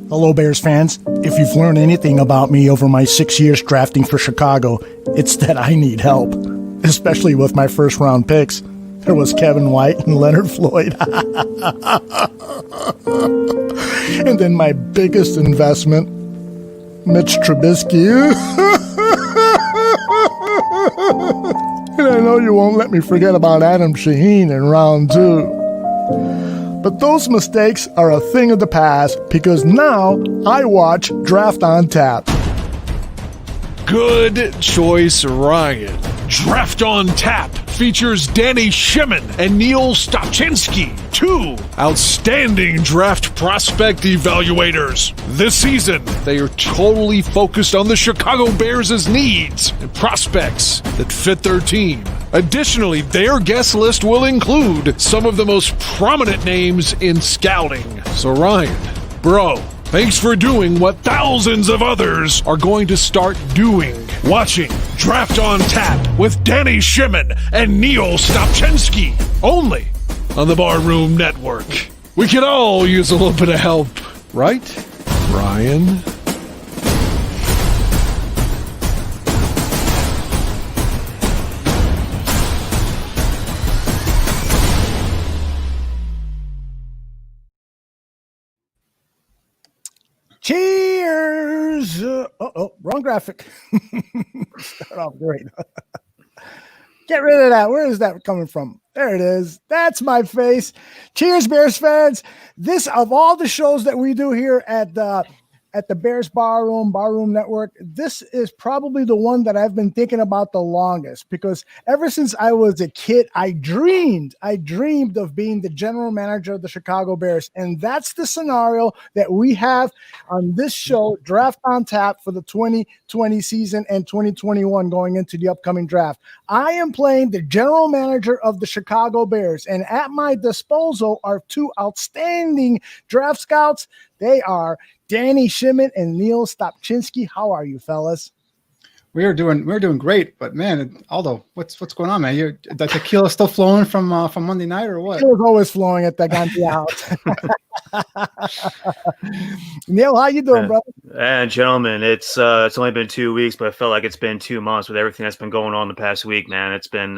Hello, Bears fans. If you've learned anything about me over my 6 years drafting for Chicago, it's that I need help, especially with my first round picks. There was Kevin White and Leonard Floyd. And then my biggest investment, Mitch Trubisky. And I know you won't let me forget about Adam Shaheen in round 2. But those mistakes are a thing of the past because now I watch Draft on Tap. Good choice, Ryan. Draft on Tap features Danny Shimon and Niel Stopczynski, two outstanding draft prospect evaluators. This season, they are totally focused on the Chicago Bears' needs and prospects that fit their team. Additionally, their guest list will include some of the most prominent names in scouting. So Ryan, bro, thanks for doing what thousands of others are going to start doing. Watching Draft on Tap with Danny Shimon and Niel Stopczynski, only on the Barroom Network. We could all use a little bit of help, right, Ryan? Cheers! Wrong graphic. Start off great. Get rid of that. Where is that coming from? There it is. That's my face. Cheers, Bears fans. This, of all the shows that we do here at the Bears Barroom Network, this is probably the one that I've been thinking about the longest, because ever since I was a kid, I dreamed of being the general manager of the Chicago Bears. And that's the scenario that we have on this show, Draft on Tap, for the 2020 season and 2021 going into the upcoming draft. I am playing the general manager of the Chicago Bears, and at my disposal are two outstanding draft scouts. They are Danny Shimon and Niel Stopczynski. How are you, fellas? We're doing great, but man, Aldo, what's going on, man? The tequila still flowing from Monday night, or what? It was always flowing at the Gantia house. Niel, how you doing, brother? And gentlemen, it's only been 2 weeks, but I felt like it's been 2 months with everything that's been going on the past week, man. It's been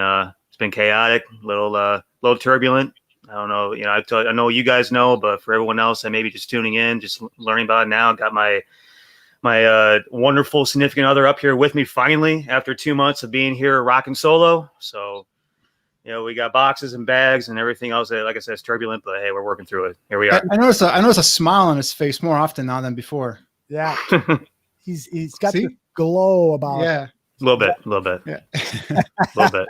chaotic, little turbulent. I don't know, I know you guys know, but for everyone else that may be just tuning in, just learning about it now, got my wonderful significant other up here with me finally after 2 months of being here rocking solo. So, we got boxes and bags and everything else that, like I said, is turbulent, but hey, we're working through it. Here we are. I notice a smile on his face more often now than before. Yeah, he's got the glow about. Yeah. A little bit. Yeah. A little bit.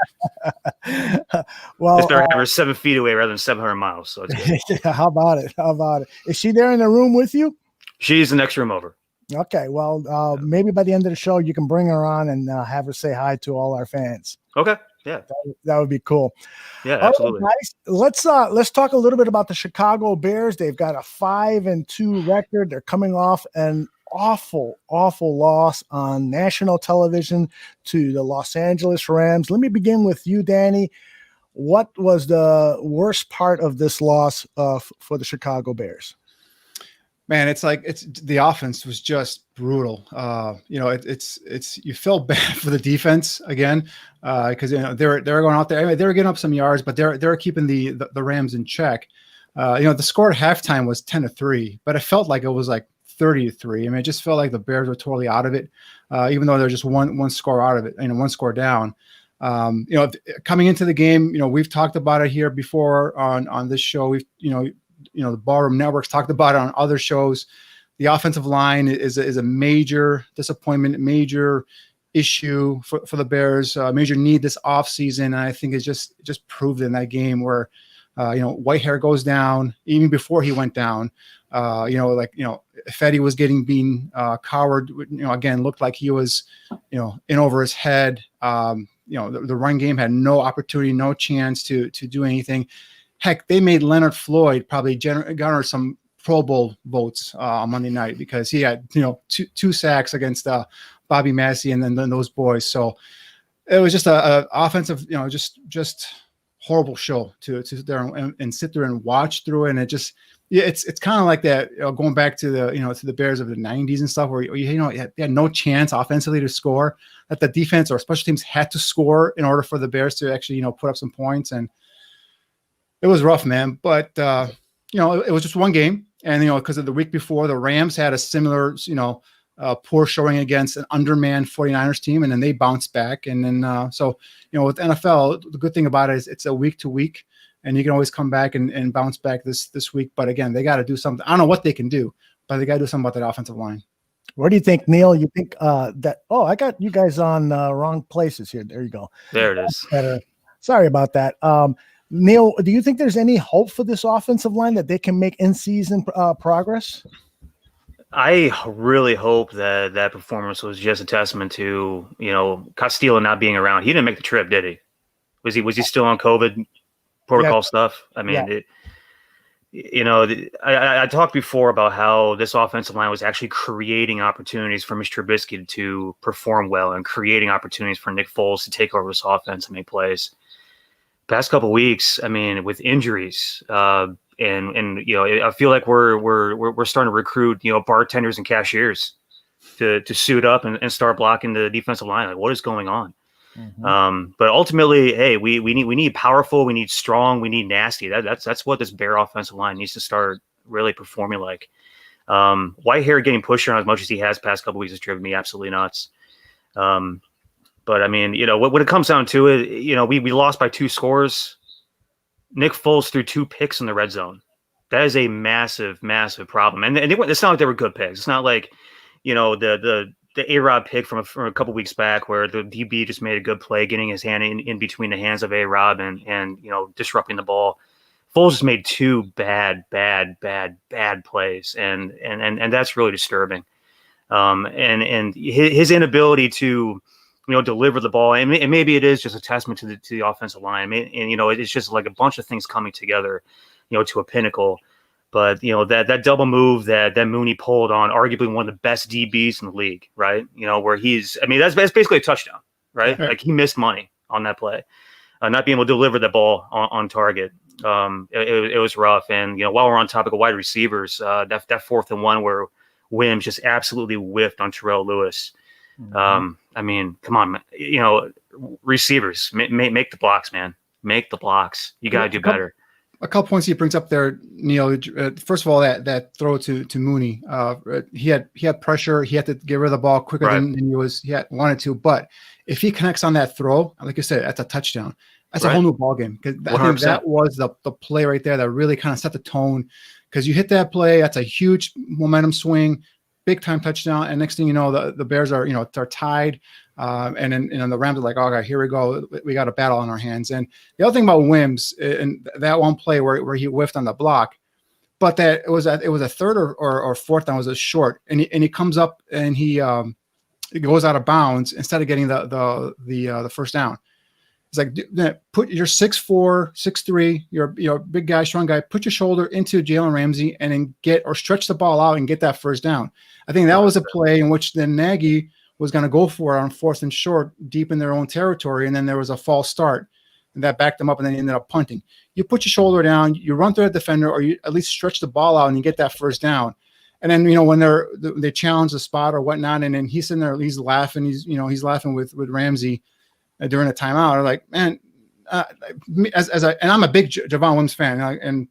Well, it's better having her 7 feet away rather than 700 miles. So it's good. Yeah, how about it? Is she there in the room with you? She's the next room over. Okay. Well, maybe by the end of the show, you can bring her on and have her say hi to all our fans. Okay. Yeah. That would be cool. Yeah, absolutely. Right, guys, let's talk a little bit about the Chicago Bears. They've got a 5-2 record. They're coming off an awful loss on national television to the Los Angeles Rams. Let me begin with you, Danny. What was the worst part of this loss for the Chicago Bears? Man, it's the offense was just brutal. It's you feel bad for the defense again, because they're going out there. I mean, they were getting up some yards, but they're keeping the Rams in check. The score at halftime was 10-3, but it felt like it was like 30-3. I mean, it just felt like the Bears were totally out of it, even though they're just one score out of it, one score down. Coming into the game, we've talked about it here before on this show. We've, the Barroom Network's talked about it on other shows. The offensive line is a major disappointment, major issue for the Bears, major need this offseason. And I think it's just proved in that game where, Whitehair goes down even before he went down. Fetty was getting beaten. Coward, again, looked like he was, in over his head. The run game had no opportunity, no chance to do anything. Heck, they made Leonard Floyd probably garner some Pro Bowl votes on Monday night because he had, two sacks against Bobby Massey and then those boys. So it was just a offensive, just horrible show to sit there and sit there and watch through it. And it just, yeah, it's kind of like that, going back to the, to the Bears of the 90s and stuff where, they had no chance offensively to score, that the defense or special teams had to score in order for the Bears to actually, put up some points. And it was rough, man. But, it was just one game. And, because of the week before, the Rams had a similar, poor showing against an undermanned 49ers team, and then they bounced back. And then, with NFL, the good thing about it is it's a week to week, and you can always come back and bounce back this week. But again, they got to do something. I don't know what they can do, but they got to do something about that offensive line. What do you think, Neil? You think that? Oh, I got you guys on wrong places here. There you go. There it is. Better. Sorry about that. Neil, do you think there's any hope for this offensive line that they can make in-season progress? I really hope that performance was just a testament to, Castillo not being around. He didn't make the trip, did he? Was he still on COVID protocol stuff? I mean, I talked before about how this offensive line was actually creating opportunities for Mr. Trubisky to perform well and creating opportunities for Nick Foles to take over this offense and make plays. Past couple of weeks, I mean, with injuries, and I feel like we're starting to recruit, bartenders and cashiers to suit up and start blocking the defensive line. Like, what is going on? Mm-hmm. But ultimately, hey, we need powerful, we need strong, we need nasty. That's what this Bear offensive line needs to start really performing like. Whitehair getting pushed around as much as he has past couple of weeks has driven me absolutely nuts. But I mean, when it comes down to it, we lost by 2 scores. Nick Foles threw 2 picks in the red zone. That is a massive, massive problem. And it's not like they were good picks. It's not like, the A-Rod pick from a couple weeks back where the DB just made a good play, getting his hand in between the hands of A-Rod and disrupting the ball. Foles just made 2 bad plays, and that's really disturbing. And his inability to deliver the ball, and maybe it is just a testament to the offensive line. It's just like a bunch of things coming together, to a pinnacle. But that double move that Mooney pulled on arguably one of the best DBs in the league, right? Where that's basically a touchdown, right? Yeah. Like, he missed money on that play, not being able to deliver the ball on target. It was rough. And while we're on topic of wide receivers, that 4th and 1 where Williams just absolutely whiffed on Terrell Lewis. Mm-hmm. I mean, come on, receivers, make the blocks, man. Make the blocks. You got to do better. A couple points he brings up there, Neil. First of all, that throw to Mooney, he had pressure. He had to get rid of the ball quicker than he had wanted to. But if he connects on that throw, like you said, that's a touchdown. That's a whole new ball game. Because I think that was the play right there that really kind of set the tone. Because you hit that play, that's a huge momentum swing, big time touchdown, and next thing you know, the Bears are they're tied. And then the Rams are like, okay, here we go. We got a battle on our hands. And the other thing about Wims, and that one play where he whiffed on the block, but that it was a 3rd or 4th down, was a short, and he comes up and he goes out of bounds instead of getting the first down. It's like, put your 6'4", 6'3", you're a big guy, strong guy, put your shoulder into Jalen Ramsey and then stretch the ball out and get that first down. I think that was a play in which then Nagy was going to go for it on 4th and short, deep in their own territory, and then there was a false start, and that backed them up, and then he ended up punting. You put your shoulder down, you run through a defender, or you at least stretch the ball out, and you get that first down. And then when they challenge the spot or whatnot, and then he's sitting there, he's laughing, he's laughing with Ramsey during a timeout. Or like, man, and I'm a big Javon Williams fan, and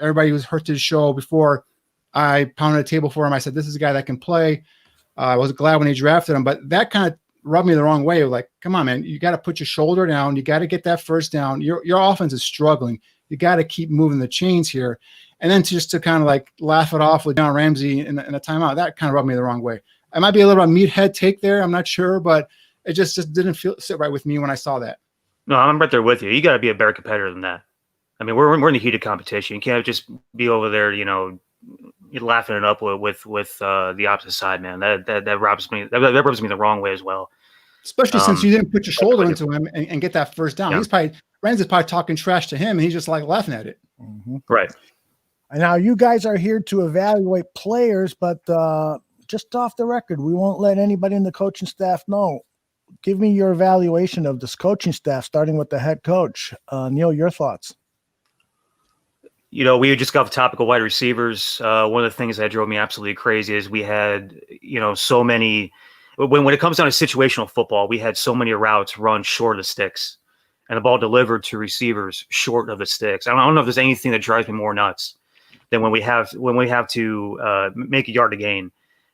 everybody who's heard his show before, I pounded the table for him. I said, this is a guy that can play. I was glad when he drafted him, but that kind of rubbed me the wrong way. Like, come on, man, you got to put your shoulder down. You got to get that first down. Your offense is struggling. You got to keep moving the chains here. And then to kind of like laugh it off with John Ramsey in a timeout, that kind of rubbed me the wrong way. I might be a little bit meathead take there. I'm not sure, but it just didn't sit right with me when I saw that. No, I'm right there with you. You got to be a better competitor than that. I mean, we're in the heated competition. You can't just be over there, you're laughing it up with the opposite side, man. That rubs me the wrong way as well. Especially since you didn't put your shoulder into him and get that first down. Yeah. Ramsey's probably talking trash to him, and he's just like laughing at it. Mm-hmm. Right. And now you guys are here to evaluate players, but just off the record, we won't let anybody in the coaching staff know. give me your evaluation of this coaching staff, starting with the head coach. Niel, your thoughts? We just got off the topic of wide receivers. One of the things that drove me absolutely crazy is we had, so many. When it comes down to situational football, we had so many routes run short of the sticks, and the ball delivered to receivers short of the sticks. I don't know if there's anything that drives me more nuts than when we have to make a yard to gain,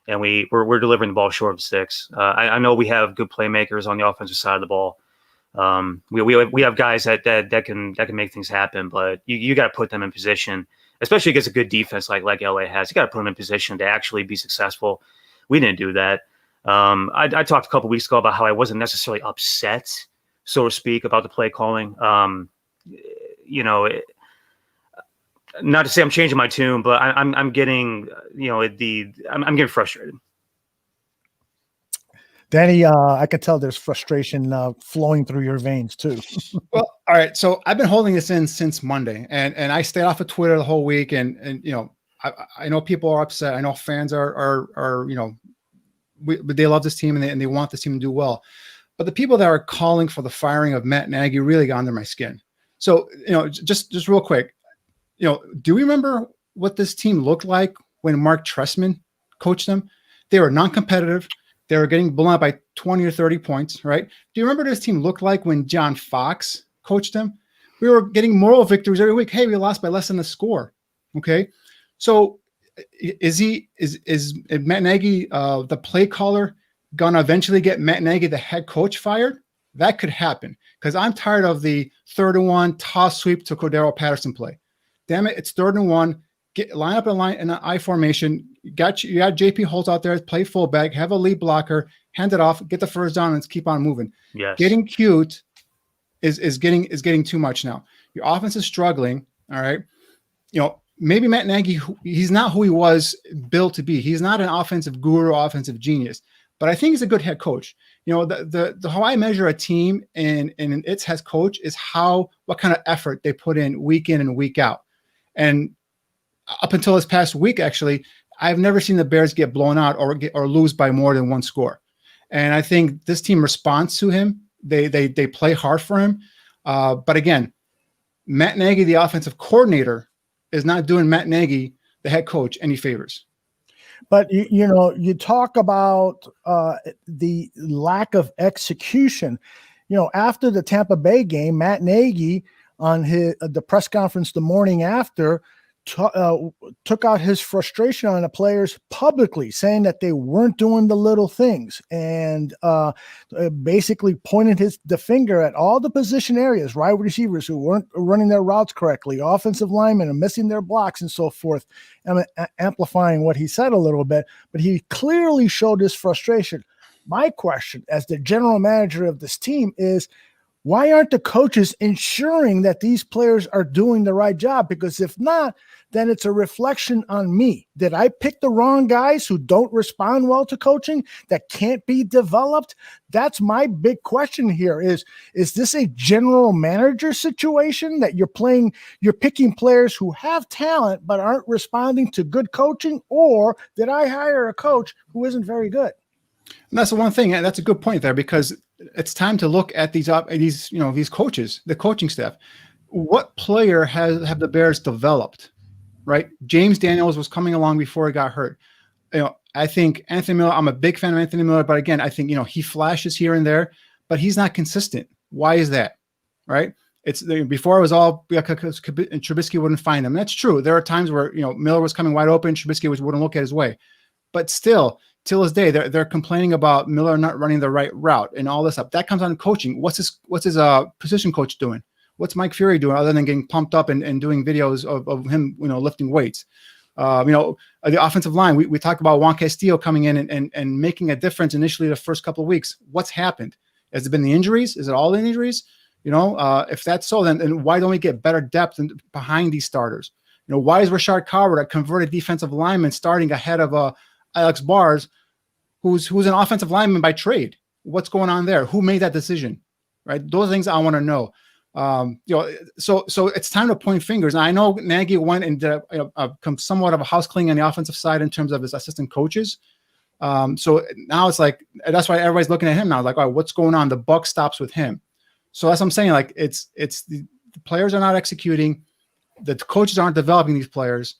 and we're delivering the ball short of the sticks. I know we have good playmakers on the offensive side of the ball. We have guys that can make things happen, but you got to put them in position, especially against a good defense like LA has. You got to put them in position to actually be successful. We didn't do that. I talked a couple weeks ago about how I wasn't necessarily upset, so to speak, about the play calling. Not to say I'm changing my tune, but I'm getting I'm getting frustrated. Danny, I can tell there's frustration flowing through your veins too. Well, all right. So I've been holding this in since Monday, and I stayed off of Twitter the whole week, and I know people are upset. I know fans are they love this team and they want this team to do well, but the people that are calling for the firing of Matt Nagy really got under my skin. So just real quick, do you remember what this team looked like when Mark Trestman coached them? They were non-competitive. They were getting blown out by 20 or 30 points, right? Do you remember this team looked like when John Fox coached them? We were getting moral victories every week. Hey, we lost by less than the score. Okay. So is Matt Nagy, the play caller, gonna eventually get Matt Nagy, the head coach, fired? That could happen, because I'm tired of the 3rd-and-1 toss sweep to Cordero Patterson play. Damn it, it's 3rd-and-1. Line up in an I formation. You got JP Holtz out there, play fullback, have a lead blocker, hand it off, get the first down, and let's keep on moving. Yes. Getting cute is getting too much now. Your offense is struggling. All right. Maybe Matt Nagy, he's not who he was built to be. He's not an offensive guru, offensive genius, but I think he's a good head coach. The how I measure a team and its head coach is what kind of effort they put in and week out. And up until this past week, actually, I've never seen the Bears get blown out or lose by more than one score. And I think this team responds to him. They play hard for him. But again, Matt Nagy, the offensive coordinator, is not doing Matt Nagy, the head coach, any favors. But you talk about the lack of execution. After the Tampa Bay game, Matt Nagy on the press conference the morning after took out his frustration on the players publicly, saying that they weren't doing the little things, and basically pointed the finger at all the position areas, wide receivers who weren't running their routes correctly, offensive linemen and missing their blocks and so forth, amplifying what he said a little bit, but he clearly showed his frustration. My question as the general manager of this team is, why aren't the coaches ensuring that these players are doing the right job? Because if not, then it's a reflection on me. Did I pick the wrong guys who don't respond well to coaching, that can't be developed? That's my big question here is this a general manager situation that you're picking players who have talent but aren't responding to good coaching? Or did I hire a coach who isn't very good? And that's the one thing. That's a good point there, because it's time to look at these coaches, the coaching staff. What player have the Bears developed, right? James Daniels was coming along before he got hurt. I think Anthony Miller, I'm a big fan of Anthony Miller, but again, I think, he flashes here and there, but he's not consistent. Why is that? Right? Before it was all because Trubisky wouldn't find him. That's true. There are times where, Miller was coming wide open, Trubisky wouldn't look at his way, but still, till this day, they're complaining about Miller not running the right route and all this stuff. That comes on coaching. What's his position coach doing? What's Mike Fury doing other than getting pumped up and doing videos of him, lifting weights? The offensive line. We talked about Juan Castillo coming in and making a difference initially the first couple of weeks. What's happened? Has it been the injuries? Is it all the injuries? If that's so, then why don't we get better depth behind these starters? Why is Rashard Coward, a converted defensive lineman, starting ahead of Alex Bars, who's an offensive lineman by trade? What's going on there? Who made that decision? Right? Those things I want to know. So it's time to point fingers. And I know Nagy went and did somewhat of a house cleaning on the offensive side in terms of his assistant coaches. So now it's like, that's why everybody's looking at him now, like, all right, what's going on? The buck stops with him. So that's what I'm saying. Like it's the players are not executing, the coaches aren't developing these players.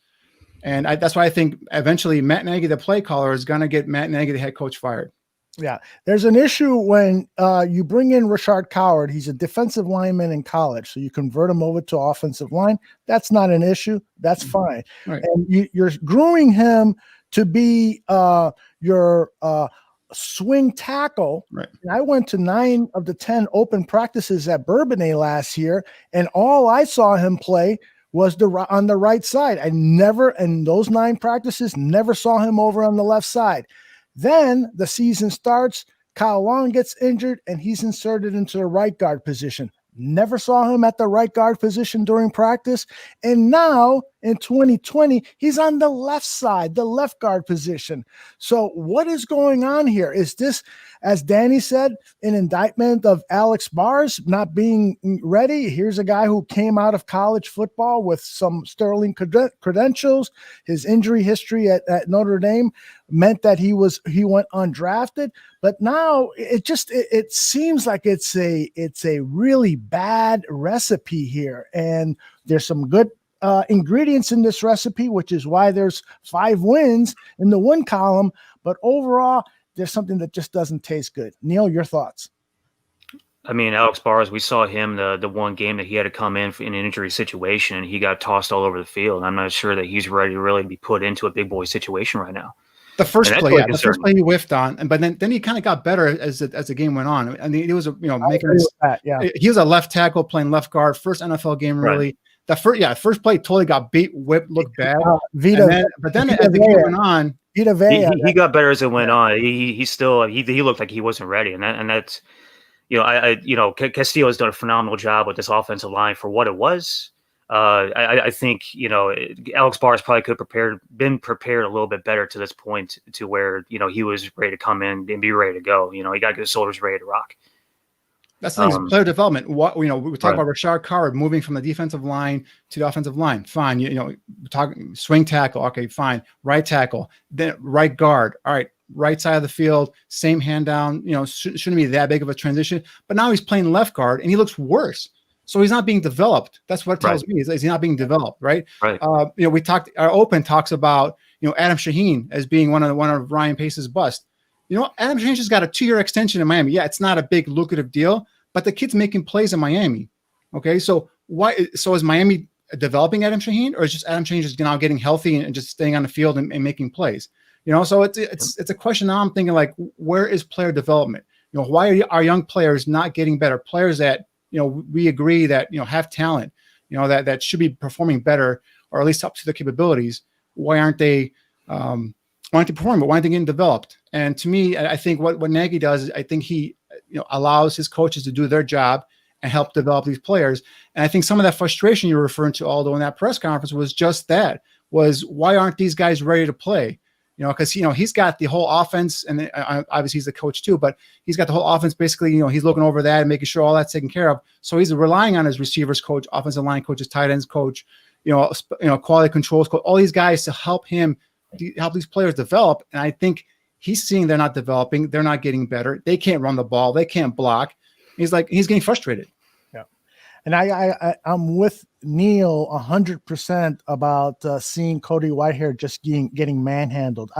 And that's why I think eventually Matt Nagy, the play caller, is going to get Matt Nagy, the head coach, fired. Yeah. There's an issue when you bring in Rashard Coward. He's a defensive lineman in college. So you convert him over to offensive line. That's not an issue. That's fine. Right. And you're grooming him to be your swing tackle. Right. And I went to 9 of the 10 open practices at Bourbonnais last year, and all I saw him play was on the right side. I never, in those 9 practices, never saw him over on the left side. Then the season starts, Kyle Long gets injured, and he's inserted into the right guard position. Never saw him at the right guard position during practice. And now in 2020, he's on the left side, the left guard position. So what is going on here? Is this, as Danny said, an indictment of Alex Bars not being ready? Here's a guy who came out of college football with some sterling credentials. His injury history at Notre Dame meant that he went undrafted. But now it seems like it's a really bad recipe here. And there's some good ingredients in this recipe, which is why there's 5 wins in the win column. But overall, there's something that just doesn't taste good. Neil, your thoughts? I mean, Alex Bars, we saw him the one game that he had to come in an injury situation, and he got tossed all over the field. I'm not sure that he's ready to really be put into a big boy situation right now. The first play, the first play he whiffed on, but then he kind of got better as the game went on. I mean, it was he was a left tackle playing left guard, first NFL game really. Right. The first play totally got beat, whipped, looked bad. But then as the game went on, he got better as it went on. He still looked like he wasn't ready, and that's Castillo has done a phenomenal job with this offensive line for what it was. I think Alex Bars probably could have been prepared a little bit better to this point, to where he was ready to come in and be ready to go. He got to get his shoulders ready to rock. That's the thing, player development. We talk about Rashard Coward moving from the defensive line to the offensive line. Fine. Talking swing tackle. Okay, fine. Right tackle, then right guard. All right. Right side of the field, same hand down, shouldn't be that big of a transition. But now he's playing left guard and he looks worse. So he's not being developed. That's what it tells me is he's not being developed. Right. Right. Our open talks about, Adam Shaheen as being one of Ryan Pace's bust. Adam Shaheen just got a 2-year extension in Miami. Yeah, it's not a big lucrative deal, but the kid's making plays in Miami. Okay, so is Miami developing Adam Shaheen, or is just Adam Shaheen just now getting healthy and just staying on the field and making plays? So it's a question now. I'm thinking, like, where is player development? Why are young players not getting better? Players that we agree that have talent, that should be performing better, or at least up to their capabilities. Why aren't they? Why aren't they performing? But why aren't they getting developed? And to me, I think what Nagy does is I think he allows his coaches to do their job and help develop these players. And I think some of that frustration you're referring to, Aldo, in that press conference was just that, was why aren't these guys ready to play? Because he's got the whole offense, and obviously he's the coach too, but he's got the whole offense basically. He's looking over that and making sure all that's taken care of. So he's relying on his receivers coach, offensive line coaches, tight ends coach, quality controls coach, all these guys to help these players develop. And I think he's seeing they're not developing, they're not getting better, they can't run the ball, they can't block. He's getting frustrated. Yeah, and I'm with Neil 100% about seeing Cody Whitehair just getting manhandled.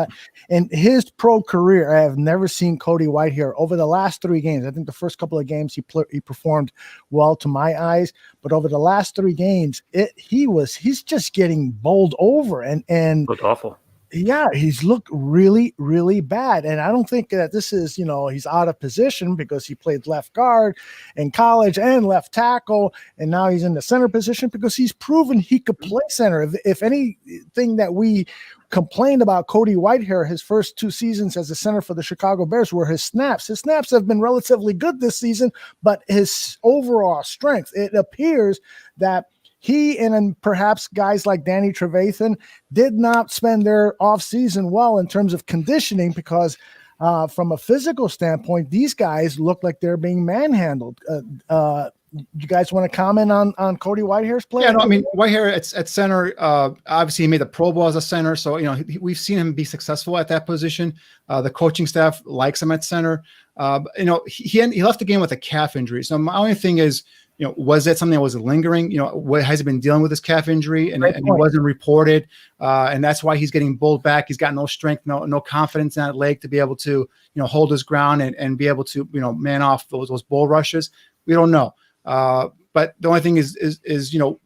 In his pro career, I have never seen Cody Whitehair over the last 3 games. I think the first couple of games he performed well to my eyes, but over the last 3 games, he's just getting bowled over and looked awful. Yeah, he's looked really, really bad. And I don't think that this is, he's out of position, because he played left guard in college and left tackle. And now he's in the center position because he's proven he could play center. If anything that we complained about Cody Whitehair, his first 2 seasons as a center for the Chicago Bears, were his snaps. His snaps have been relatively good this season, but his overall strength, it appears that he and perhaps guys like Danny Trevathan did not spend their offseason well in terms of conditioning, because from a physical standpoint, these guys look like they're being manhandled. you guys want to comment on Cody Whitehair's play? Yeah, no, I mean, Whitehair at center, obviously he made the Pro Bowl as a center. So, we've seen him be successful at that position. The coaching staff likes him at center. He left the game with a calf injury. So my only thing is, was that something that was lingering? What has he been dealing with his calf injury and he wasn't reported? And that's why he's getting bowled back. He's got no strength, no confidence in that leg to be able to, hold his ground and be able to, man off those bull rushes. We don't know. But the only thing is,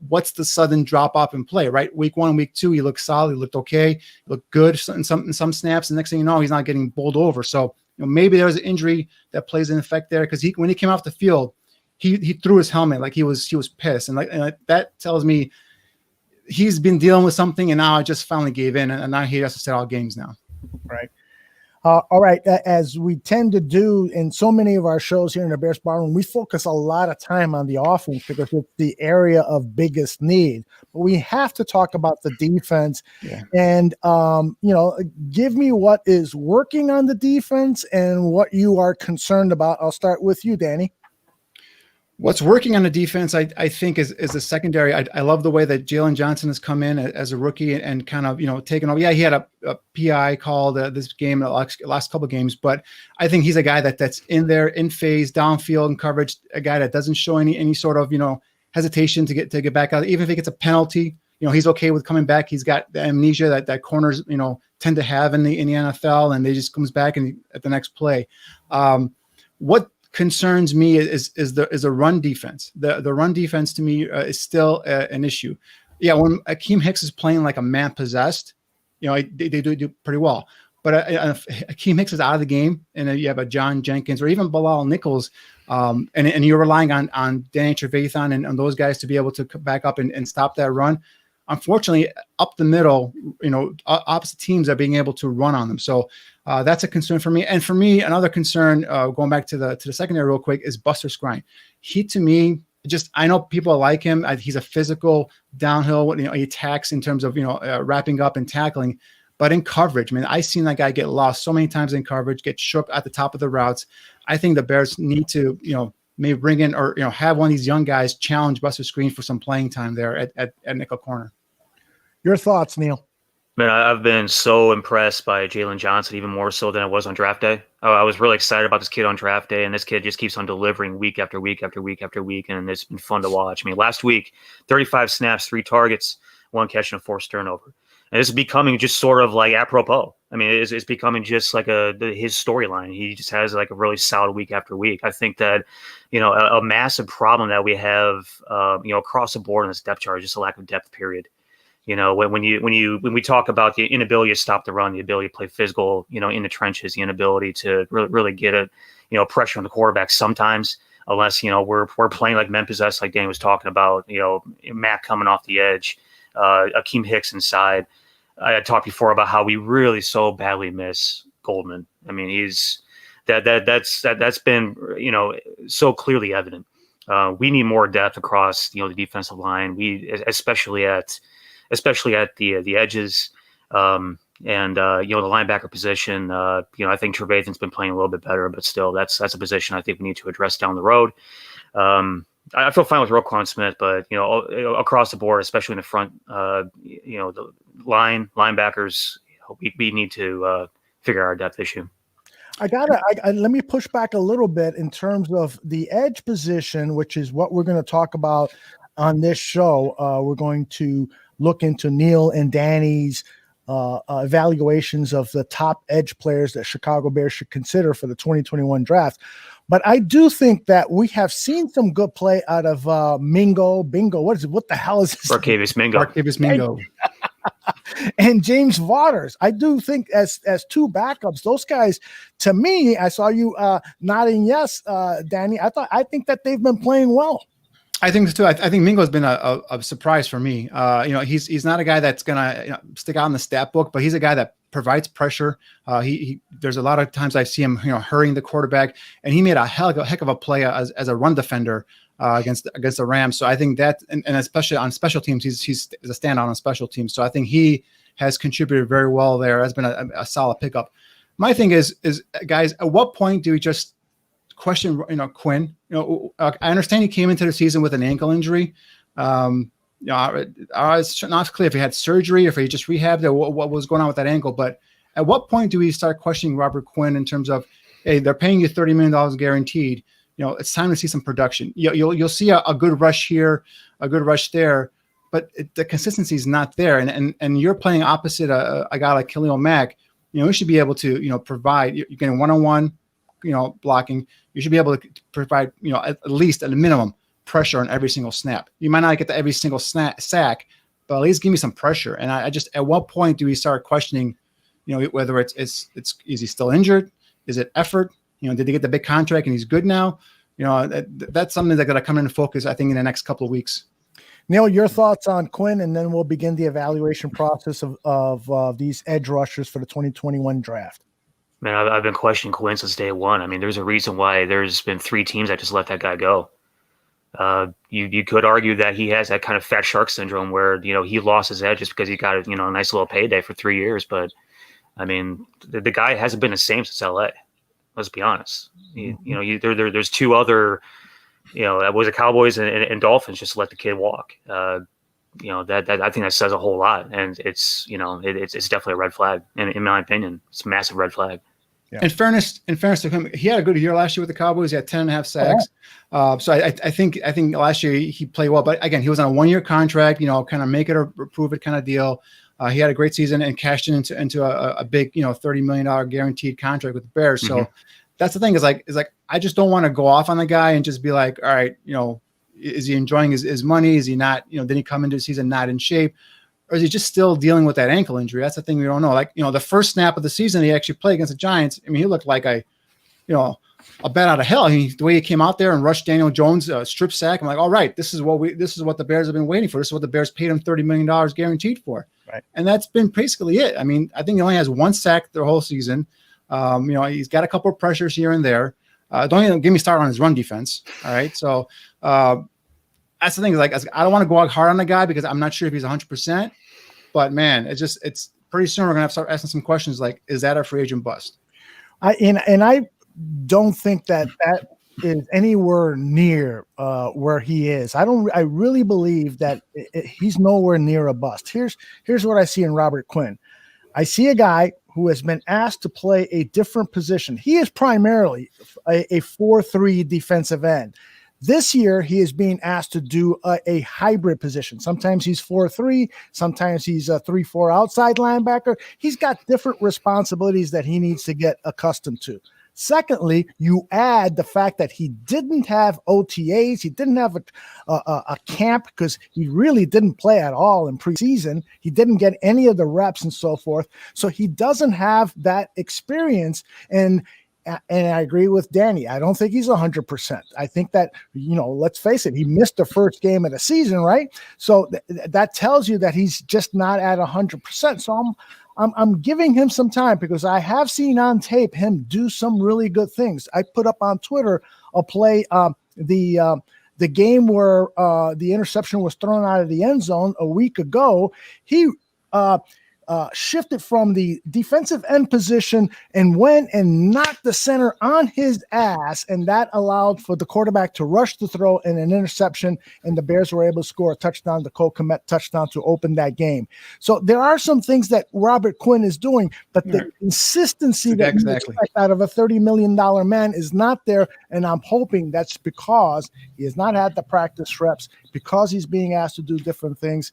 what's the sudden drop off in play, right? Week 1, week 2, he looked solid, he looked okay, he looked good in some snaps. The next thing you know, he's not getting bowled over. So, maybe there was an injury that plays an effect there because when he came off the field, he threw his helmet like he was pissed, and that tells me he's been dealing with something, and now I just finally gave in, and now he has to sit all games now. Right. All right. As we tend to do in so many of our shows here in the Bears Bar Room, we focus a lot of time on the offense because it's the area of biggest need. But we have to talk about the defense. Yeah. And, give me what is working on the defense and what you are concerned about. I'll start with you, Danny. What's working on the defense, I think, is the secondary. I love the way that Jalen Johnson has come in as a rookie and kind of, taken over. Yeah, he had a PI called this game, the last couple of games, but I think he's a guy that's in there, in phase, downfield and coverage, a guy that doesn't show any sort of, hesitation to get back out. Even if he gets a penalty, he's okay with coming back. He's got the amnesia that corners, tend to have in the NFL, and they just comes back and at the next play. What concerns me is the run defense. The run defense to me is still an issue. Yeah, when Akeem Hicks is playing like a man possessed, they do pretty well. But if Akeem Hicks is out of the game, and you have a John Jenkins or even Bilal Nichols, and you're relying on Danny Trevathan and on those guys to be able to come back up and stop that run. Unfortunately, up the middle, opposite teams are being able to run on them. So that's a concern for me. And for me, another concern, going back to the secondary real quick, is Buster Skrine. He, to me, I know people like him. He's a physical downhill. He attacks in terms of wrapping up and tackling, but in coverage, I've seen that guy get lost so many times in coverage, get shook at the top of the routes. I think the Bears need to maybe bring in or have one of these young guys challenge Buster Skrine for some playing time there at nickel corner. Your thoughts, Neil? Man, I've been so impressed by Jalen Johnson, even more so than I was on draft day. I was really excited about this kid on draft day, and this kid just keeps on delivering week after week after week after week, and it's been fun to watch. Last week, 35 snaps, 3 targets, 1 catch, and a forced turnover. And it's becoming just sort of like apropos. It's becoming just like his storyline. He just has like a really solid week after week. I think that, a massive problem that we have, across the board in this depth chart is just a lack of depth, period. When we talk about the inability to stop the run, the ability to play physical, in the trenches, the inability to really get pressure on the quarterback sometimes, unless, we're playing like men possessed, like Dan was talking about, Matt coming off the edge, Akeem Hicks inside. I had talked before about how we really so badly miss Goldman. He's that's been, so clearly evident. We need more depth across, the defensive line. We, especially at the edges, and the linebacker position. I think Trevathan's been playing a little bit better, but still, that's a position I think we need to address down the road. I feel fine with Roquan Smith, but across the board, especially in the front, the linebackers, we need to figure out our depth issue. Let me push back a little bit in terms of the edge position, which is what we're going to talk about on this show. We're going to look into Neil and Danny's evaluations of the top edge players that Chicago Bears should consider for the 2021 draft. But I do think that we have seen some good play out of Bingo. What the hell is this? Markevius Mingo. And James Waters. I do think as 2 backups, those guys, to me, I saw you nodding yes, Danny. I think that they've been playing well. I think so too. I think Mingo's been a surprise for me. He's not a guy that's gonna stick out in the stat book, but he's a guy that provides pressure. There's a lot of times I see him, hurrying the quarterback, and he made a heck of a play as a run defender against the Rams. So I think that, and especially on special teams, he's a standout on special teams. So I think he has contributed very well there. Has been a solid pickup. My thing is guys, at what point do we just question, Quinn. I understand he came into the season with an ankle injury. It's not clear if he had surgery, if he just rehabbed it, what was going on with that ankle. But at what point do we start questioning Robert Quinn in terms of, hey, they're paying you $30 million guaranteed? It's time to see some production. You'll see a good rush here, a good rush there, but the consistency is not there. And you're playing opposite a guy like Khalil Mack. You should be able to, provide. You're getting one-on-one, blocking. You should be able to provide, at least at a minimum, pressure on every single snap. You might not get to every single sack, but at least give me some pressure. And I just, at what point do we start questioning, whether it's is he still injured? Is it effort? Did he get the big contract and he's good now? That's something that's going to come into focus, I think, in the next couple of weeks. Niel, your thoughts on Quinn, and then we'll begin the evaluation process of these edge rushers for the 2021 draft. Man, I've been questioning Quinn since day one. I mean, there's a reason why there's been 3 teams that just let that guy go. You could argue that he has that kind of fat shark syndrome where, he lost his edge just because he got, a nice little payday for 3 years. But, I mean, the guy hasn't been the same since L.A. Let's be honest. There's 2 other, that was the Cowboys and Dolphins just let the kid walk. That I think that says a whole lot, and it's definitely a red flag. In my opinion, it's a massive red flag. Yeah. In fairness to him, he had a good year last year with the Cowboys. He had 10.5 sacks. So I think last year he played well, but again, he was on a 1-year contract. Kind of make it or prove it kind of deal. He had a great season and cashed into a big $30 million guaranteed contract with the Bears. So. Mm-hmm. That's the thing is like I just don't want to go off on the guy and just be like, all right, is he enjoying his money? Is he not, did he come into the season not in shape? Or is he just still dealing with that ankle injury? That's the thing we don't know. Like, the first snap of the season he actually played against the Giants, I mean, he looked like a bat out of hell. The way he came out there and rushed Daniel Jones, strip sack, I'm like, all right, this is what the Bears have been waiting for. This is what the Bears paid him $30 million guaranteed for. Right. And that's been basically it. I mean, I think he only has 1 sack the whole season. He's got a couple of pressures here and there. Don't even get me started on his run defense. All right. So that's the thing is I don't want to go out hard on the guy because I'm not sure if he's 100%, but man, it's pretty soon we're going to have to start asking some questions like, is that a free agent bust? I don't think that is anywhere near where he is. I really believe that he's nowhere near a bust. Here's what I see in Robert Quinn. I see a guy who has been asked to play a different position. He is primarily a 4-3 defensive end. This year, he is being asked to do a hybrid position. Sometimes he's 4-3, sometimes he's a 3-4 outside linebacker. He's got different responsibilities that he needs to get accustomed to. Secondly, you add the fact that he didn't have OTAs. He didn't have a camp because he really didn't play at all in preseason. He didn't get any of the reps and so forth. So he doesn't have that experience. And I agree with Danny. I don't think he's 100%. I think that, let's face it, he missed the first game of the season, right? So that tells you that he's just not at 100%. So I'm giving him some time because I have seen on tape him do some really good things. I put up on Twitter a play, the game where the interception was thrown out of the end zone a week ago. He shifted from the defensive end position and went and knocked the center on his ass, and that allowed for the quarterback to rush the throw and an interception, and the Bears were able to score a touchdown, the Cole Kmet touchdown to open that game. So there are some things that Robert Quinn is doing, but the consistency that you expect out of a $30 million man is not there, and I'm hoping that's because he has not had the practice reps, because he's being asked to do different things.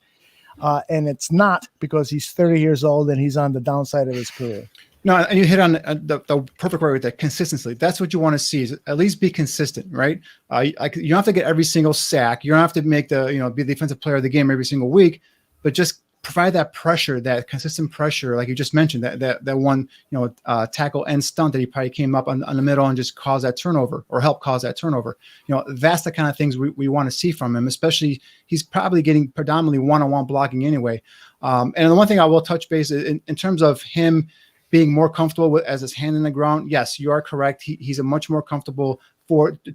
And it's not because he's 30 years old and he's on the downside of his career. No, and you hit on the perfect word with that, consistency. That's what you want to see, is at least be consistent, right? You don't have to get every single sack. You don't have to make be the defensive player of the game every single week, but just provide that pressure, that consistent pressure, like you just mentioned, that one tackle end stunt that he probably came up on the middle and just caused that turnover or helped cause that turnover. That's the kind of things we want to see from him, especially he's probably getting predominantly one-on-one blocking anyway. And the one thing I will touch base in terms of him being more comfortable with as his hand in the ground. Yes, you are correct. He's a much more comfortable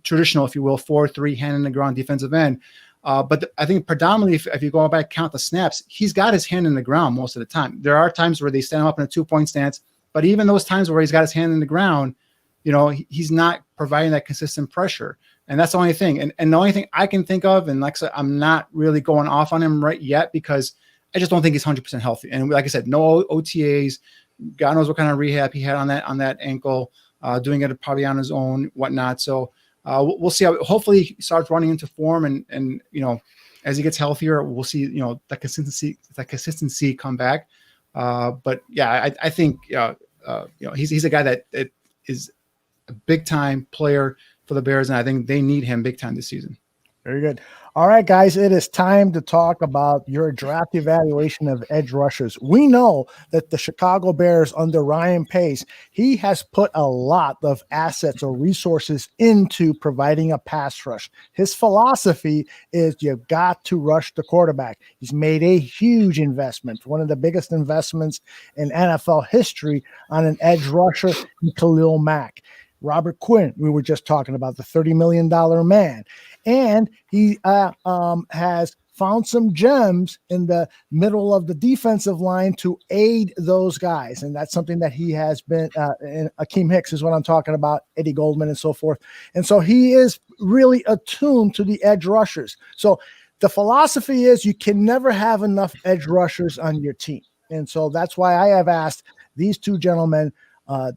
traditional, if you will, 4-3 hand in the ground defensive end. But I think predominantly, if you go back, count the snaps, he's got his hand in the ground most of the time. There are times where they stand him up in a 2-point stance, but even those times where he's got his hand in the ground, he's not providing that consistent pressure. And that's the only thing. And the only thing I can think of, and like I said, I'm not really going off on him right yet because I just don't think he's 100% healthy. And like I said, no OTAs. God knows what kind of rehab he had on that ankle, doing it probably on his own, whatnot. So we'll see how. Hopefully, he starts running into form, and as he gets healthier, we'll see that consistency come back. But yeah, I think he's a guy that is a big time player for the Bears, and I think they need him big time this season. Very good. All right, guys, it is time to talk about your draft evaluation of edge rushers. We know that the Chicago Bears under Ryan Pace, he has put a lot of assets or resources into providing a pass rush. His philosophy is you've got to rush the quarterback. He's made a huge investment, one of the biggest investments in NFL history on an edge rusher, Khalil Mack. Robert Quinn, we were just talking about, the $30 million man. And he has found some gems in the middle of the defensive line to aid those guys. And that's something that he has been, and Akeem Hicks is what I'm talking about, Eddie Goldman and so forth. And so he is really attuned to the edge rushers. So the philosophy is you can never have enough edge rushers on your team. And so that's why I have asked these two gentlemen,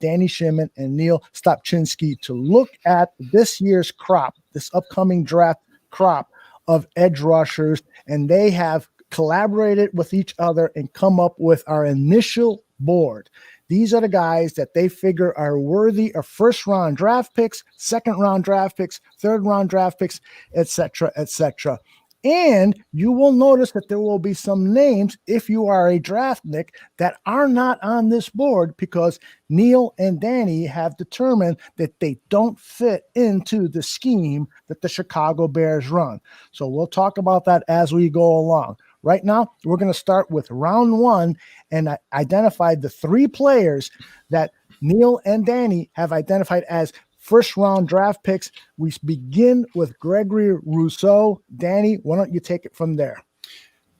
Danny Shimon and Niel Stopczynski, to look at this year's crop, this upcoming draft crop of edge rushers, and they have collaborated with each other and come up with our initial board. These are the guys that they figure are worthy of first-round draft picks, second-round draft picks, third-round draft picks, etc., etc. And you will notice that there will be some names, if you are a draftnik, that are not on this board because Neil and Danny have determined that they don't fit into the scheme that the Chicago Bears run. So we'll talk about that as we go along. Right now, we're going to start with round one and identified the three players that Neil and Danny have identified as first-round draft picks. We begin with Gregory Rousseau. Danny, why don't you take it from there?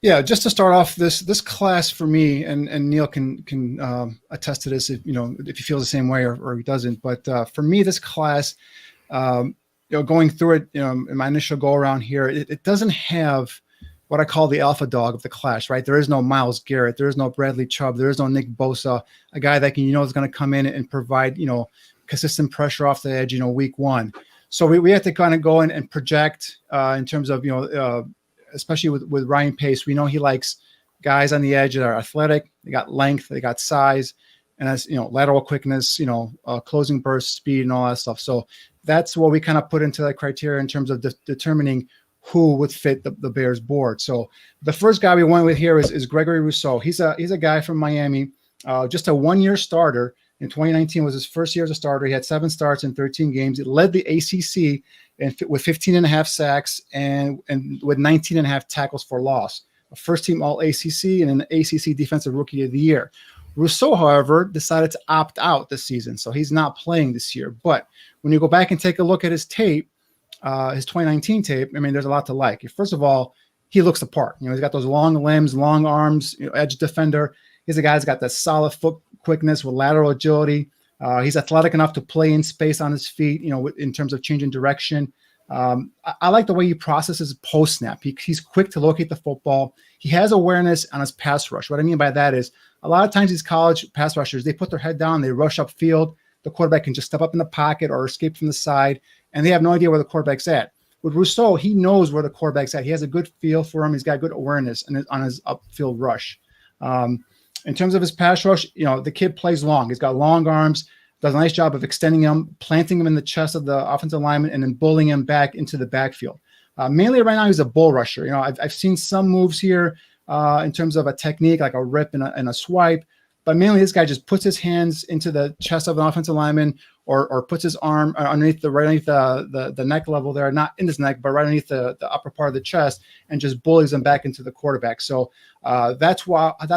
Yeah, just to start off, this class for me, and Neil can attest to this if he feels the same way or he doesn't. But for me, this class, going through it, in my initial go around here, it doesn't have what I call the alpha dog of the class, right? There is no Myles Garrett, there is no Bradley Chubb, there is no Nick Bosa, a guy that is going to come in and provide consistent pressure off the edge, week one. So we have to kind of go in and project in terms of, especially with Ryan Pace. We know he likes guys on the edge that are athletic, they got length, they got size, and as lateral quickness, closing burst speed and all that stuff. So that's what we kind of put into that criteria in terms of determining who would fit the Bears board. So the first guy we went with here is Gregory Rousseau. He's a guy from Miami, just a one-year starter. In 2019 was his first year as a starter. He had 7 starts in 13 games. He led the ACC with 15 and a half sacks and with 19 and a half tackles for loss. A first-team All-ACC and an ACC Defensive Rookie of the Year. Rousseau, however, decided to opt out this season, so he's not playing this year. But when you go back and take a look at his tape, his 2019 tape, there's a lot to like. First of all, he looks the part. He's got those long limbs, long arms, edge defender. He's a guy that's got that solid foot quickness with lateral agility. He's athletic enough to play in space on his feet, in terms of changing direction. I like the way he processes post snap. He's quick to locate the football. He has awareness on his pass rush. What I mean by that is a lot of times these college pass rushers, they put their head down, they rush upfield. The quarterback can just step up in the pocket or escape from the side, and they have no idea where the quarterback's at. With Rousseau, he knows where the quarterback's at. He has a good feel for him. He's got good awareness on his upfield rush. In terms of his pass rush, the kid plays long. He's got long arms, does a nice job of extending him, planting him in the chest of the offensive lineman, and then bullying him back into the backfield. Mainly right now, he's a bull rusher. I've seen some moves here in terms of a technique, like a rip and a swipe, but mainly this guy just puts his hands into the chest of an offensive lineman or puts his arm right underneath the neck level there, not in his neck, but right underneath the upper part of the chest, and just bullies him back into the quarterback. So that's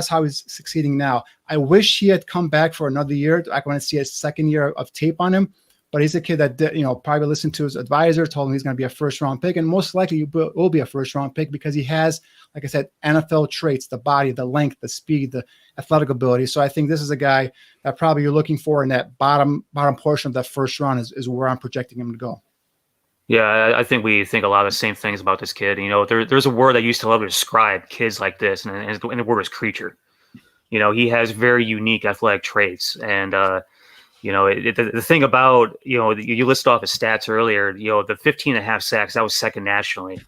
how he's succeeding now. I wish he had come back for another year. I want to see a second year of tape on him, but he's a kid that, probably listened to his advisor, told him he's going to be a first-round pick, and most likely will be a first-round pick because he has, like I said, NFL traits, the body, the length, the speed, the athletic ability. So I think this is a guy that probably you're looking for in that bottom portion of that first round is where I'm projecting him to go. Yeah, I think we think a lot of the same things about this kid. There's a word I used to love to describe kids like this, and the word is creature. He has very unique athletic traits. And, the thing about, you listed off his stats earlier, the 15 and a half sacks, that was second nationally.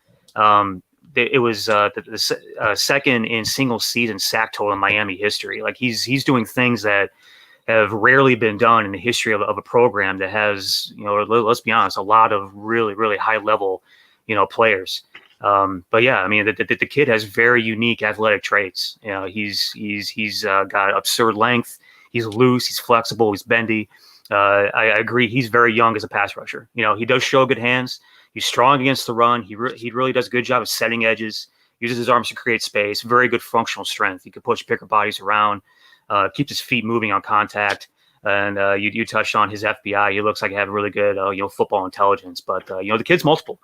It was the second in single season sack total in Miami history. Like he's doing things that have rarely been done in the history of a program that has, let's be honest, a lot of really, really high level, players. But yeah, I mean, the kid has very unique athletic traits. He's got absurd length. He's loose. He's flexible. He's bendy. I agree. He's very young as a pass rusher. He does show good hands. He's strong against the run. He really does a good job of setting edges. Uses his arms to create space. Very good functional strength. He can push bigger bodies around. Keeps his feet moving on contact. And you touched on his FBI. He looks like he has really good football intelligence. But the kid's multiple.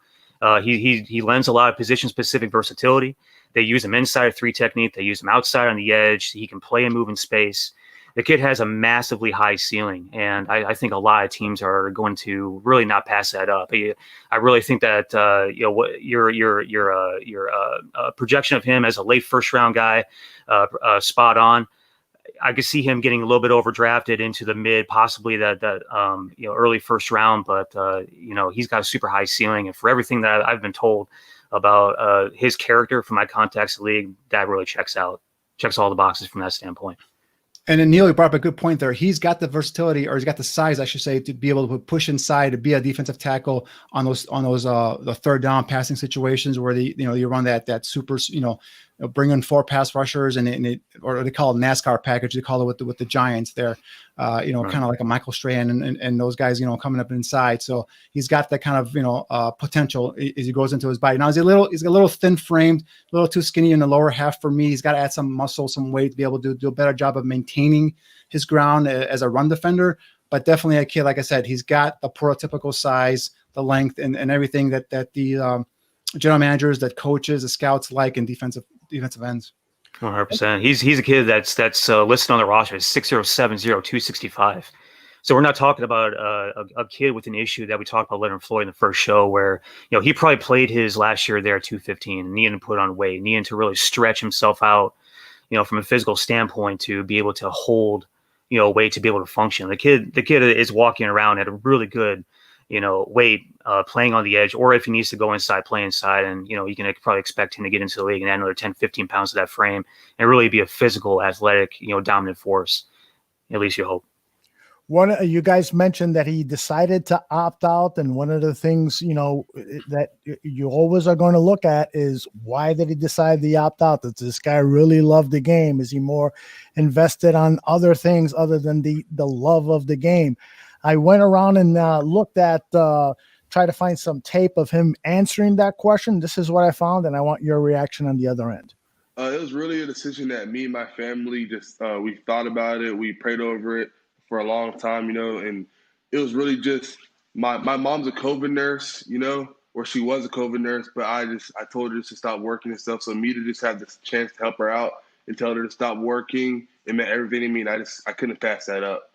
He lends a lot of position-specific versatility. They use him inside a 3 technique. They use him outside on the edge. He can play and move in space. The kid has a massively high ceiling, and I think a lot of teams are going to really not pass that up. I really think that your projection of him as a late first-round guy, spot on. I could see him getting a little bit overdrafted into the mid, possibly that early first round, but he's got a super high ceiling, and for everything that I've been told about his character from my contacts in the league, that really checks all the boxes from that standpoint. And then Neil, you brought up a good point there. He's got the versatility, or he's got the size, I should say, to be able to push inside, to be a defensive tackle on those the third down passing situations where you run that super, bring in 4 pass rushers or they call it NASCAR package. They call it with the Giants there, right. Kind of like a Michael Strahan and those guys, coming up inside. So he's got that kind of, potential as he goes into his body. Now he's a little thin framed, a little too skinny in the lower half for me. He's got to add some muscle, some weight to be able to do a better job of maintaining his ground as a run defender. But definitely a kid, like I said, he's got the prototypical size, the length, and everything that the general managers, that coaches, the scouts like in defensive ends. 100%. He's a kid that's listed on the roster as 6'0", 265. So we're not talking about a kid with an issue that we talked about Leonard Floyd in the first show, where he probably played his last year there at 215, needing to put on weight, needing to really stretch himself out, from a physical standpoint to be able to hold weight, to be able to function. The kid is walking around at a really good weight, playing on the edge, or if he needs to go inside, play inside. And, you can probably expect him to get into the league and add another 10, 15 pounds to that frame and really be a physical, athletic, dominant force. At least you hope. You guys mentioned that he decided to opt out. And one of the things, that you always are going to look at is, why did he decide to opt out? Does this guy really love the game? Is he more invested on other things other than the love of the game? I went around and looked at, try to find some tape of him answering that question. This is what I found, and I want your reaction on the other end. It was really a decision that me and my family just we thought about it. We prayed over it for a long time, and it was really just my mom's a COVID nurse, or she was a COVID nurse, but I told her just to stop working and stuff. So me to just have this chance to help her out and tell her to stop working, it meant everything to me, and I couldn't pass that up.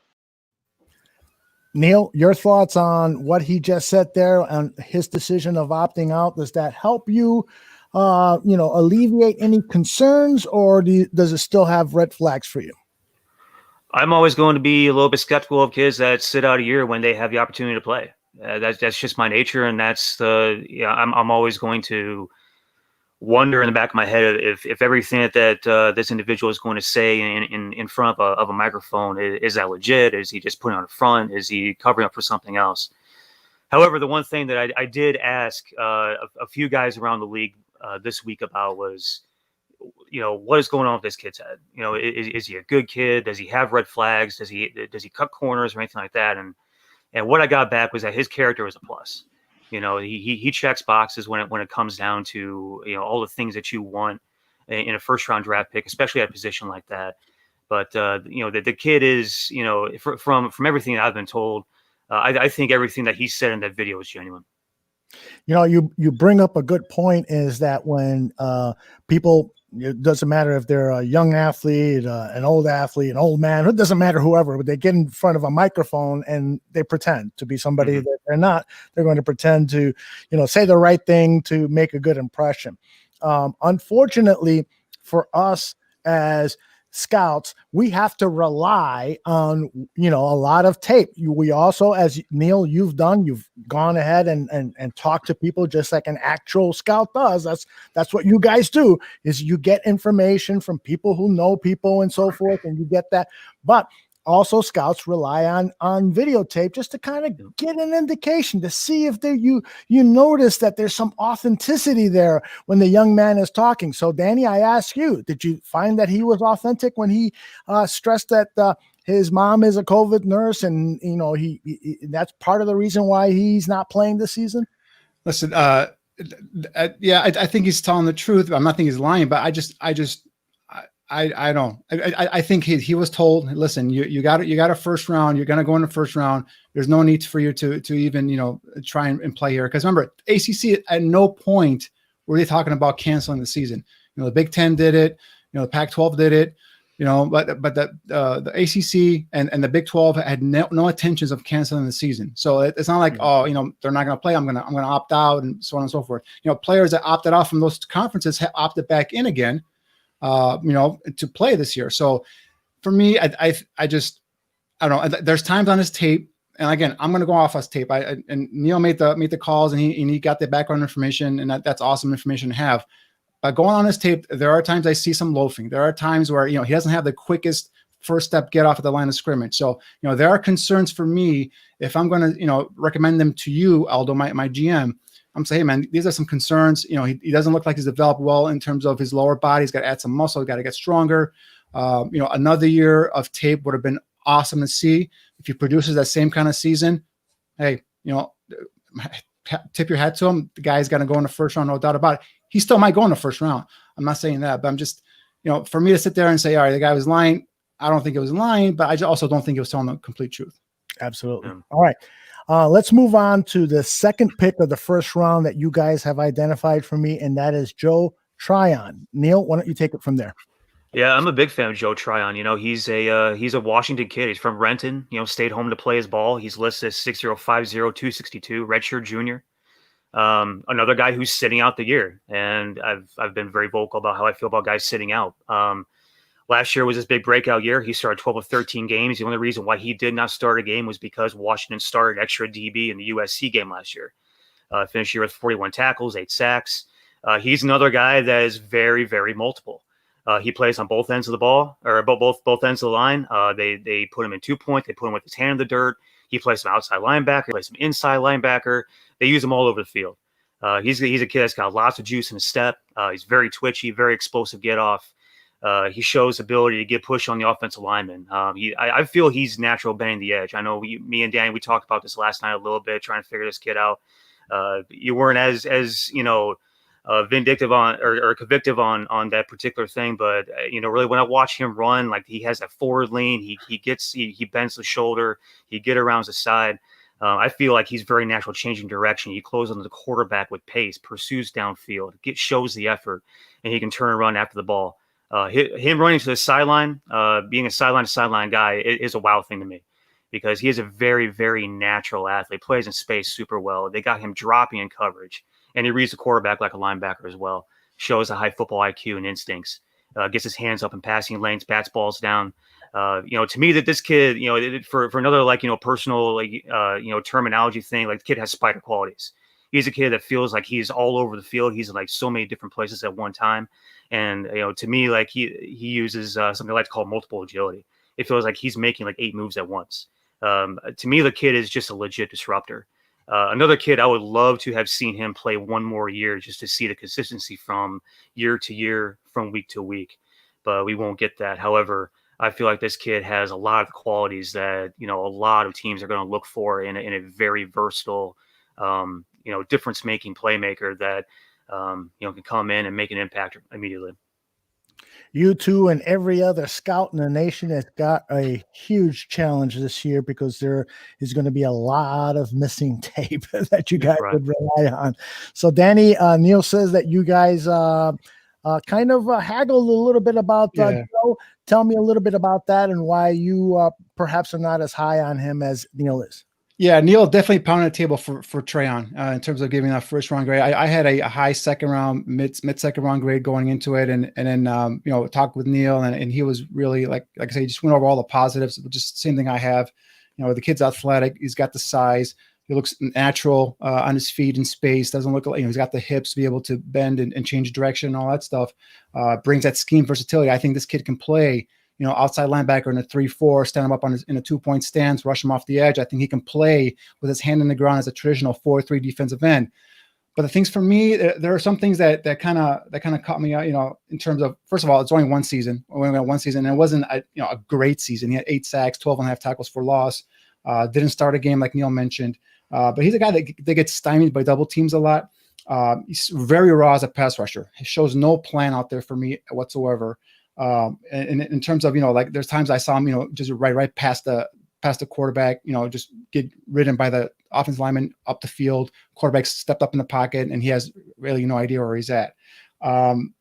Neil, your thoughts on what he just said there and his decision of opting out? Does that help you, alleviate any concerns, or does it still have red flags for you? I'm always going to be a little bit skeptical of kids that sit out a year when they have the opportunity to play. That's just my nature, and I'm always going to wonder in the back of my head if everything that this individual is going to say in front of a microphone is that legit? Is he just putting on a front? Is he covering up for something else? However, the one thing that I did ask a few guys around the league this week about was, what is going on with this kid's head? Is he a good kid? Does he have red flags? Does he cut corners or anything like that? And what I got back was that his character is a plus. He checks boxes when it comes down to, all the things that you want in a first round draft pick, especially at a position like that. But, the kid is, from everything that I've been told, I think everything that he said in that video was genuine. You bring up a good point, is that when people, it doesn't matter if they're a young athlete, an old athlete, an old man, it doesn't matter whoever, but they get in front of a microphone and they pretend to be somebody that they're not. They're going to pretend to, say the right thing to make a good impression. Unfortunately for us as scouts, we have to rely on, a lot of tape. We also, as Niel, you've gone ahead and talked to people just like an actual scout does. That's what you guys do, is you get information from people who know people and so forth, and you get that. But also scouts rely on videotape just to kind of get an indication, to see if you notice that there's some authenticity there when the young man is talking. So Danny, I ask you, did you find that he was authentic when he stressed that his mom is a COVID nurse, and he that's part of the reason why he's not playing this season? Listen, I think he's telling the truth. I'm not thinking he's lying, but I don't. I think he was told, listen, you got a first round. You're going to go in the first round. There's no need for you to even try and play here, because remember, ACC at no point were they talking about canceling the season. The Big Ten did it. The Pac-12 did it. But the ACC and the Big 12 had no intentions of canceling the season. So it's not like they're not going to play. I'm going to opt out, and so on and so forth. Players that opted out from those conferences opted back in again. To play this year. So for me, I don't know. There's times on his tape, and again, I'm going to go off his tape. And Niel made the calls, and he got the background information, and that's awesome information to have. But going on his tape, there are times I see some loafing. There are times where, he doesn't have the quickest first step get off at the line of scrimmage. So, there are concerns for me if I'm going to, recommend them to you, Aldo, my GM. I'm saying, hey, man, these are some concerns. He doesn't look like he's developed well in terms of his lower body. He's got to add some muscle. He's got to get stronger. Another year of tape would have been awesome to see. If he produces that same kind of season, hey, tip your hat to him. The guy's going to go in the first round, no doubt about it. He still might go in the first round. I'm not saying that, but I'm just, for me to sit there and say, all right, the guy was lying. I don't think it was lying, but I also don't think it was telling the complete truth. Absolutely. All right. Let's move on to the second pick of the first round that you guys have identified for me, and that is Joe Tryon. Niel, why don't you take it from there? Yeah, I'm a big fan of Joe Tryon. He's a Washington kid. He's from Renton. Stayed home to play his ball. He's listed as 6'0", 5'0", 262, redshirt junior. Another guy who's sitting out the year, and I've been very vocal about how I feel about guys sitting out. Last year was his big breakout year. He started 12 of 13 games. The only reason why he did not start a game was because Washington started extra DB in the USC game last year. Finished year with 41 tackles, 8 sacks. He's another guy that is very, very multiple. He plays on both ends of the ball, or both ends of the line. They put him in 2-point. They put him with his hand in the dirt. He plays some outside linebacker. He plays some inside linebacker. They use him all over the field. He's a kid that's got lots of juice in his step. He's very twitchy, very explosive get off. He shows ability to get push on the offensive lineman. I feel he's natural bending the edge. I know me and Danny, we talked about this last night a little bit, trying to figure this kid out. You weren't as vindictive on or convictive on that particular thing, but really when I watch him run, like he has that forward lean, he bends the shoulder, he get around the side. I feel like he's very natural changing direction. He closes on the quarterback with pace, pursues downfield, shows the effort, and he can turn and run after the ball. Him running to the sideline, being a sideline to sideline guy is a wow thing to me, because he is a very, very natural athlete, plays in space super well. They got him dropping in coverage, and he reads the quarterback like a linebacker as well. Shows a high football IQ and instincts. Gets his hands up in passing lanes, bats balls down. To me, that this kid, for another personal terminology thing, like the kid has spider qualities. He's a kid that feels like he's all over the field. He's in like so many different places at one time. And, to me, like he uses something I like to call multiple agility. It feels like he's making like 8 moves at once. To me, the kid is just a legit disruptor. Another kid, I would love to have seen him play one more year just to see the consistency from year to year, from week to week. But we won't get that. However, I feel like this kid has a lot of qualities that, a lot of teams are going to look for in a very versatile, difference-making playmaker that, can come in and make an impact immediately. you two and every other scout in the nation has got a huge challenge this year because there is going to be a lot of missing tape that you guys Right. would rely on. So, Danny, Neil says that you guys kind of haggled a little bit about Joe. Tell me a little bit about that and why you perhaps are not as high on him as Neil is. Yeah, Neil definitely pounded the table for Trayon in terms of giving that first round grade. I had a high second round, mid second round grade going into it, and then talked with Neil, and he was really like I say, he just went over all the positives, just same thing I have. The kid's athletic, he's got the size, he looks natural on his feet in space, doesn't look like he's got the hips to be able to bend and change direction and all that stuff. Brings that scheme versatility. I think this kid can play. Outside linebacker in a 3-4, stand him up in a 2-point stance, rush him off the edge. I think he can play with his hand in the ground as a traditional 4-3 defensive end. But the things for me, there are some things that kind of caught me out. In terms of, first of all, it's only one season. We only got one season, and it wasn't a great season. He had 8 sacks, 12.5 tackles for loss. Didn't start a game like Neil mentioned, but he's a guy that gets stymied by double teams a lot. He's very raw as a pass rusher. He shows no plan out there for me whatsoever. And in terms of, there's times I saw him, just right past the quarterback, just get ridden by the offensive lineman up the field. Quarterback stepped up in the pocket and he has really no idea where he's at. And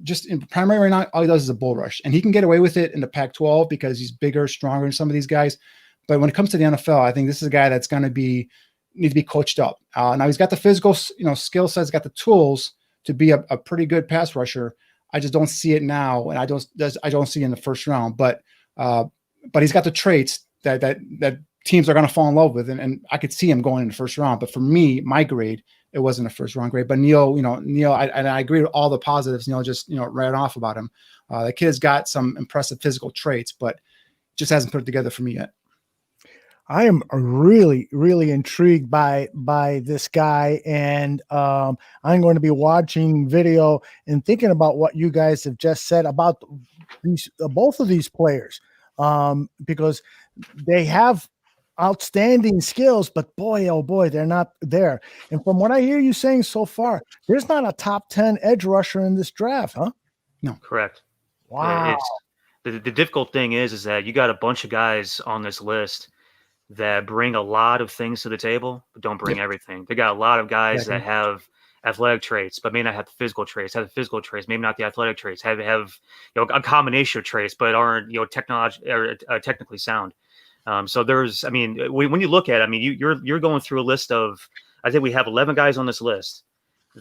just in primary right now, all he does is a bull rush, and he can get away with it in the Pac-12 because he's bigger, stronger than some of these guys. But when it comes to the NFL, I think this is a guy that's going to need to be coached up. Now he's got the physical, skill sets, got the tools to be a pretty good pass rusher. I just don't see it now, and I don't see it in the first round. But he's got the traits that teams are going to fall in love with, and I could see him going in the first round. But for me, my grade, it wasn't a first round grade. But Neil, I agree with all the positives Neil just ran off about him. The kid has got some impressive physical traits, but just hasn't put it together for me yet. I am really, really intrigued by this guy, and I'm going to be watching video and thinking about what you guys have just said about these both of these players, because they have outstanding skills, but boy, oh boy, they're not there. And from what I hear you saying so far, there's not a top 10 edge rusher in this draft, huh? No, correct. Wow. The difficult thing is that you got a bunch of guys on this list that bring a lot of things to the table, but don't bring everything. They got a lot of guys that have athletic traits, but may not have the physical traits, have the physical traits, maybe not the athletic traits, have a combination of traits, but aren't technically sound. So there's, when you look at it, you're going through a list of, I think we have 11 guys on this list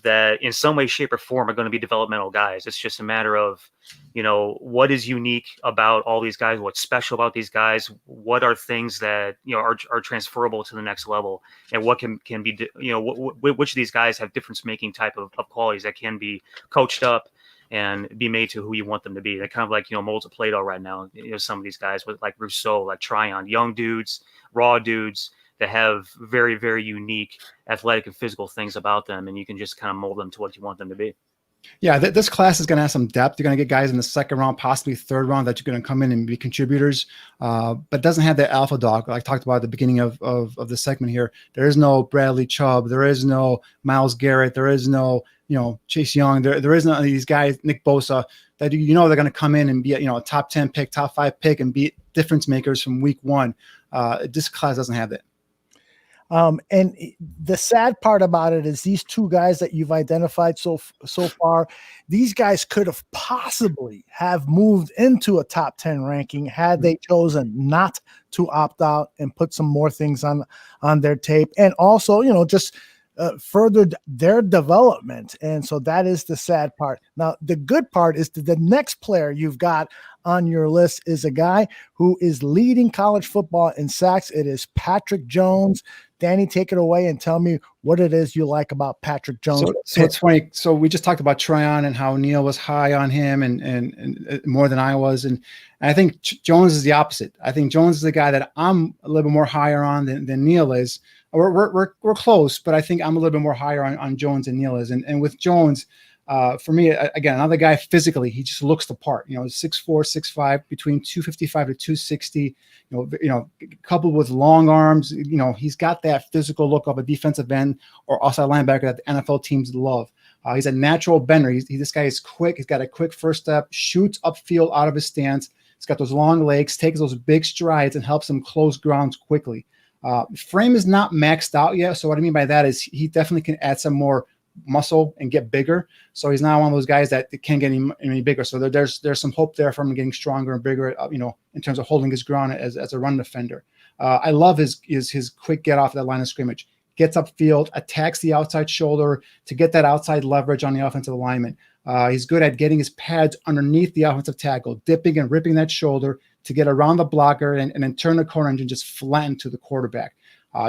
that in some way, shape, or form are going to be developmental guys. It's just a matter of, what is unique about all these guys, what's special about these guys, what are things that, are transferable to the next level, and what can be, which of these guys have difference making type of qualities that can be coached up and be made to who you want them to be. They're kind of like, molds of Play-Doh right now. Some of these guys with like Rousseau, like Tryon, young dudes, raw dudes, that have very, very unique athletic and physical things about them, and you can just kind of mold them to what you want them to be. Yeah, this class is going to have some depth. You're going to get guys in the second round, possibly third round, that you're going to come in and be contributors, but doesn't have that alpha dog like I talked about at the beginning of the segment here. There is no Bradley Chubb. There is no Myles Garrett. There is no Chase Young. There is none of these guys, Nick Bosa, that they're going to come in and be a top 10 pick, top 5 pick, and be difference makers from week one. This class doesn't have that. And the sad part about it is these two guys that you've identified so far, these guys could have possibly have moved into a top 10 ranking had they chosen not to opt out and put some more things on their tape, and also, just furthered their development. And so that is the sad part. Now, the good part is that the next player you've got on your list is a guy who is leading college football in sacks. It is Patrick Jones. Danny, take it away and tell me what it is you like about Patrick Jones. So it's funny. So we just talked about Tryon and how Neil was high on him and more than I was. And I think Jones is the opposite. I think Jones is the guy that I'm a little bit more higher on than Neil is. We're close, but I think I'm a little bit more higher on Jones than Neil is. And with Jones, for me, again, another guy physically, he just looks the part. 6'4", 6'5", between 255 to 260. Coupled with long arms. He's got that physical look of a defensive end or outside linebacker that the NFL teams love. He's a natural bender. This guy is quick. He's got a quick first step, shoots upfield out of his stance. He's got those long legs, takes those big strides, and helps him close grounds quickly. Frame is not maxed out yet. So what I mean by that is he definitely can add some more muscle and get bigger. So he's not one of those guys that can't get any bigger. So there's some hope there for him getting stronger and bigger, in terms of holding his ground as a run defender. I love his quick get off that line of scrimmage, gets upfield, attacks the outside shoulder to get that outside leverage on the offensive lineman. He's good at getting his pads underneath the offensive tackle, dipping and ripping that shoulder to get around the blocker and then turn the corner and just flatten to the quarterback.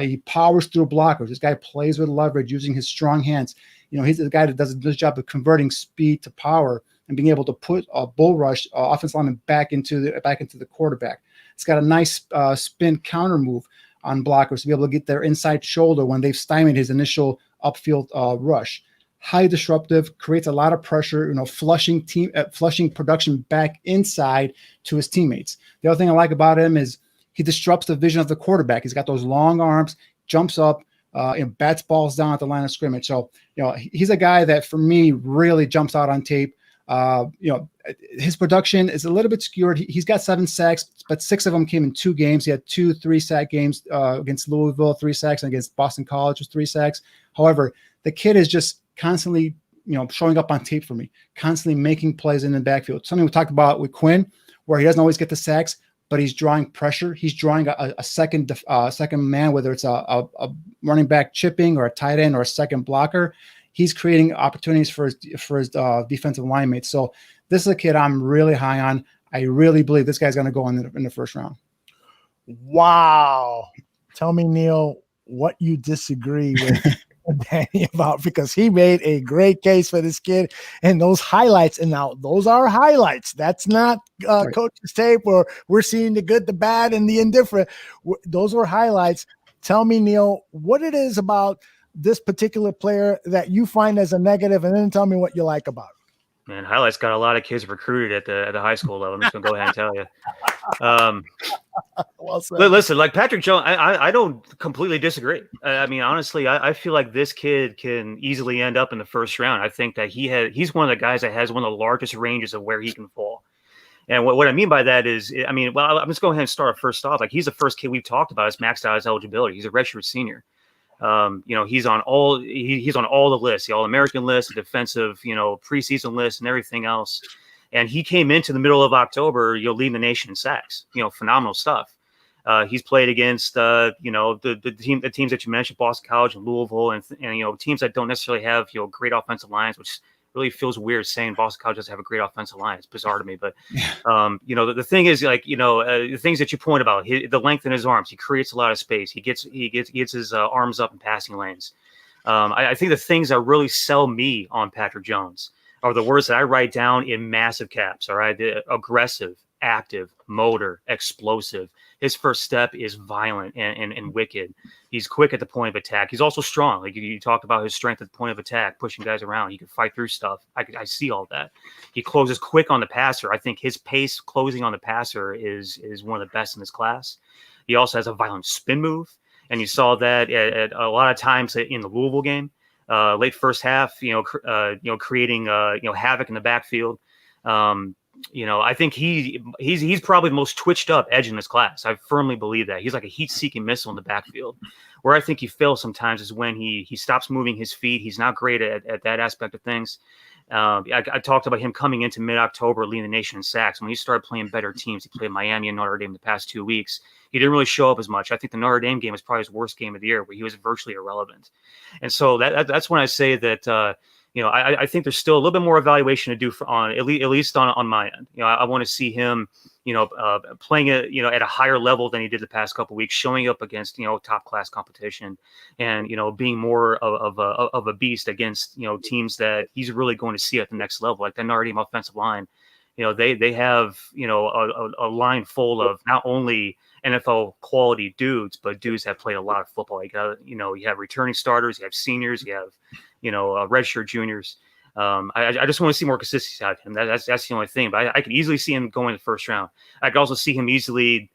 He powers through blockers. This guy plays with leverage using his strong hands. He's the guy that does a good job of converting speed to power and being able to put a bull rush offensive lineman back into the quarterback. It's got a nice spin counter move on blockers to be able to get their inside shoulder when they've stymied his initial upfield rush. Highly disruptive, creates a lot of pressure, flushing production back inside to his teammates. The other thing I like about him is he disrupts the vision of the quarterback. He's got those long arms, jumps up, bats balls down at the line of scrimmage. So, he's a guy that for me really jumps out on tape. His production is a little bit skewed. He's got 7 sacks, but 6 of them came in 2 games. He had 2 3-sack games against Louisville, 3 sacks, and against Boston College was 3 sacks. However, the kid is just constantly, showing up on tape for me, constantly making plays in the backfield. Something we talked about with Quinn, where he doesn't always get the sacks, but he's drawing pressure. He's drawing a second man, whether it's a running back chipping or a tight end or a second blocker. He's creating opportunities for his defensive line mates. So this is a kid I'm really high on. I really believe this guy's going to go in the first round. Wow. Tell me, Neil, what you disagree with Danny about, because he made a great case for this kid and those highlights. And now those are highlights. That's not Right. coach's tape where we're seeing the good, the bad, and the indifferent. Those were highlights. Tell me, Neil, what it is about this particular player that you find as a negative, and then tell me what you like about it. Man, highlights got a lot of kids recruited at the high school level. I'm just gonna go ahead and tell you. Well said. Listen, like Patrick Jones, I don't completely disagree. I mean, honestly, I feel like this kid can easily end up in the first round. I think that he's one of the guys that has one of the largest ranges of where he can fall. And what I mean by that is, I'm just going ahead and start first off. Like, he's the first kid we've talked about. It's maxed out his eligibility. He's a redshirt senior. He's on all the lists, the All-American list, the defensive, preseason list, and everything else. And he came into the middle of October, leading the nation in sacks. Phenomenal stuff. He's played against the teams that you mentioned, Boston College and Louisville, and teams that don't necessarily have great offensive lines, which really feels weird saying Boston College doesn't have a great offensive line. It's bizarre to me, but the thing is, the things that you point about, the length in his arms, he creates a lot of space. He gets his arms up in passing lanes. I think the things that really sell me on Patrick Jones are the words that I write down in massive caps. All right, aggressive, active, motor, explosive. His first step is violent and wicked. He's quick at the point of attack. He's also strong. Like you talked about his strength at the point of attack, pushing guys around. He can fight through stuff. I see all that. He closes quick on the passer. I think his pace closing on the passer is one of the best in his class. He also has a violent spin move, and you saw that at a lot of times in the Louisville game, late first half. Creating havoc in the backfield. I think he's probably the most twitched up edge in this class. I firmly believe that. He's like a heat-seeking missile in the backfield. Where I think he fails sometimes is when he stops moving his feet. He's not great at that aspect of things. I talked about him coming into mid-October, leading the nation in sacks. When he started playing better teams, he played Miami and Notre Dame the past 2 weeks. He didn't really show up as much. I think the Notre Dame game was probably his worst game of the year, where he was virtually irrelevant. And so that's when I say that I think there's still a little bit more evaluation to do at least on my end. I want to see him, playing at a higher level than he did the past couple of weeks, showing up against top class competition, and being more of a beast against teams that he's really going to see at the next level, like the Notre Dame offensive line. They have a line full of not only NFL quality dudes, but dudes that played a lot of football. You have returning starters, you have seniors, you have redshirt juniors. I just want to see more consistency out of him. That's the only thing. But I could easily see him going in the first round. I could also see him easily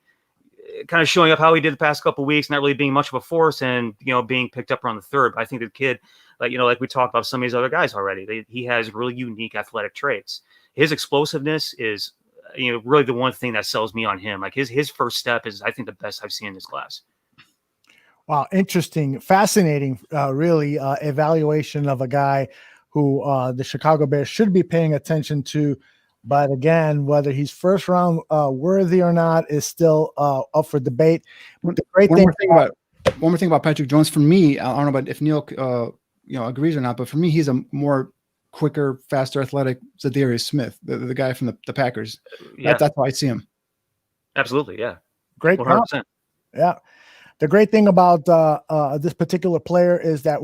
kind of showing up how he did the past couple of weeks, not really being much of a force, and being picked up around the third. But I think the kid, like we talked about some of these other guys already, he has really unique athletic traits. His explosiveness is really the one thing that sells me on him. Like his first step is, I think, the best I've seen in this class. Wow, interesting, fascinating, really evaluation of a guy who the Chicago Bears should be paying attention to. But again, whether he's first round worthy or not is still up for debate. The great one thing more thing about Patrick Jones, for me, I don't know about if Neil agrees or not, but for me, he's a more quicker, faster, athletic Zadarius Smith, the guy from the Packers. Yeah, that's how I see him. Absolutely, yeah, great, 100%. Yeah. The great thing about this particular player is that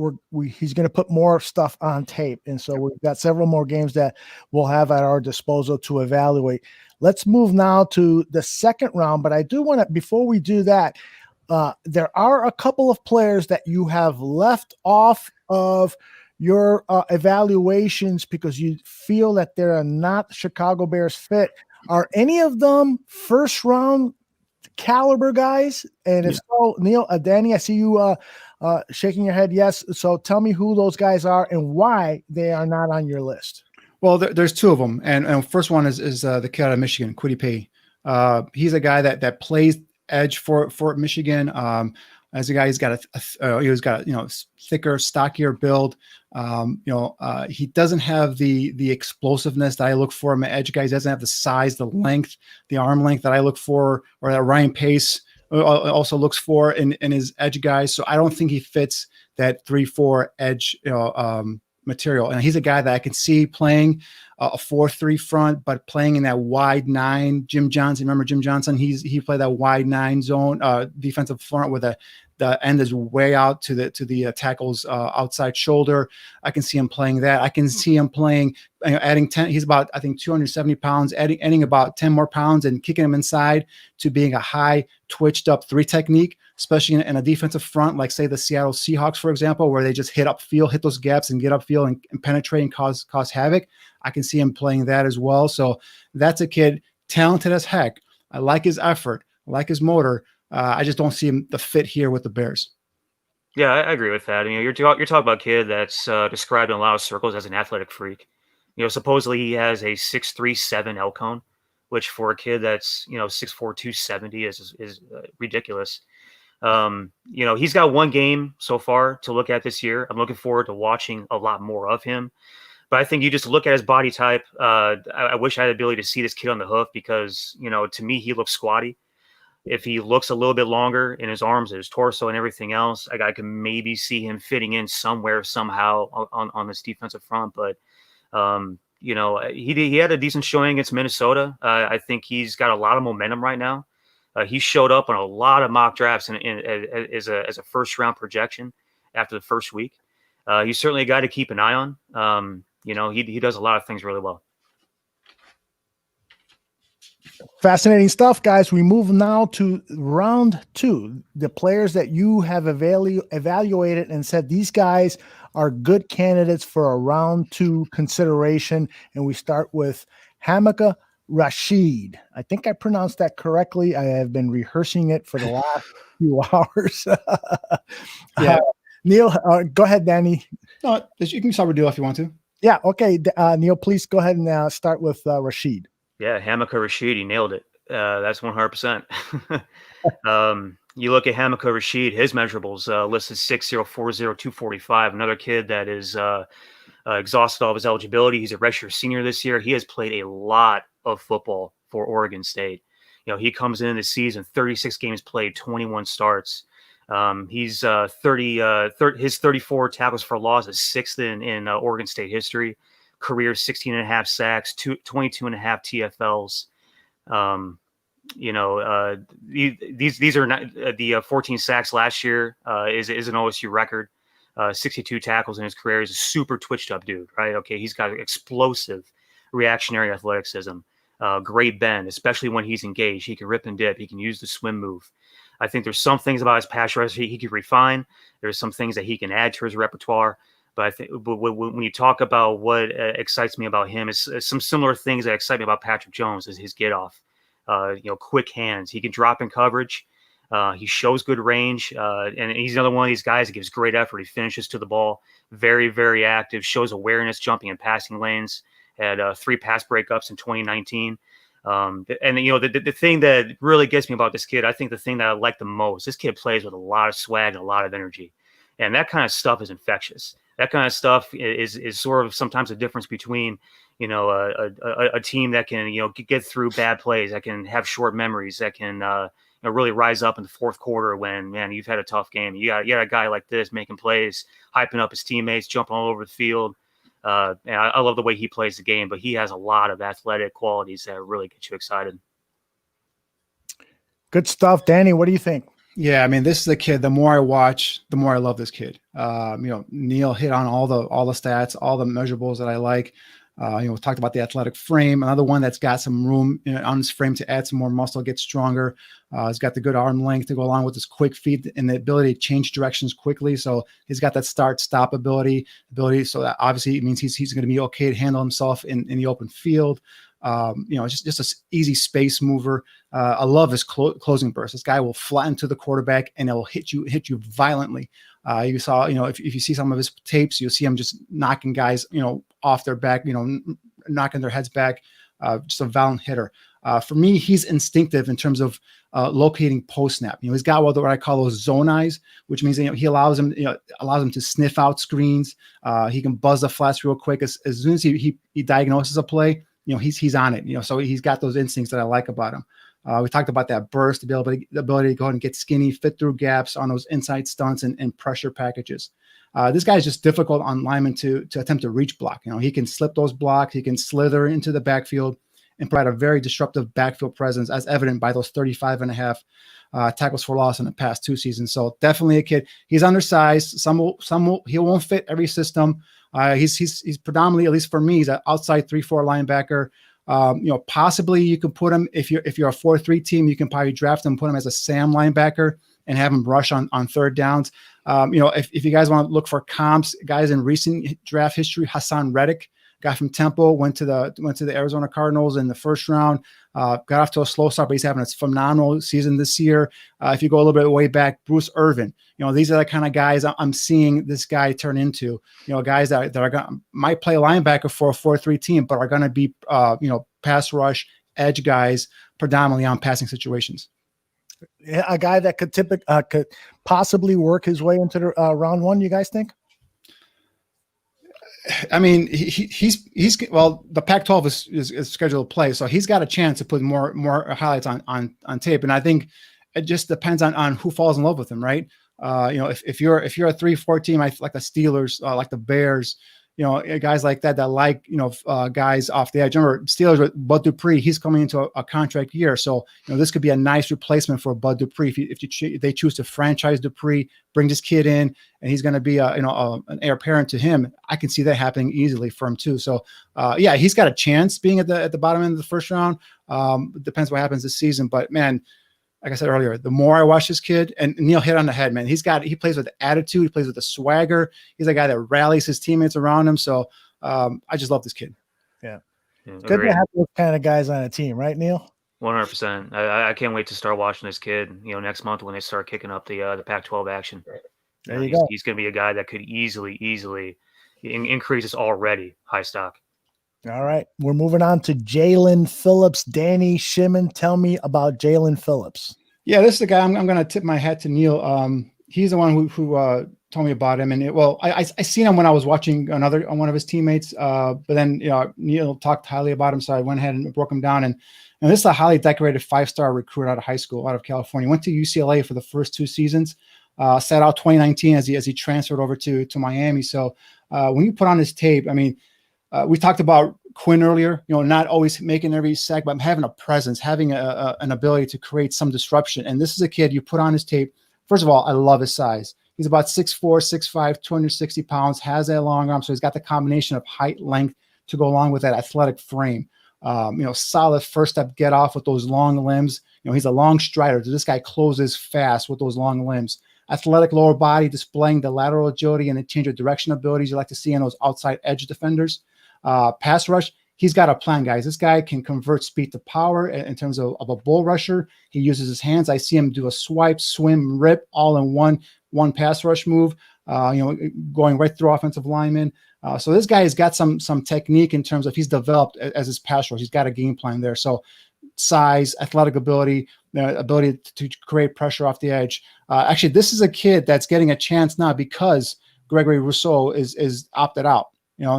he's going to put more stuff on tape. And so we've got several more games that we'll have at our disposal to evaluate. Let's move now to the second round. But I do want to, before we do that, there are a couple of players that you have left off of your evaluations because you feel that they're not Chicago Bears fit. Are any of them first round caliber guys? And if so, Neil, Danny, I see you shaking your head yes. So tell me who those guys are and why they are not on your list. Well, there's two of them, and first one is the kid out of Michigan, Kwity Paye. He's a guy that plays edge for Michigan. As a guy, he's got a thicker, stockier build. He doesn't have the explosiveness that I look for in my edge guys. He doesn't have the size, the length, the arm length that I look for, or that Ryan Pace also looks for in his edge guys. So I don't think he fits that 3-4 edge material. And he's a guy that I can see playing a 4-3 front, but playing in that wide 9. Jim Johnson, remember Jim Johnson? He played that wide 9 zone defensive front with the end is way out to the tackle's outside shoulder. I can see him playing that. I can see him playing, adding 10. He's about, I think, 270 pounds, adding about 10 more pounds and kicking him inside to being a high twitched up 3 technique, especially in a defensive front, like say the Seattle Seahawks, for example, where they just hit those gaps and get upfield and penetrate and cause havoc. I can see him playing that as well. So that's a kid, talented as heck. I like his effort. I like his motor. I just don't see him the fit here with the Bears. Yeah, I agree with that. You're talking about a kid that's described in a lot of circles as an athletic freak. Supposedly he has a 6'3", L cone, which for a kid that's 6'4", 270 is ridiculous. He's got one game so far to look at this year. I'm looking forward to watching a lot more of him. But I think you just look at his body type. I wish I had the ability to see this kid on the hoof because, to me, he looks squatty. If he looks a little bit longer in his arms, his torso, and everything else, I can maybe see him fitting in somewhere, somehow on this defensive front. But, he had a decent showing against Minnesota. I think he's got a lot of momentum right now. He showed up on a lot of mock drafts as a first-round projection after the first week. He's certainly a guy to keep an eye on. He does a lot of things really well. Fascinating stuff, guys. We move now to round 2. The players that you have evaluated and said these guys are good candidates for a round 2 consideration. And we start with Hamaka Rashid. I think I pronounced that correctly. I have been rehearsing it for the last few hours. Yeah. Neil, go ahead, Danny. No, you can start with Neil if you want to. Yeah. Okay. Neil, please go ahead and start with Rashid. Yeah, Hamaka Rashid, he nailed it. That's 100%. You look at Hamaka Rashid, his measurables listed 6'0", 4'0", 245. Another kid that is exhausted all of his eligibility. He's a redshirt senior this year. He has played a lot of football for Oregon State. He comes in this season, 36 games played, 21 starts. He's his 34 tackles for loss is 6th in Oregon State history. Career 16.5 sacks, 22.5 TFLs. These are not the 14 sacks last year is an OSU record. 62 tackles in his career. He's a super twitched up dude, right? Okay, he's got explosive reactionary athleticism, great bend, especially when he's engaged. He can rip and dip. He can use the swim move. I think there's some things about his pass rush he can refine. There's some things that he can add to his repertoire. But I think when you talk about what excites me about him, is some similar things that excite me about Patrick Jones is his get off. Quick hands. He can drop in coverage. He shows good range, and he's another one of these guys that gives great effort. He finishes to the ball, very, very active, shows awareness, jumping and passing lanes, had 3 pass breakups in 2019. And the thing that really gets me about this kid, I think the thing that I like the most, this kid plays with a lot of swag and a lot of energy, and that kind of stuff is infectious. That kind of stuff is sort of sometimes the difference between, a team that can, get through bad plays, that can have short memories, that can, really rise up in the fourth quarter when, man, you've had a tough game. You got a guy like this making plays, hyping up his teammates, jumping all over the field. And I love the way he plays the game, but he has a lot of athletic qualities that really get you excited. Good stuff. Danny, what do you think? Yeah, I mean, this is a kid. The more I watch, the more I love this kid. Neil hit on all the stats, all the measurables that I like. We talked about the athletic frame. Another one that's got some room on his frame to add some more muscle, get stronger. He's got the good arm length to go along with his quick feet and the ability to change directions quickly. So he's got that start-stop ability. So that obviously means he's going to be okay to handle himself in the open field. Just an easy space mover. I love his closing burst. This guy will flatten to the quarterback and it will hit you violently. You saw, if you see some of his tapes, you'll see him just knocking guys, off their back, knocking their heads back. Just a violent hitter. For me, he's instinctive in terms of locating post snap. He's got what I call those zone eyes, which means he allows him to sniff out screens. He can buzz the flats real quick. As soon as he diagnoses a play, he's on it. So he's got those instincts that I like about him. We talked about that burst, the ability to go ahead and get skinny, fit through gaps on those inside stunts and pressure packages. This guy is just difficult on linemen to attempt to reach block. He can slip those blocks. He can slither into the backfield and provide a very disruptive backfield presence, as evident by those 35.5 tackles for loss in the past 2 seasons. So definitely a kid. He's undersized. He won't fit every system. He's predominantly, at least for me, he's an outside 3-4 linebacker. Possibly you could put him, if you're a 4-3 team, you can probably draft him, put him as a Sam linebacker and have him rush on third downs. If you guys want to look for comps, guys in recent draft history, Hassan Reddick, guy from Temple, went to the Arizona Cardinals in the first round, got off to a slow start, but he's having a phenomenal season this year. If you go a little bit way back, Bruce Irvin, these are the kind of guys I'm seeing this guy turn into, guys that are might play linebacker for a 4-3 team, but are going to be, pass rush, edge guys, predominantly on passing situations. Yeah, a guy that could possibly work his way into the round 1, you guys think? I mean, he's the Pac-12 is scheduled to play, so he's got a chance to put more highlights on tape. And I think it just depends on who falls in love with him, right? If you're a 3-4 team, like the Steelers, like the Bears, guys like that like guys off the edge. Remember, Steelers with Bud Dupree, he's coming into a contract year, so this could be a nice replacement for Bud Dupree if they choose to franchise Dupree, bring this kid in, and he's going to be an heir apparent to him. I can see that happening easily for him too. So he's got a chance being at the bottom end of the first round. Depends what happens this season, but man, like I said earlier, the more I watch this kid, and Neil hit on the head, man, he plays with attitude. He plays with a swagger. He's a guy that rallies his teammates around him. So I just love this kid. Yeah. Good to have those kind of guys on a team, right, Neil? 100%. I can't wait to start watching this kid, next month when they start kicking up the Pac-12 action. There you go. He's going to be a guy that could easily increase his already high stock. All right. We're moving on to Jalen Phillips. Danny, Shimon, tell me about Jalen Phillips. Yeah, this is the guy I'm going to tip my hat to Neil. He's the one who told me about him. And I seen him when I was watching one of his teammates. But then, Neil talked highly about him. So I went ahead and broke him down. And this is a highly decorated 5-star recruit out of high school, out of California. Went to UCLA for the first 2 seasons. Sat out 2019 as he transferred over to Miami. So when you put on his tape, I mean, we talked about Quinn earlier, not always making every sack, but having a presence, having an ability to create some disruption. And this is a kid you put on his tape. First of all, I love his size. He's about 6'4", 6'5", 260 pounds, has that long arm. So he's got the combination of height, length to go along with that athletic frame. Solid first step get off with those long limbs. He's a long strider. This guy closes fast with those long limbs. Athletic lower body, displaying the lateral agility and the change of direction abilities you like to see in those outside edge defenders. Pass rush, he's got a plan, guys. This guy can convert speed to power in terms of a bull rusher. He uses his hands. I see him do a swipe, swim, rip, all in one pass rush move. Going right through offensive linemen. So this guy has got some technique in terms of he's developed as his pass rush. He's got a game plan there. So size, athletic ability, ability to create pressure off the edge. Actually, this is a kid that's getting a chance now because Gregory Rousseau is opted out.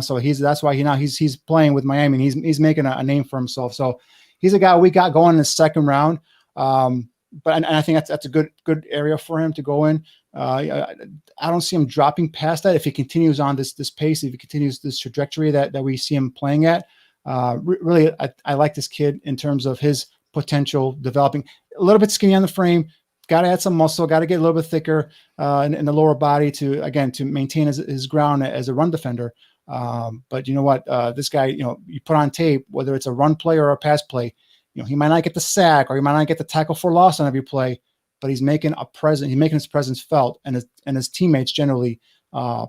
So that's why he's playing with Miami, and he's making a name for himself. So he's a guy we got going in the second round. But I think that's a good area for him to go in. I don't see him dropping past that if he continues on this pace, if he continues this trajectory that we see him playing at. Really, I like this kid in terms of his potential developing. A little bit skinny on the frame, got to add some muscle, got to get a little bit thicker in the lower body to maintain his ground as a run defender. But you know what? This guy, you put on tape, whether it's a run play or a pass play, he might not get the sack or he might not get the tackle for loss on every play, but he's making his presence felt, and his teammates generally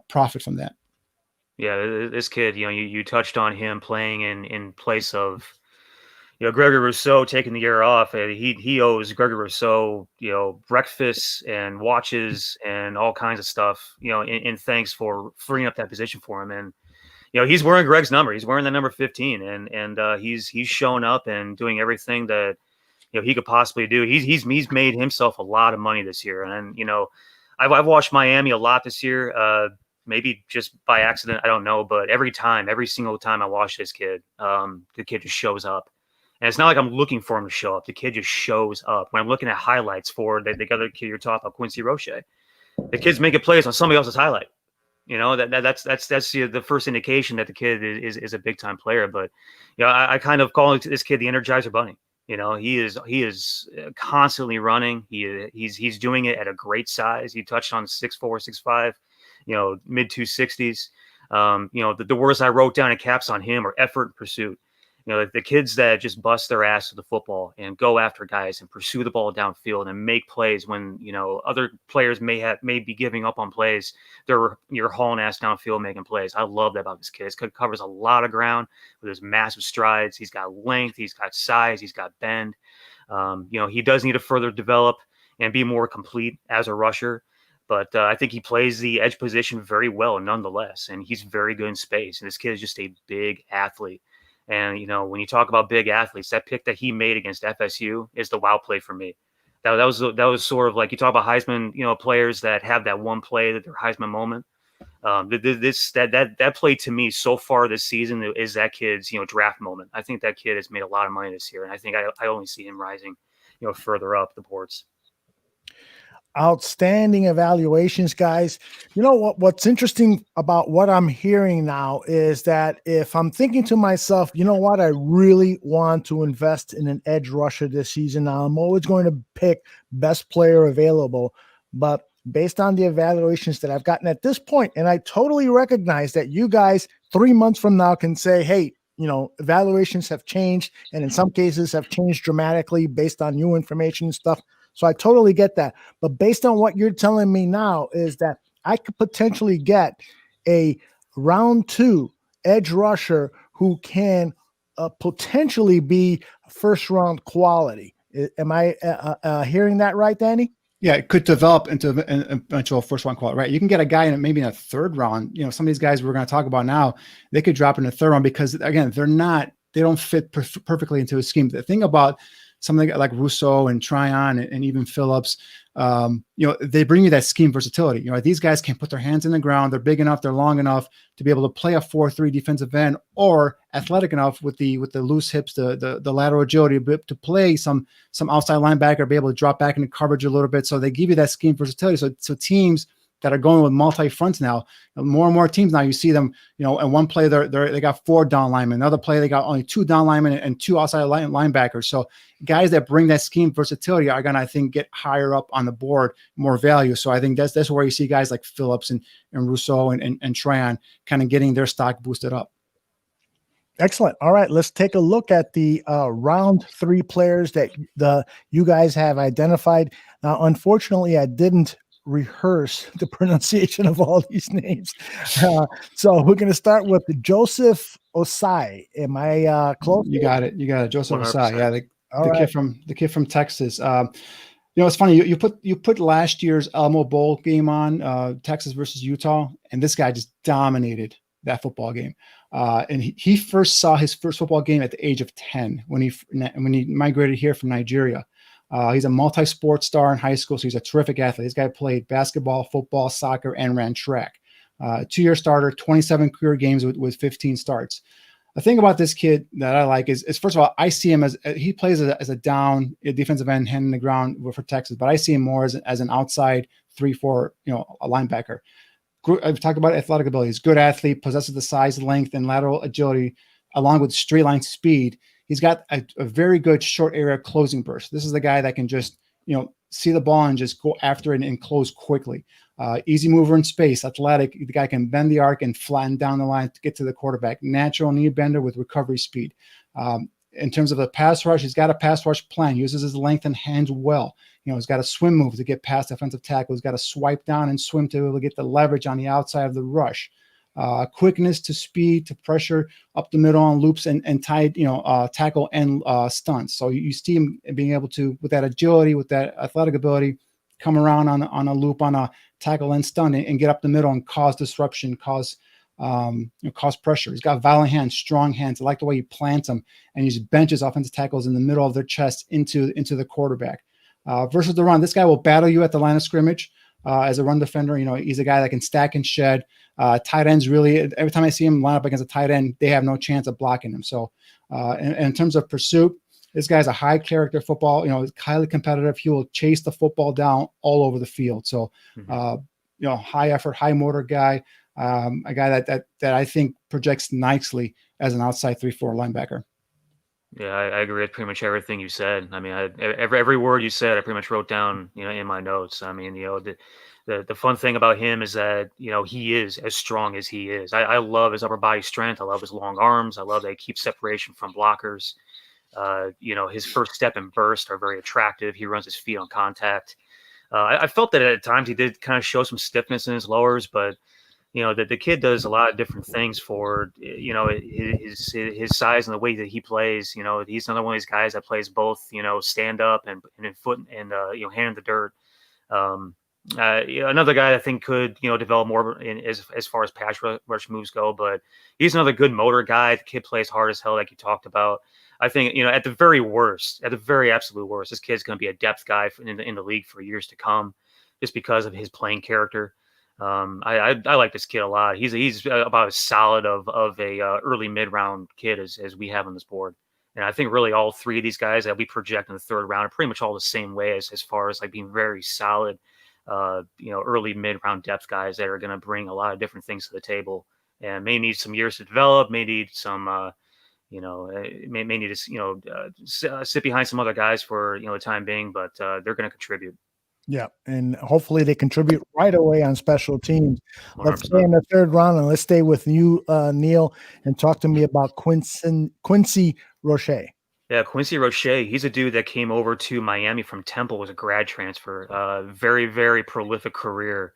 profit from that. Yeah, this kid, you touched on him playing in place of, Gregory Rousseau taking the year off. He owes Gregory Rousseau, breakfasts and watches and all kinds of stuff, in thanks for freeing up that position for him. And he's wearing Greg's number. He's wearing the number 15, and he's shown up and doing everything that he could possibly do. He's made himself a lot of money this year, and I've watched Miami a lot this year. Maybe just by accident, I don't know, but every single time I watch this kid, the kid just shows up. And it's not like I'm looking for him to show up. The kid just shows up. When I'm looking at highlights for the other kid you're talking about, Quincy Roche, the kid's making plays on somebody else's highlight. That's the first indication that the kid is a big time player. But I kind of call this kid the Energizer Bunny. He is constantly running. He's doing it at a great size. He touched on 6'4", 6'5", mid 260s. The words I wrote down in caps on him are effort and pursuit. The kids that just bust their ass to the football and go after guys and pursue the ball downfield and make plays when, other players may be giving up on plays. You're hauling ass downfield making plays. I love that about this kid. He covers a lot of ground with his massive strides. He's got length. He's got size. He's got bend. He does need to further develop and be more complete as a rusher. But I think he plays the edge position very well nonetheless. And he's very good in space. And this kid is just a big athlete. And, when you talk about big athletes, that pick that he made against FSU is the wow play for me. That was sort of like you talk about Heisman, players that have that one play that their Heisman moment. That play to me so far this season is that kid's, draft moment. I think that kid has made a lot of money this year. And I think I only see him rising, further up the boards. Outstanding evaluations, guys. What's interesting about what I'm hearing now is that if I'm thinking to myself, I really want to invest in an edge rusher this season. Now I'm always going to pick best player available, but based on the evaluations that I've gotten at this point, and I totally recognize that you guys 3 months from now can say, hey, evaluations have changed, and in some cases have changed dramatically based on new information and stuff. So I totally get that. But based on what you're telling me now is that I could potentially get a round 2 edge rusher who can potentially be first round quality. Am I hearing that right, Danny? Yeah, it could develop into an eventual first round quality, right? You can get a guy in maybe in a third round. Some of these guys we're going to talk about now, they could drop in the third round because, again, they don't fit perfectly into a scheme. The thing about something like Rousseau and Tryon and even Phillips, they bring you that scheme versatility. These guys can put their hands in the ground. They're big enough. They're long enough to be able to play a 4-3 defensive end, or athletic enough with the loose hips, the lateral agility to play some outside linebacker, be able to drop back into coverage a little bit. So they give you that scheme versatility. So teams that are going with multi-fronts now, more and more teams now, you see them, in one play they got 4 down linemen, another play they got only 2 down linemen and 2 outside linebackers. So guys that bring that scheme versatility are going to, I think, get higher up on the board, more value. So I think that's where you see guys like Phillips and Rousseau and Tryon kind of getting their stock boosted up. Excellent. All right, let's take a look at the round 3 players that you guys have identified. Now, unfortunately, I didn't rehearse the pronunciation of all these names. So we're going to start with Joseph Osai. Am I close? You got it. Joseph Osai. Yeah, the kid from Texas. It's funny. You put last year's Alamo Bowl game on, Texas versus Utah, and this guy just dominated that football game. And he first saw his first football game at the age of 10 when he migrated here from Nigeria. He's a multi-sport star in high school, so he's a terrific athlete. This guy played basketball, football, soccer, and ran track. 2-year starter, 27 career games with 15 starts. The thing about this kid that I like is first of all, I see him as he plays as a down defensive end, hand in the ground for Texas, but I see him more as an outside 3-4, a linebacker. I've talked about athletic ability. He's a good athlete, possesses the size, length, and lateral agility, along with straight line speed. He's got a very good short area closing burst. This is the guy that can just, see the ball and just go after it and close quickly. Easy mover in space, athletic. The guy can bend the arc and flatten down the line to get to the quarterback. Natural knee bender with recovery speed. In terms of the pass rush, he's got a pass rush plan. Uses his length and hands well. He's got a swim move to get past defensive tackle. He's got to swipe down and swim to be able to get the leverage on the outside of the rush. Quickness to speed to pressure up the middle on loops and tied, tackle and stunts. So you see him being able to, with that agility, with that athletic ability, come around on a loop, on a tackle and stunt and get up the middle and cause disruption, cause pressure. He's got violent hands, strong hands. I like the way he plants them and he benches offensive tackles in the middle of their chest into the quarterback. Versus the run, this guy will battle you at the line of scrimmage as a run defender. He's a guy that can stack and shed. Tight ends really, every time I see him line up against a tight end, they have no chance of blocking him. So in terms of pursuit, this guy's a high character football, highly competitive. He will chase the football down all over the field. So, high effort, high motor guy, a guy that I think projects nicely as an outside 3-4 linebacker. Yeah, I agree with pretty much everything you said. I mean, every word you said, I pretty much wrote down, in my notes. I mean, the fun thing about him is that, he is as strong as he is. I love his upper body strength. I love his long arms. I love that he keeps separation from blockers. His first step and burst are very attractive. He runs his feet on contact. I felt that at times he did kind of show some stiffness in his lowers, but the kid does a lot of different things for, his size and the way that he plays. He's another one of these guys that plays both, stand up and in foot and, hand in the dirt. Another guy I think could, develop more as far as pass rush moves go, but he's another good motor guy. The kid plays hard as hell, like you talked about. I think, at the very absolute worst, this kid's going to be a depth guy in the league for years to come, just because of his playing character. I like this kid a lot. He's about as solid of a early mid-round kid as we have on this board. And I think really all three of these guys that we project in the third round are pretty much all the same way as far as like being very solid, early mid-round depth guys that are going to bring a lot of different things to the table and may need some years to develop, may need some, may need to, sit behind some other guys for, the time being, but they're going to contribute. Yeah, and hopefully they contribute right away on special teams. 100%. Let's stay in the third round, and let's stay with you, Neil, and talk to me about Quincy Roche. Yeah, Quincy Roche, he's a dude that came over to Miami from Temple as a grad transfer. Very, very prolific career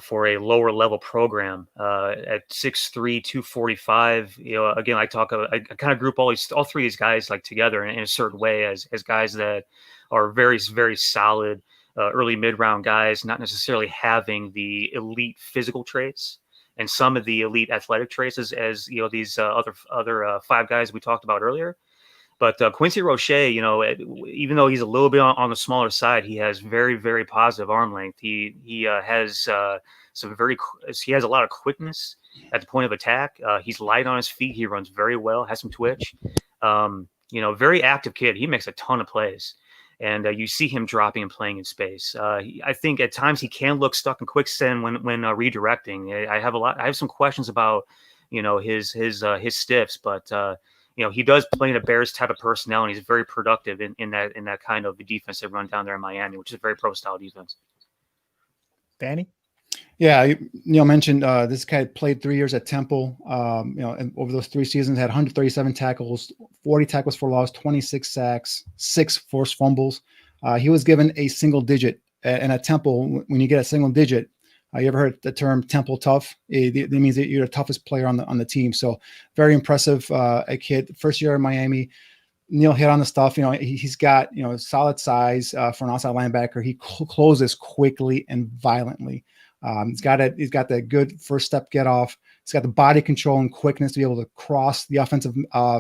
for a lower level program at 6'3", 245. Again, I kind of group all three of these guys like together in a certain way as guys that are very, very solid early mid-round guys, not necessarily having the elite physical traits and some of the elite athletic traits as these other five guys we talked about earlier. But Quincy Roche, even though he's a little bit on the smaller side, he has very, very positive arm length. He has he has a lot of quickness at the point of attack. He's light on his feet. He runs very well, has some twitch. Very active kid. He makes a ton of plays. And you see him dropping and playing in space. I think at times he can look stuck in quicksand when redirecting. I have some questions about his stiffs, but he does play in a Bears type of personnel, and he's very productive in that kind of defense they run down there in Miami, which is a very pro style defense. Danny? Yeah, Neil mentioned this guy played 3 years at Temple. And over those 3 seasons, had 137 tackles, 40 tackles for loss, 26 sacks, 6 forced fumbles. He was given a single-digit and a tempo, when you get a single digit, you ever heard the term tempo tough? It means that you're the toughest player on the team. So very impressive, a kid. First year in Miami. Niel hit on the stuff. He's got solid size for an outside linebacker. He closes quickly and violently. He's got that good first step get off. He's got the body control and quickness to be able to cross the offensive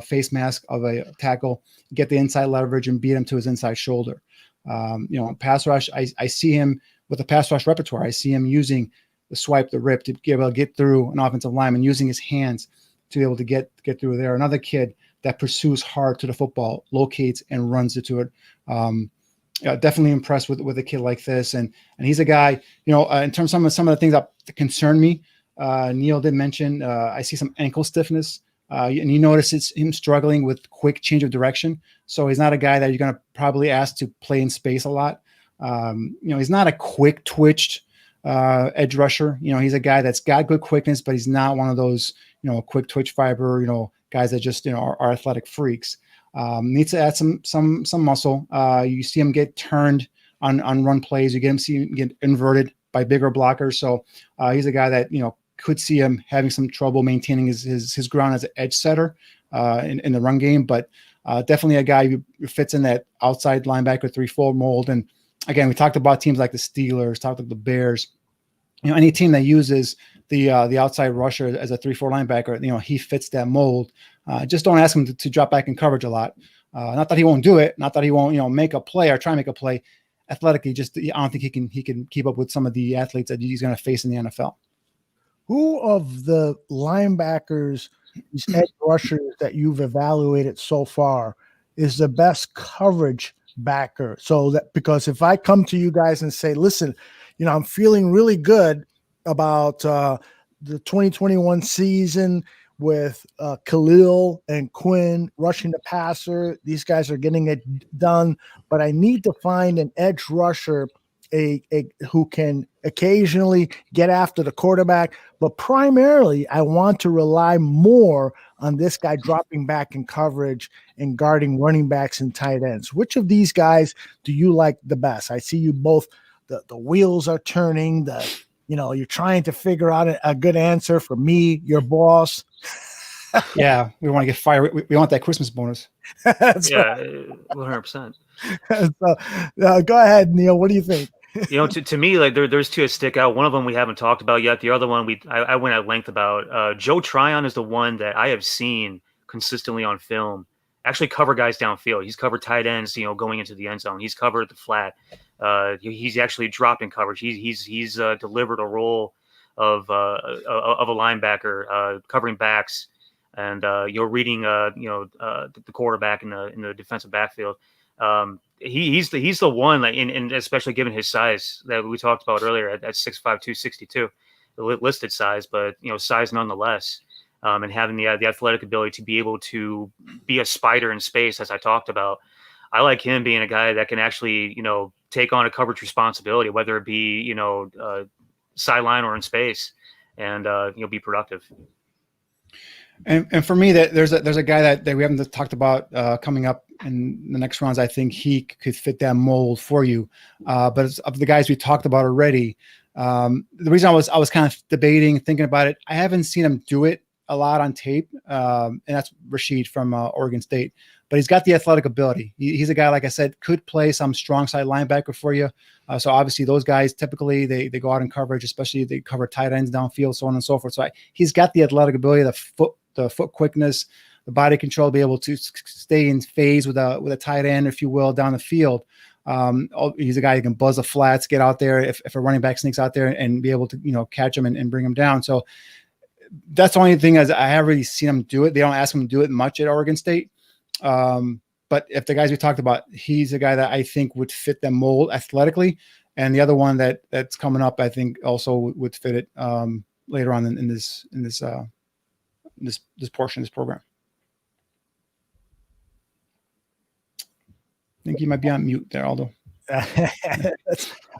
face mask of a tackle, get the inside leverage, and beat him to his inside shoulder. Pass rush. I see him with the pass rush repertoire. I see him using the swipe, the rip to be able to get through an offensive lineman, using his hands to be able to get through there. Another kid that pursues hard to the football, locates and runs into it. Definitely impressed with a kid like this. And he's a guy, in terms of some of the things that concern me, Niel did mention, I see some ankle stiffness. And you notice it's him struggling with quick change of direction. So he's not a guy that you're going to probably ask to play in space a lot. He's not a quick twitched edge rusher. He's a guy that's got good quickness, but he's not one of those, quick twitch fiber, guys that just, are athletic freaks. Needs to add some muscle. You see him get turned on run plays. You see him get inverted by bigger blockers. So he's a guy that, could see him having some trouble maintaining his ground as an edge setter in the run game, but definitely a guy who fits in that outside linebacker 3-4 mold. And again, we talked about teams like the Steelers, talked about the Bears. Any team that uses the outside rusher as a 3-4 linebacker, he fits that mold. Just don't ask him to drop back in coverage a lot. Not that he won't do it, not that he won't, make a play or try and make a play. Athletically, I don't think he can keep up with some of the athletes that he's going to face in the NFL. Who of the linebackers, these edge rushers that you've evaluated so far, is the best coverage backer? So that, because if I come to you guys and say, listen, I'm feeling really good about the 2021 season with Khalil and Quinn rushing the passer. These guys are getting it done, but I need to find an edge rusher, who can occasionally get after the quarterback, but primarily I want to rely more on this guy dropping back in coverage and guarding running backs and tight ends. Which of these guys do you like the best? I see you both, the wheels are turning, you're trying to figure out a good answer for me, your boss. Yeah, we want to get fired. We want that Christmas bonus. Yeah, 100%. So, go ahead, Niel. What do you think? To me, like there's two that stick out. One of them we haven't talked about yet. The other one I went at length about. Joe Tryon is the one that I have seen consistently on film actually cover guys downfield. He's covered tight ends, going into the end zone. He's covered the flat. He's actually dropped in coverage. He's delivered a role of a linebacker, covering backs, and reading the quarterback in the defensive backfield. He's the one, like, and especially given his size that we talked about earlier at 6'5", 262, the listed size, but size nonetheless, and having the athletic ability to be able to be a spider in space, as I talked about. I like him being a guy that can actually take on a coverage responsibility, whether it be sideline or in space, and be productive. And for me, that there's a guy that we haven't talked about coming up in the next rounds. I think he could fit that mold for you. But of the guys we talked about already, the reason I was kind of debating, thinking about it, I haven't seen him do it a lot on tape, and that's Rashid from Oregon State. But he's got the athletic ability. He's a guy, like I said, could play some strong side linebacker for you. So obviously those guys typically they go out in coverage, especially they cover tight ends downfield, so on and so forth. So he's got the athletic ability, the foot quickness, the body control to be able to stay in phase with a tight end, if you will, down the field. He's a guy who can buzz the flats, get out there if a running back sneaks out there and be able to catch him and bring him down. So that's the only thing is I haven't really seen him do it. They don't ask him to do it much at Oregon State. But if the guys we talked about, he's a guy that I think would fit the mold athletically. And the other one that's coming up, I think also would fit it later on in this portion of this program. I think you might be on mute there, Aldo.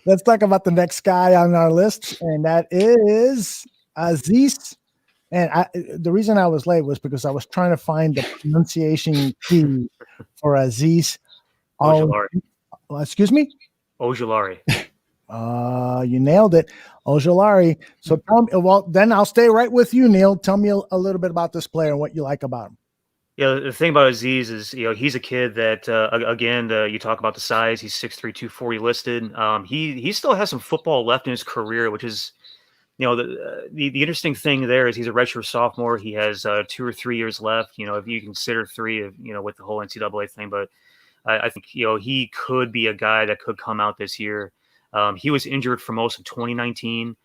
Let's talk about the next guy on our list, and that is Aziz. And the reason I was late was because I was trying to find the pronunciation key for Aziz. Ojulari. Excuse me? Ojulari. You nailed it, Ojolari. So tell me, well, then I'll stay right with you, Neil. Tell me a little bit about this player and what you like about him. Yeah, the thing about Aziz is, he's a kid that, again, you talk about the size. He's 6'3", 240 listed. He still has some football left in his career, which is, the interesting thing there is he's a redshirt sophomore. He has 2 or 3 years left. If you consider 3, with the whole NCAA thing, but I think he could be a guy that could come out this year. He was injured for most of 2019.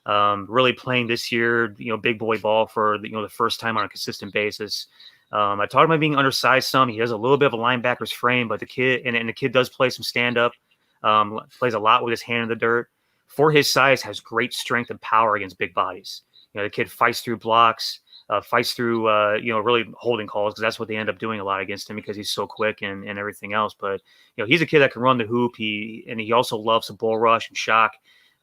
Really playing this year, big boy ball for the first time on a consistent basis. I talked about being undersized some. He has a little bit of a linebacker's frame, but the kid and the kid does play some stand up. Plays a lot with his hand in the dirt. For his size, has great strength and power against big bodies. The kid fights through blocks, fights through really holding calls, because that's what they end up doing a lot against him because he's so quick and everything else. But he's a kid that can run the hoop. He also loves to bull rush and shock.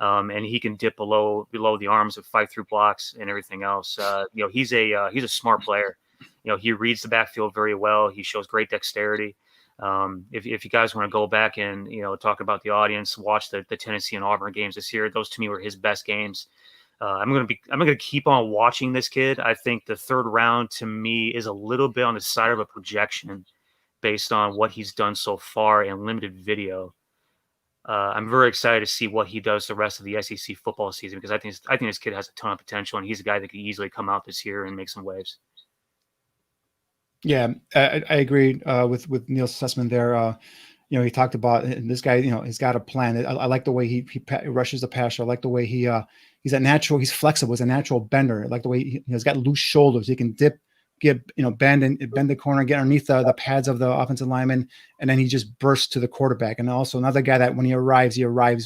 And he can dip below the arms and fight through blocks and everything else. He's a smart player. He reads the backfield very well. He shows great dexterity. If you guys want to go back and talk about the audience, watch the Tennessee and Auburn games this year. Those to me were his best games. I'm gonna keep on watching this kid. I think the third round to me is a little bit on the side of a projection based on what he's done so far in limited video. I'm very excited to see what he does the rest of the SEC football season, because I think this kid has a ton of potential, and he's a guy that could easily come out this year and make some waves. Yeah, I agree with Neil's assessment there. He talked about this guy. He's got a plan. I like the way he rushes the passer. I like the way he's flexible. He's a natural bender. I like the way he's got loose shoulders. He can bend the corner, get underneath the pads of the offensive lineman, and then he just bursts to the quarterback. And also another guy that when he arrives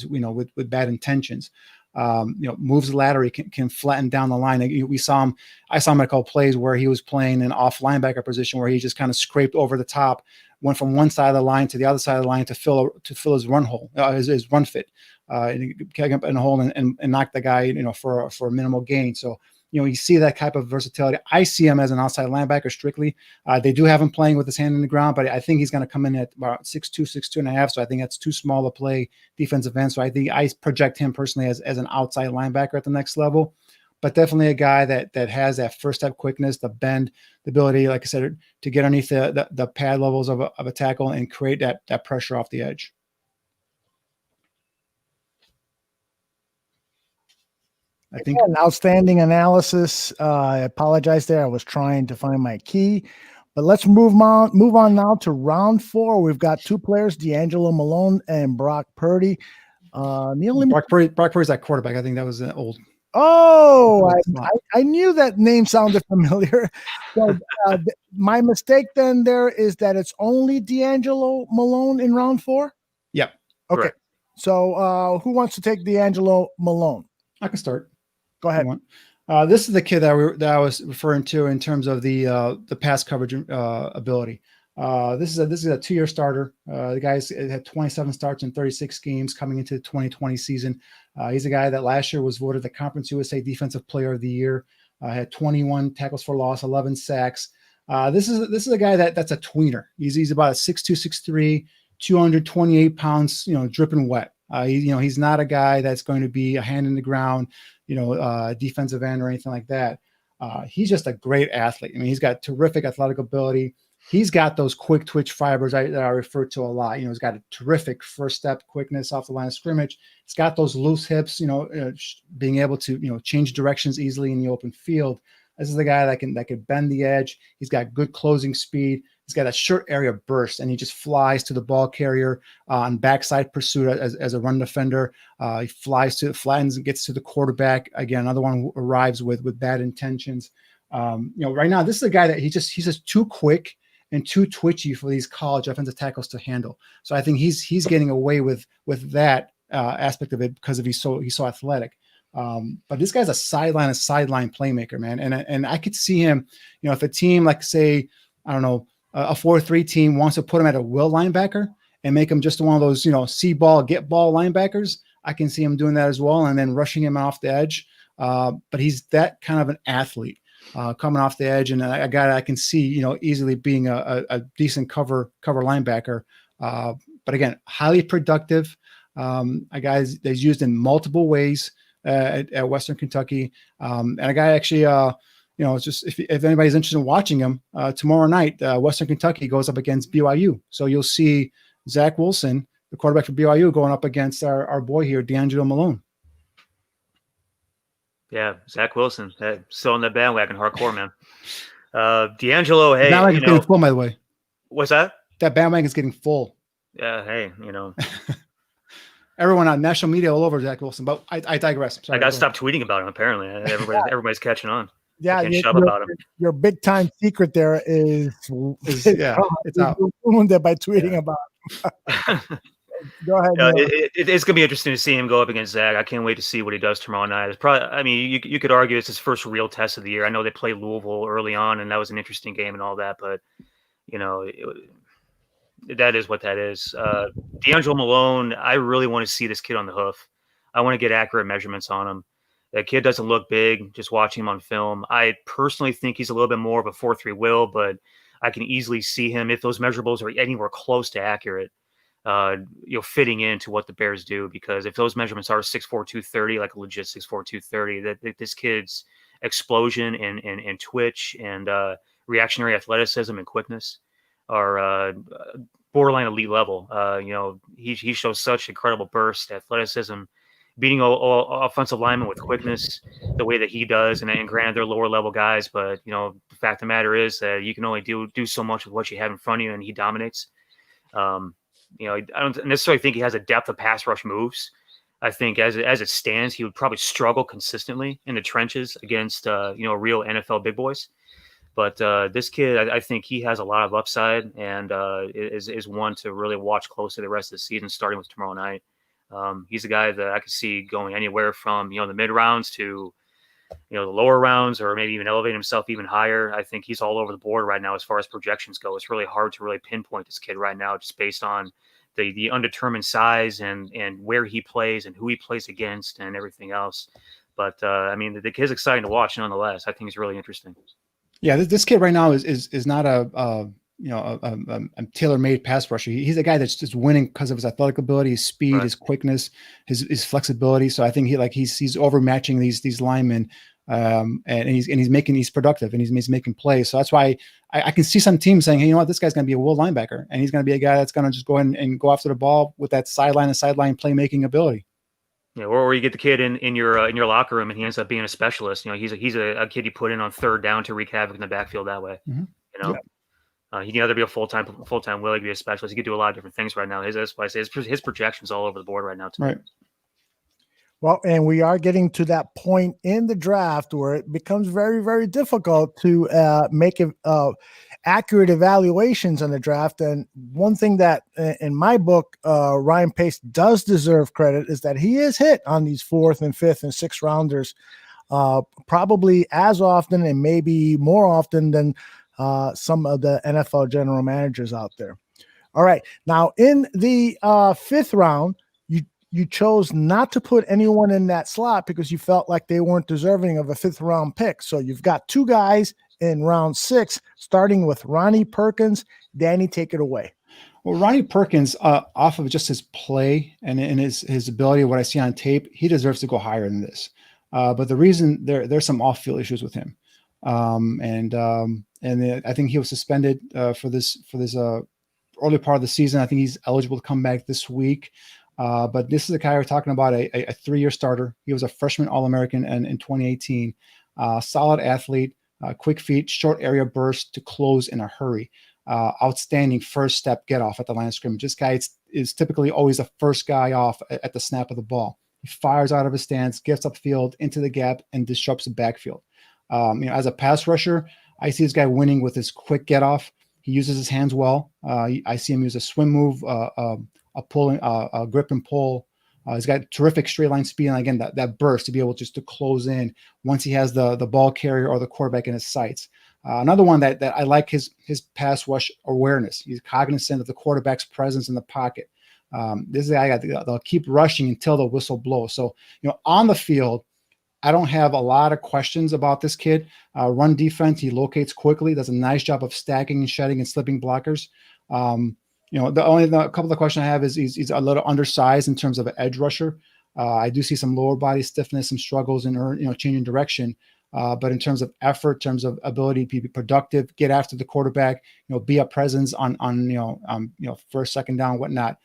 with bad intentions. Moves laterally, can flatten down the line. I saw him in a couple plays where he was playing an off linebacker position where he just kind of scraped over the top, went from one side of the line to the other side of the line to fill his run hole, his run fit, and get up in a hole and knock the guy, for a minimal gain. So, you see that type of versatility. I see him as an outside linebacker strictly. They do have him playing with his hand in the ground, but I think he's going to come in at about 6'2", 6'2.5". So I think that's too small to play defensive end. So I think I project him personally as an outside linebacker at the next level, but definitely a guy that has that first step quickness, the bend, the ability, like I said, to get underneath the pad levels of a tackle and create that pressure off the edge. I think an outstanding analysis. I apologize there. I was trying to find my key, but let's move on now to round 4. We've got 2 players, D'Angelo Malone and Brock Purdy. Neil, Brock Purdy's that quarterback. I think that was an old. Oh, I knew that name sounded familiar. So my mistake then there is that it's only D'Angelo Malone in round 4. Yep. Okay. Correct. So who wants to take D'Angelo Malone? I can start. Go ahead. This is the kid that I was referring to in terms of the pass coverage ability. This is a 2-year starter. The guy's had 27 starts in 36 games coming into the 2020 season. He's a guy that last year was voted the Conference USA Defensive Player of the Year. Had 21 tackles for loss, 11 sacks. This is a guy that's a tweener. He's about a 6'2", 6'3", 228 pounds. Dripping wet. He's not a guy that's going to be a hand in the ground, defensive end or anything like that. He's just a great athlete. I mean, he's got terrific athletic ability. He's got those quick twitch fibers that I refer to a lot. He's got a terrific first step quickness off the line of scrimmage. He's got those loose hips, being able to, change directions easily in the open field. This is the guy that can bend the edge. He's got good closing speed. He's got a short area burst, and he just flies to the ball carrier on backside pursuit as a run defender. He flattens and gets to the quarterback. Again, another one who arrives with bad intentions. Right now, this is a guy that he's just too quick and too twitchy for these college offensive tackles to handle. So I think he's getting away with that aspect of it because he's so athletic. But this guy's a sideline playmaker, man. And I could see him, if a team like, say, I don't know, a 4-3 team wants to put him at a will linebacker and make him just one of those, see ball, get ball linebackers, I can see him doing that as well, and then rushing him off the edge. But he's that kind of an athlete coming off the edge, and a guy that I can see, easily being a decent cover linebacker. But again, highly productive. a guy that's used in multiple ways at Western Kentucky, and a guy actually, it's just if anybody's interested in watching him tomorrow night, Western Kentucky goes up against BYU. So you'll see Zach Wilson, the quarterback for BYU, going up against our boy here, D'Angelo Malone. Yeah, Zach Wilson, still on that bandwagon, hardcore, man. D'Angelo, hey, bandwagon's getting full, by the way. What's that? That bandwagon's getting full. Yeah, hey, everyone on national media all over Zach Wilson, but I digress. Sorry, I got to stop tweeting about him. Apparently, everybody's catching on. Yeah, shove about him. Your big time secret there is it's out. Ruined it by tweeting about him. Go ahead. It's going to be interesting to see him go up against Zach. I can't wait to see what he does tomorrow night. It's probably, I mean, you could argue it's his first real test of the year. I know they played Louisville early on, and that was an interesting game and all that, but that is what that is. D'Angelo Malone, I really want to see this kid on the hoof. I want to get accurate measurements on him. That kid doesn't look big, just watching him on film. I personally think he's a little bit more of a 4.3 will, but I can easily see him, if those measurables are anywhere close to accurate, fitting into what the Bears do. Because if those measurements are 6'4", 230, like a legit 6'4", 230, that this kid's explosion and twitch and reactionary athleticism and quickness are borderline elite level. He shows such incredible burst, athleticism, beating offensive linemen with quickness the way that he does. And granted, they're lower level guys, but the fact of the matter is that you can only do so much with what you have in front of you, and he dominates. I don't necessarily think he has a depth of pass rush moves. I think as it stands, he would probably struggle consistently in the trenches against real NFL big boys. But this kid, I think he has a lot of upside, and is one to really watch closely the rest of the season, starting with tomorrow night. He's a guy that I could see going anywhere from the mid rounds to the lower rounds, or maybe even elevate himself even higher. I think he's all over the board right now as far as projections go. It's really hard to really pinpoint this kid right now, just based on the undetermined size and where he plays and who he plays against and everything else. But the kid's exciting to watch nonetheless. I think it's really interesting. Yeah, this kid right now is not a tailor-made pass rusher. He's a guy that's just winning because of his athletic ability, his speed, his quickness, his flexibility. So I think he's overmatching these linemen, and he's productive, and he's making plays. So that's why I can see some teams saying, hey, you know what, this guy's going to be a will linebacker, and he's going to be a guy that's going to just go ahead and go after the ball with that sideline playmaking ability. Yeah, or you get the kid in your locker room and he ends up being a specialist. He's a kid you put in on third down to wreak havoc in the backfield that way. Mm-hmm. He can either be a full-time will, he can be a specialist. He could do a lot of different things right now. His projections all over the board right now too. Right. Well, and we are getting to that point in the draft where it becomes very, very difficult to make accurate evaluations on the draft. And one thing that in my book, Ryan Pace does deserve credit is that he is hit on these 4th and 5th and 6th rounders, probably as often and maybe more often than some of the NFL general managers out there. All right. Now in the 5th round, you chose not to put anyone in that slot because you felt like they weren't deserving of a 5th round pick. So you've got 2 guys in round 6, starting with Ronnie Perkins. Danny, take it away. Well, Ronnie Perkins, off of just his play and his ability, what I see on tape, he deserves to go higher than this. But the reason there's some off-field issues with him. And I think he was suspended for this early part of the season. I think he's eligible to come back this week. But this is a guy we're talking about, a 3-year starter. He was a freshman All-American in 2018. Solid athlete, quick feet, short area burst to close in a hurry. Outstanding first step get off at the line of scrimmage. This guy is typically always the first guy off at the snap of the ball. He fires out of his stance, gets upfield into the gap, and disrupts the backfield. As a pass rusher, I see this guy winning with his quick get off. He uses his hands well. I see him use a swim move, a grip and pull. He's got terrific straight line speed, and again that burst to be able just to close in once he has the ball carrier or the quarterback in his sights. Another one that I like his pass rush awareness. He's cognizant of the quarterback's presence in the pocket. This is a guy they'll keep rushing until the whistle blows. So on the field, I don't have a lot of questions about this kid. Run defense, he locates quickly, does a nice job of stacking and shedding and slipping blockers. a couple of the questions I have is he's a little undersized in terms of an edge rusher. I do see some lower body stiffness, some struggles in changing direction. But in terms of effort, in terms of ability to be productive, get after the quarterback, be a presence on first, second down, whatnot.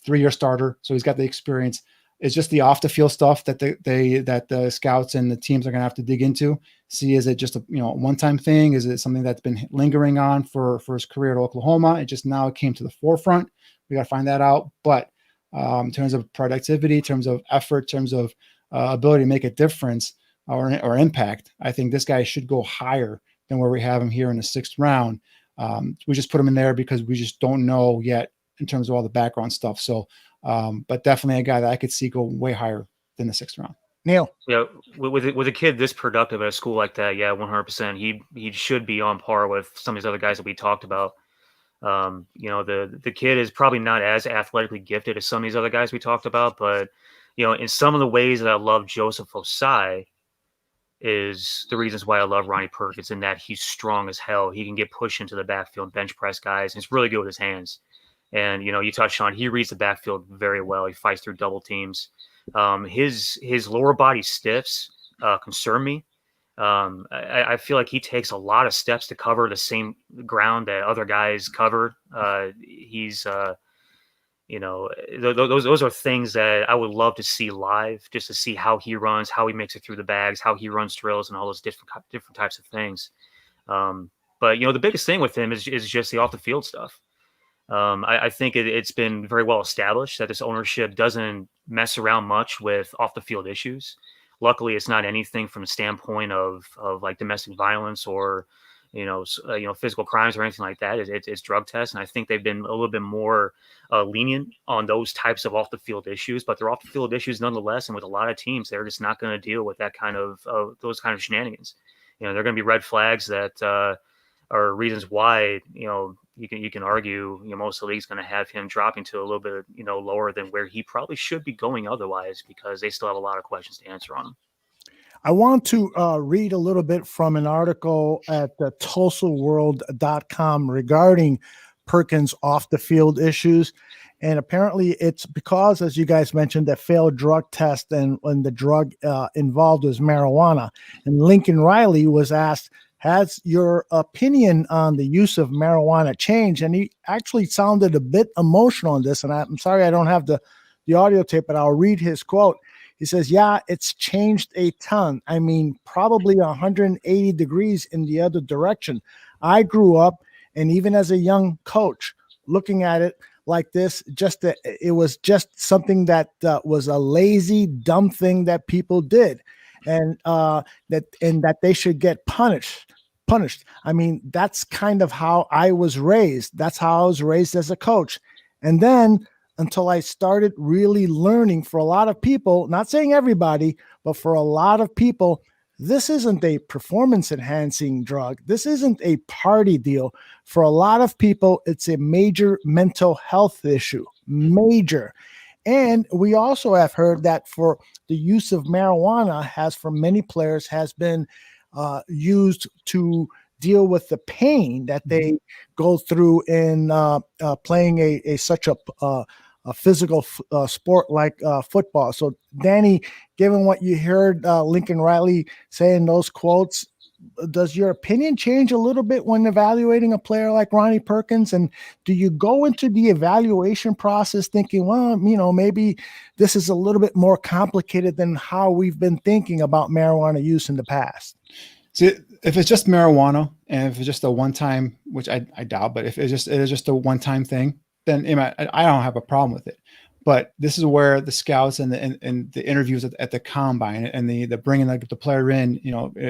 3-year starter, so he's got the experience. It's just the off the field stuff that the scouts and the teams are going to have to dig into. See, is it just a one-time thing? Is it something that's been lingering on for his career at Oklahoma? It just now came to the forefront. We got to find that out. But in terms of productivity, in terms of effort, in terms of ability to make a difference or impact, I think this guy should go higher than where we have him here in the 6th round. We just put him in there because we just don't know yet in terms of all the background stuff. So, but definitely a guy that I could see go way higher than the 6th round. Neil. Yeah, with a kid this productive at a school like that, yeah, 100%. He should be on par with some of these other guys that we talked about. The kid is probably not as athletically gifted as some of these other guys we talked about, but in some of the ways that I love Joseph Osai is the reasons why I love Ronnie Perkins, in that he's strong as hell. He can get pushed into the backfield, bench press guys, and he's really good with his hands. And you touched on, he reads the backfield very well. He fights through double teams. His lower body stiffs concern me. I feel like he takes a lot of steps to cover the same ground that other guys cover. Those are things that I would love to see live, just to see how he runs, how he makes it through the bags, how he runs drills, and all those different types of things. But the biggest thing with him is just the off the field stuff. I think it's been very well established that this ownership doesn't mess around much with off the field issues. Luckily, it's not anything from the standpoint of like domestic violence or physical crimes or anything like that. It's drug tests, and I think they've been a little bit more lenient on those types of off the field issues. But they're off the field issues nonetheless, and with a lot of teams, they're just not going to deal with that kind of those kind of shenanigans. They're going to be red flags that are reasons why you can argue most of the league's going to have him dropping to a little bit lower than where he probably should be going otherwise, because they still have a lot of questions to answer on him. I want to read a little bit from an article at the TulsaWorld.com regarding Perkins off the field issues. And apparently it's because, as you guys mentioned, that failed drug test, and when the drug involved was marijuana. And Lincoln Riley was asked, has your opinion on the use of marijuana changed? And he actually sounded a bit emotional on this. And I'm sorry I don't have the audio tape, but I'll read his quote. He says, yeah, it's changed a ton. I mean, probably 180 degrees in the other direction. I grew up, and even as a young coach, looking at it like this, it was just something that was a lazy, dumb thing that people did. And that they should get punished. I mean, that's kind of how I was raised. That's how I was raised as a coach. And then until I started really learning, for a lot of people, not saying everybody, but for a lot of people, this isn't a performance enhancing drug. This isn't a party deal. For a lot of people, it's a major mental health issue, major. And we also have heard that for the use of marijuana for many players has been used to deal with the pain that they go through in playing such a physical sport like football. So, Danny, given what you heard Lincoln Riley say in those quotes, does your opinion change a little bit when evaluating a player like Ronnie Perkins? And do you go into the evaluation process thinking, well, maybe this is a little bit more complicated than how we've been thinking about marijuana use in the past? See, if it's just marijuana, and if it's just a one-time, which I doubt, but if it is just a one-time thing, then I don't have a problem with it. But this is where the scouts and the interviews at the combine and the bringing the player in,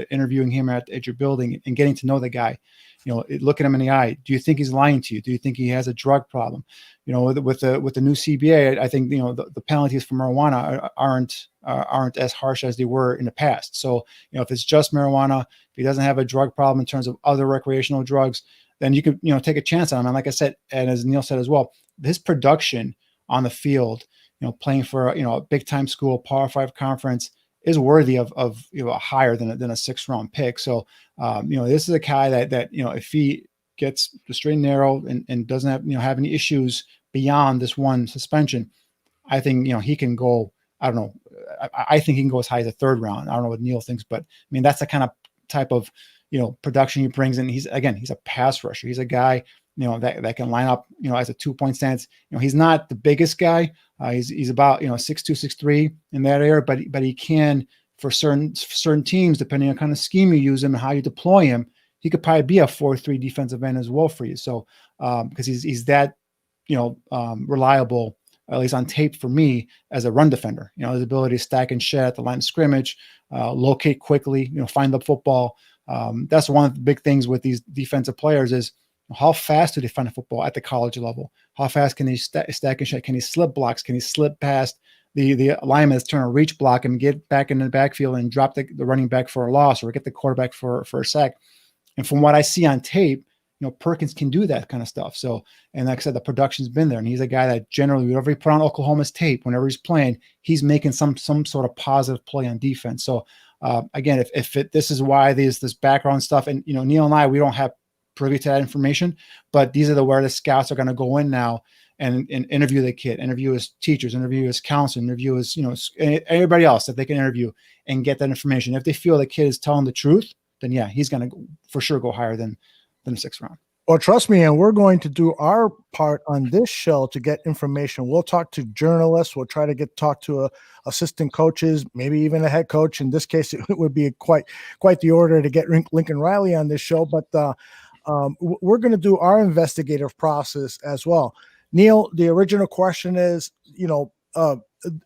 interviewing him at your building and getting to know the guy, look at him in the eye. Do you think he's lying to you? Do you think he has a drug problem? With the new CBA, I think the penalties for marijuana aren't as harsh as they were in the past. So if it's just marijuana, if he doesn't have a drug problem in terms of other recreational drugs, then you could take a chance on him. And like I said, and as Neil said as well, his production on the field, playing for a big time school, Power 5 conference, is worthy of higher than a 6th round pick. So this is a guy that if he gets the straight and narrow and doesn't have any issues beyond this one suspension, I think he can go. I don't know. I think he can go as high as a third round. I don't know what Neil thinks, but I mean that's the kind of type of production he brings in. He's a pass rusher. He's a guy that can line up as a 2-point stance. He's not the biggest guy. He's about 6'2", 6'3" in that area, but he can, for certain teams, depending on kind of scheme you use him and how you deploy him, he could probably be a 4-3 defensive end as well for you. So because he's that reliable, at least on tape for me, as a run defender. His ability to stack and shed at the line of scrimmage, locate quickly, find the football. That's one of the big things with these defensive players is how fast do they find the football at the college level? How fast can he stack and shed? Can he slip blocks? Can he slip past the lineman that's trying to reach block and get back in the backfield and drop the running back for a loss or get the quarterback for a sack? And from what I see on tape, Perkins can do that kind of stuff. So, and like I said, the production's been there, and he's a guy that generally, whenever he put on Oklahoma's tape, whenever he's playing, he's making some sort of positive play on defense. So, again, this is why this background stuff, and Neil and I, we don't have privy to that information, but these are where the scouts are going to go in now and interview the kid, interview his teachers, interview his counselor, interview his everybody else that they can interview and get that information. If they feel the kid is telling the truth, then yeah, he's going to for sure go higher than the 6th round. Well, trust me, and we're going to do our part on this show to get information. We'll talk to journalists. We'll try to talk to assistant coaches, maybe even a head coach. In this case, it would be quite the order to get Lincoln Riley on this show. But we're going to do our investigative process as well. Neil, the original question is,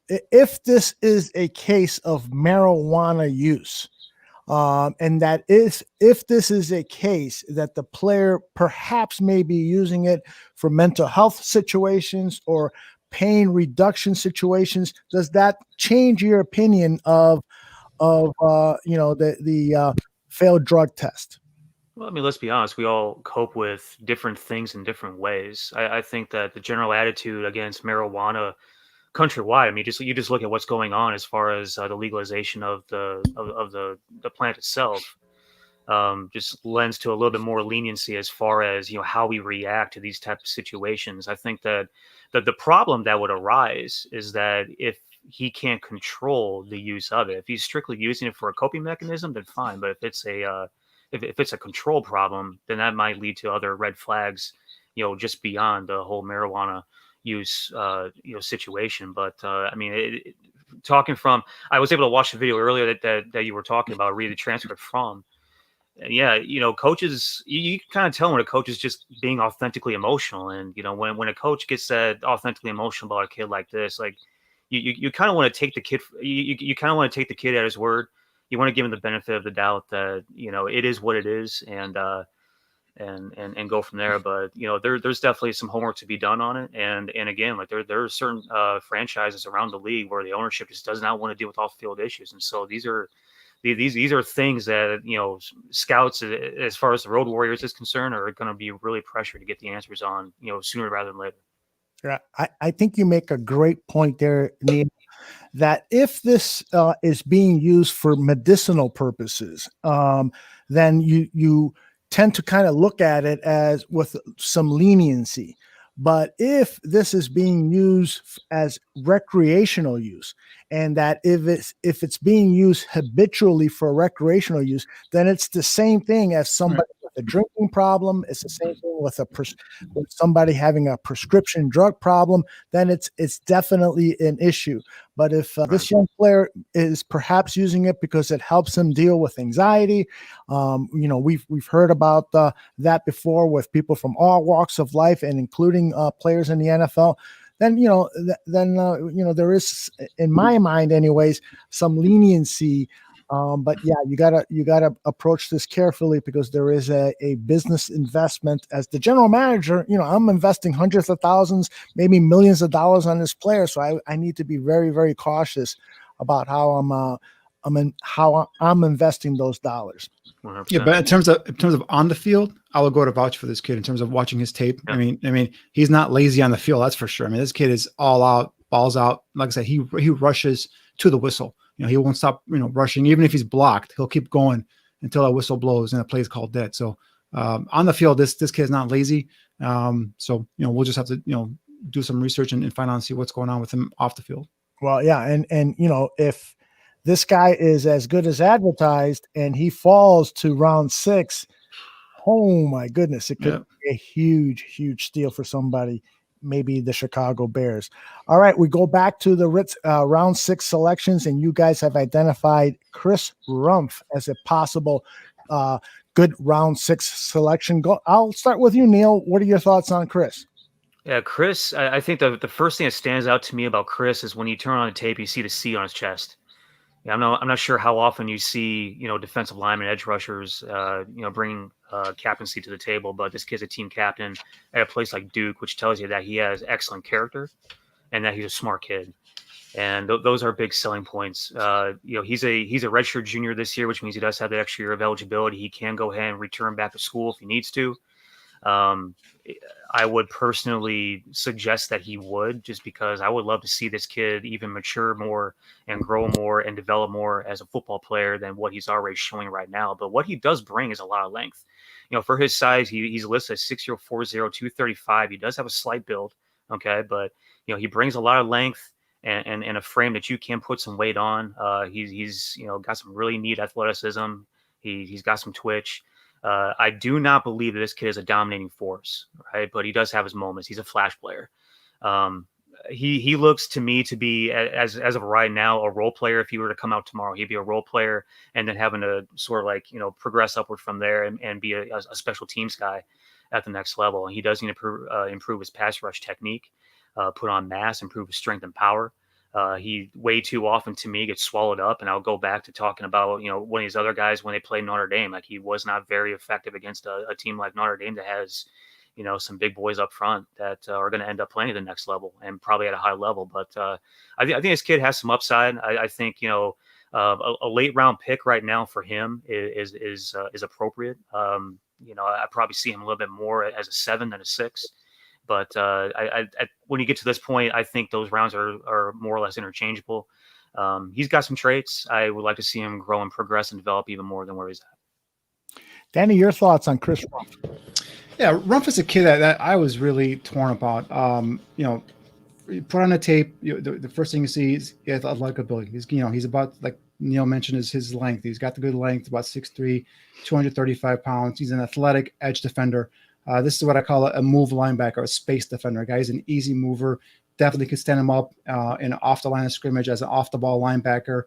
if this is a case of marijuana use, and that is, if this is a case that the player perhaps may be using it for mental health situations or pain reduction situations, does that change your opinion of the failed drug test? Well, I mean, let's be honest. We all cope with different things in different ways. I think that the general attitude against marijuana countrywide, I mean, you just look at what's going on as far as the legalization of the plant itself, just lends to a little bit more leniency as far as how we react to these types of situations. I think that the problem that would arise is that if he can't control the use of it, if he's strictly using it for a coping mechanism, then fine. But if it's a control problem, then that might lead to other red flags, just beyond the whole marijuana use, situation. But I mean, I was able to watch the video earlier that you were talking about, read the transcript from. Yeah, coaches, you kind of tell when a coach is just being authentically emotional, and when a coach gets that authentically emotional about a kid like this, like you kind of want to take the kid, you kind of want to take the kid at his word. You want to give him the benefit of the doubt that it is what it is, and go from there. But there's definitely some homework to be done on it. And again, like there are certain franchises around the league where the ownership just does not want to deal with off-field issues, and so these are things that scouts, as far as the Road Warriors is concerned, are going to be really pressured to get the answers on sooner rather than later. Yeah, I think you make a great point there, Neil, that if this is being used for medicinal purposes, then you tend to kind of look at it as with some leniency. But if this is being used as recreational use, and that if it's being used habitually for recreational use, then it's the same thing as somebody with a drinking problem. It's the same thing with with somebody having a prescription drug problem. Then it's definitely an issue. But if this young player is perhaps using it because it helps him deal with anxiety, we've heard about that before with people from all walks of life, and including players in the NFL. Then there is, in my mind, anyways, some leniency. But yeah, you gotta approach this carefully, because there is a business investment. As the general manager, I'm investing hundreds of thousands, maybe millions of dollars on this player, so I need to be very, very cautious about how I'm investing those dollars. 100%. Yeah, but in terms of on the field, I will go to vouch for this kid in terms of watching his tape. Yeah. I mean, he's not lazy on the field, that's for sure. I mean, this kid is all out, balls out. Like I said, he rushes to the whistle. He won't stop, rushing. Even if he's blocked, he'll keep going until that whistle blows and the play is called dead. So On the field, this kid is not lazy. So we'll just have to do some research and find out and see what's going on with him off the field. Well, yeah, and if this guy is as good as advertised and he falls to round 6, oh my goodness, it could be a huge steal for somebody, maybe the Chicago Bears. All right, we go back to the Ritz round 6 selections, and you guys have identified Chris Rumph as a possible good round 6 selection. I'll start with you, Neil. What are your thoughts on Chris? Yeah, Chris, I think the first thing that stands out to me about Chris is when you turn on the tape, you see the C on his chest. Yeah, I'm not sure how often you see, defensive linemen, edge rushers, bringing captaincy to the table, but this kid's a team captain at a place like Duke, which tells you that he has excellent character and that he's a smart kid. And those are big selling points. He's a redshirt junior this year, which means he does have that extra year of eligibility. He can go ahead and return back to school if he needs to. I would personally suggest that he would, just because I would love to see this kid even mature more and grow more and develop more as a football player than what he's already showing right now. But what he does bring is a lot of length. For his size, he's listed as 6'40", 235. He does have a slight build, okay, but he brings a lot of length and a frame that you can put some weight on. He's got some really neat athleticism. He's got some twitch. I do not believe that this kid is a dominating force, right? But he does have his moments. He's a flash player. He looks to me to be, as of right now, a role player. If he were to come out tomorrow, he'd be a role player, and then having to sort of progress upward from there and be a special teams guy at the next level. And he does need to improve his pass rush technique, put on mass, improve his strength and power. He way too often to me gets swallowed up, and I'll go back to talking about one of these other guys when they played Notre Dame. Like, he was not very effective against a team like Notre Dame that has some big boys up front that are going to end up playing at the next level and probably at a high level. But I think this kid has some upside. I think a late round pick right now for him is appropriate. I probably see him a little bit more as a 7 than a 6. But when you get to this point, I think those rounds are more or less interchangeable. He's got some traits. I would like to see him grow and progress and develop even more than where he's at. Danny, your thoughts on Chris Rumph? Yeah, Rumph is a kid that I was really torn about. You put on the tape, the first thing you see is he has athletic ability. He's about, like Neil mentioned, is his length. He's got the good length, about 6'3", 235 pounds. He's an athletic edge defender. This is what I call a move linebacker, a space defender. A guy who's an easy mover, definitely could stand him up in off the line of scrimmage as an off the ball linebacker.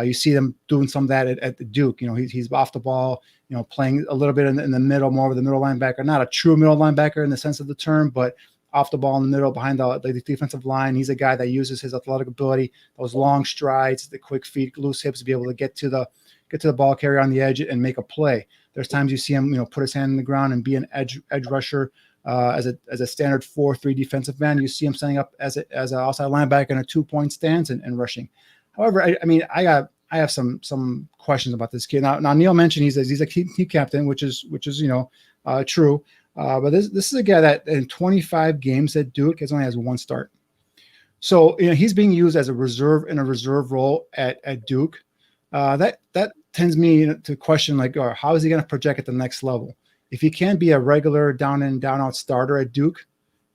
You see them doing some of that at the Duke. He's off the ball, playing a little bit in the middle, more of the middle linebacker, not a true middle linebacker in the sense of the term, but off the ball in the middle behind the defensive line. He's a guy that uses his athletic ability, those long strides, the quick feet, loose hips to be able to get to the ball carrier on the edge and make a play. There's times you see him, put his hand in the ground and be an edge rusher as a standard 4-3 defensive end. You see him standing up as an outside linebacker in a 2-point stance and rushing. However, I have some questions about this kid. Now Neil mentioned he's a team captain, which is true. But this is a guy that in 25 games at Duke only has 1 start. So he's being used as a reserve in a reserve role at Duke. That tends me to question, like, how is he going to project at the next level? If he can't be a regular down in, down out starter at Duke,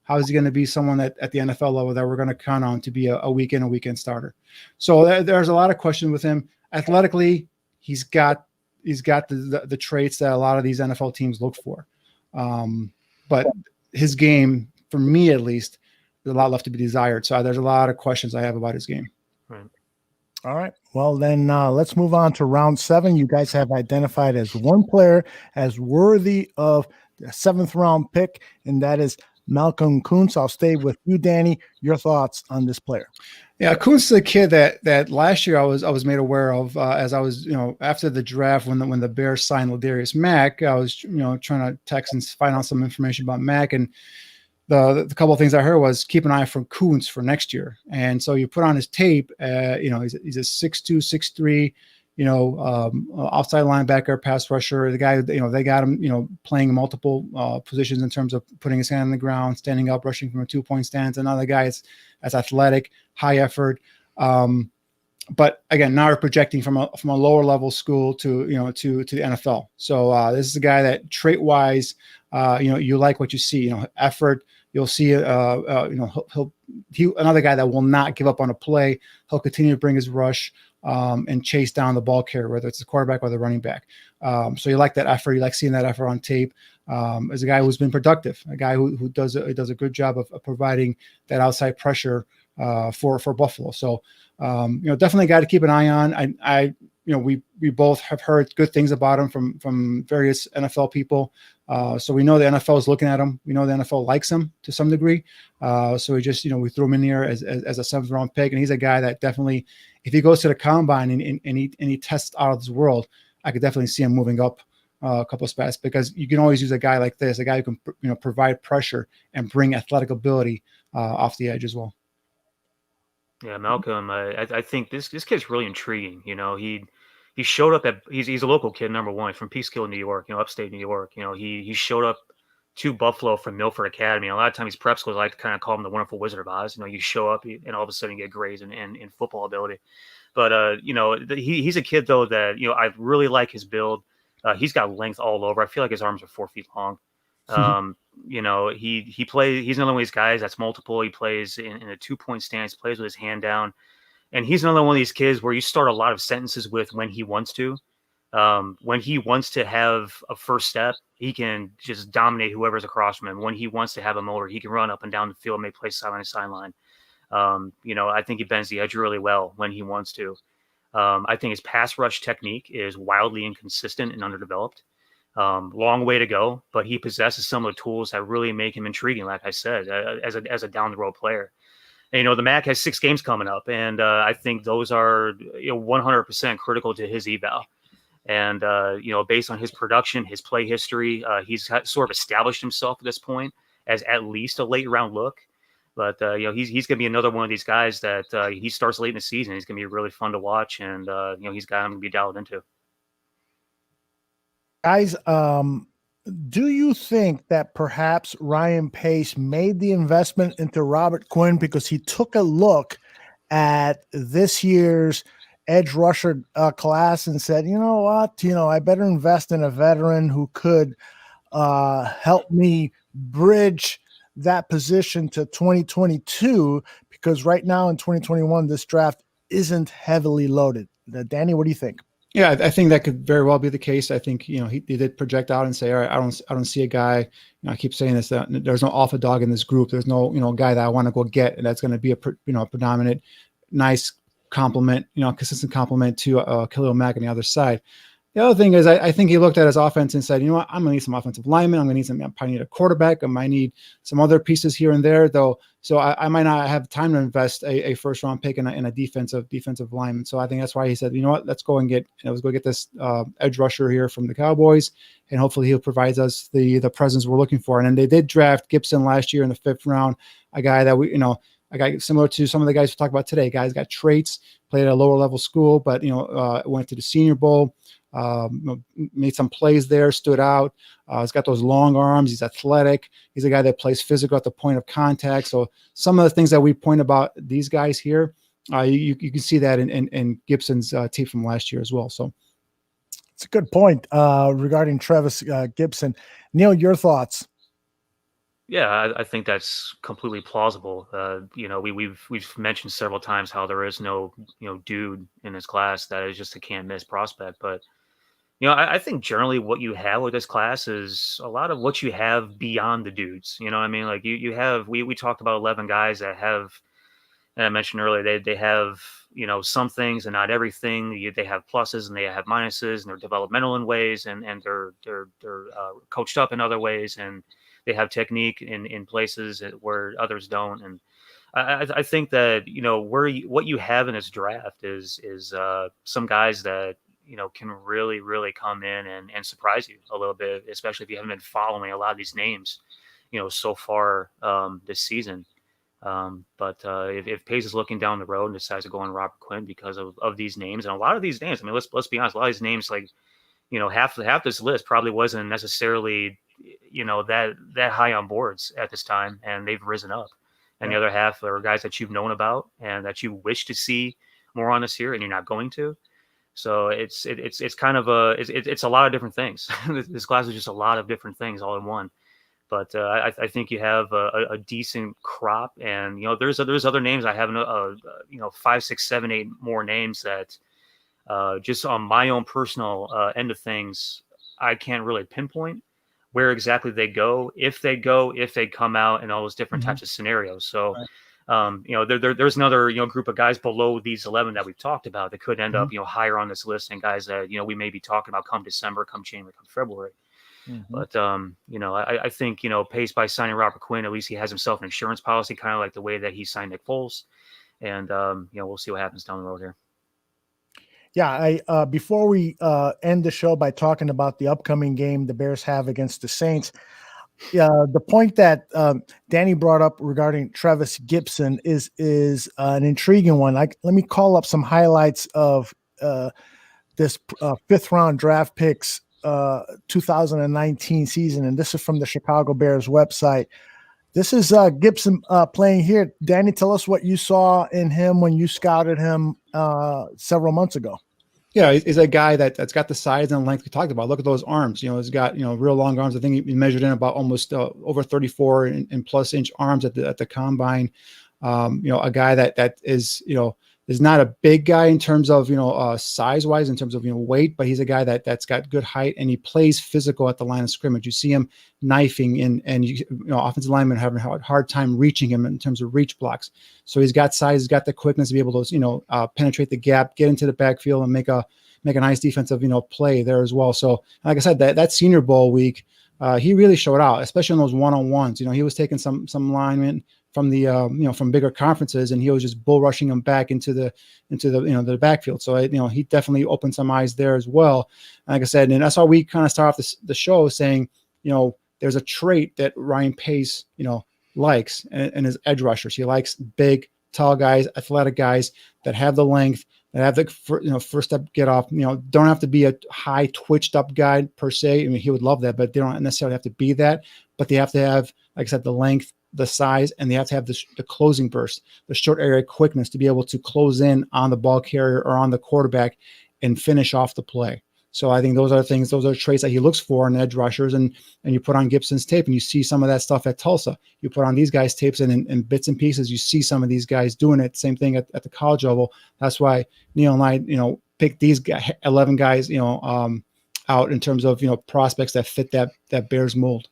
how is he going to be someone at the NFL level that we're going to count on to be a weekend starter? So there's a lot of questions with him. Athletically, he's got the traits that a lot of these NFL teams look for. But his game, for me at least, there's a lot left to be desired. So there's a lot of questions I have about his game. Right. All right. Well, then let's move on to round 7. You guys have identified as one player as worthy of the 7th round pick, and that is Malcolm Kuntz. I'll stay with you, Danny. Your thoughts on this player? Yeah, Kuntz is a kid that last year I was made aware of as I was, after the draft when the Bears signed Ladarius Mack. I was trying to text and find out some information about Mack, and the couple of things I heard was keep an eye for Kuntz for next year. And so you put on his tape, he's a 6'2", 6'3", outside linebacker, pass rusher. The guy, they got him, playing multiple positions in terms of putting his hand on the ground, standing up, rushing from a 2-point stance. Another guy is as athletic, high effort. But again, now we're projecting from a lower level school to to the NFL. So this is a guy that trait wise, you like what you see. Effort. You'll see. He'll another guy that will not give up on a play. He'll continue to bring his rush and chase down the ball carrier, whether it's the quarterback or the running back. So you like that effort. You like seeing that effort on tape. As a guy who's been productive, a guy who does a good job of providing that outside pressure for Buffalo. So definitely a guy to keep an eye on. We both have heard good things about him from various NFL people. So we know the NFL is looking at him. We know the NFL likes him to some degree. So we threw him in here as a 7th round pick, and he's a guy that definitely, if he goes to the combine and he tests out of this world, I could definitely see him moving up a couple of spots, because you can always use a guy like this, a guy who can provide pressure and bring athletic ability off the edge as well. Yeah, Malcolm, I think this kid's really intriguing. He showed up he's a local kid, number one, from Peekskill, New York, upstate New York. He showed up to Buffalo from Milford Academy. A lot of times these prep schools like to kind of call him the Wonderful Wizard of Oz. You show up and all of a sudden you get grades in football ability. But he's a kid though that I really like his build. He's got length all over. I feel like his arms are 4 feet long. He plays. He's another one of these guys that's multiple. He plays in a 2-point stance. Plays with his hand down. And he's another one of these kids where you start a lot of sentences with when he wants to. When he wants to have a first step, he can just dominate whoever's across from him. When he wants to have a motor, he can run up and down the field, may play sideline to sideline. I think he bends the edge really well when he wants to. I think his pass rush technique is wildly inconsistent and underdeveloped. Long way to go, but he possesses some of the tools that really make him intriguing, like I said, as a down the road player. And, the MAC has 6 games coming up, and I think those are 100% critical to his eval. And, based on his production, his play history, he's sort of established himself at this point as at least a late round look. But, he's going to be another one of these guys that he starts late in the season. He's going to be really fun to watch, and, he's got him to be dialed into. Guys, do you think that perhaps Ryan Pace made the investment into Robert Quinn because he took a look at this year's edge rusher class and said, you know what, I better invest in a veteran who could help me bridge that position to 2022, because right now in 2021, this draft isn't heavily loaded. Danny, what do you think? Yeah, I think that could very well be the case. I think, he did project out and say, all right, I don't see a guy, I keep saying this, that there's no alpha dog in this group. There's no, guy that I want to go get, and that's going to be a predominant, nice compliment, consistent compliment to Khalil Mack on the other side. The other thing is, I think he looked at his offense and said, I'm going to need some offensive linemen. I'm going to need I probably need a quarterback. I might need some other pieces here and there, though. So I might not have time to invest a first round pick in a defensive lineman. So I think that's why he said, let's go get this edge rusher here from the Cowboys, and hopefully he'll provide us the presence we're looking for. And then they did draft Gibson last year in the 5th round, a guy that a guy similar to some of the guys we talked about today. Guys got traits, played at a lower level school, but went to the Senior Bowl. Made some plays there, stood out. He's got those long arms. He's athletic. He's a guy that plays physical at the point of contact. So some of the things that we point about these guys here, you can see that in Gibson's tape from last year as well. So it's a good point regarding Travis Gibson. Neil, your thoughts? Yeah, I think that's completely plausible. We've mentioned several times how there is no dude in this class that is just a can't miss prospect, but I think generally what you have with this class is a lot of what you have beyond the dudes. You know what I mean? Like you have, we talked about 11 guys that have, and I mentioned earlier, they have, some things and not everything. They have pluses and they have minuses, and they're developmental in ways, and they're coached up in other ways, and they have technique in places where others don't. And I think that, what you have in this draft is some guys that, can really, really come in and surprise you a little bit, especially if you haven't been following a lot of these names, so far this season. But if Pace is looking down the road and decides to go on Robert Quinn because of these names, and a lot of these names, I mean, let's be honest, a lot of these names, like, half this list probably wasn't necessarily, that high on boards at this time, and they've risen up. And the other half are guys that you've known about and that you wish to see more on this year, and you're not going to. So it's kind of it's a lot of different things. This class is just a lot of different things all in one. But I think you have a decent crop, and there's other names. I have 5, 6, 7, 8 more names that just on my own personal end of things, I can't really pinpoint where exactly they go, if they come out, and all those different types of scenarios. So, there's another group of guys below these 11 that we've talked about that could end up higher on this list, and guys that we may be talking about come December, come January, come February. But I think Pace, by signing Robert Quinn, at least he has himself an insurance policy, kind of like the way that he signed Nick Foles, and we'll see what happens down the road here. Yeah, before we end the show by talking about the upcoming game the Bears have against the Saints, the point that Danny brought up regarding Travis Gibson is an intriguing one. Let me call up some highlights of this 5th round draft picks 2019 season, and this is from the Chicago Bears website. This is Gibson playing here. Danny, tell us what you saw in him when you scouted him several months ago. Yeah, he's a guy that's got the size and length we talked about. Look at those arms. He's got real long arms. I think he measured in about almost over 34 and plus inch arms at the combine. A guy that is not a big guy in terms of size wise, in terms of weight, but he's a guy that's got good height, and he plays physical at the line of scrimmage. You see him knifing, and offensive linemen having a hard time reaching him in terms of reach blocks. So he's got size, he's got the quickness to be able to penetrate the gap, get into the backfield, and make a nice defensive play there as well. So like I said, that Senior Bowl week, he really showed out, especially in those one-on-ones. He was taking some linemen from the from bigger conferences, and he was just bull rushing them back into the backfield. So he definitely opened some eyes there as well. And like I said, and that's how we kind of start off the show saying, there's a trait that Ryan Pace likes and his edge rushers. He likes big, tall guys, athletic guys that have the length, that have the first step get off. Don't have to be a high twitched up guy per se. I mean, he would love that, but they don't necessarily have to be that. But they have to have, like I said, the length, the size, and they have to have the closing burst, the short area quickness to be able to close in on the ball carrier or on the quarterback and finish off the play. So I think those are traits that he looks for in edge rushers, and you put on Gibson's tape and you see some of that stuff at Tulsa. You put on these guys' tapes and in bits and pieces, you see some of these guys doing it. Same thing at the college level. That's why Neil and I, picked these 11 guys, out in terms of, prospects that fit that Bears mold.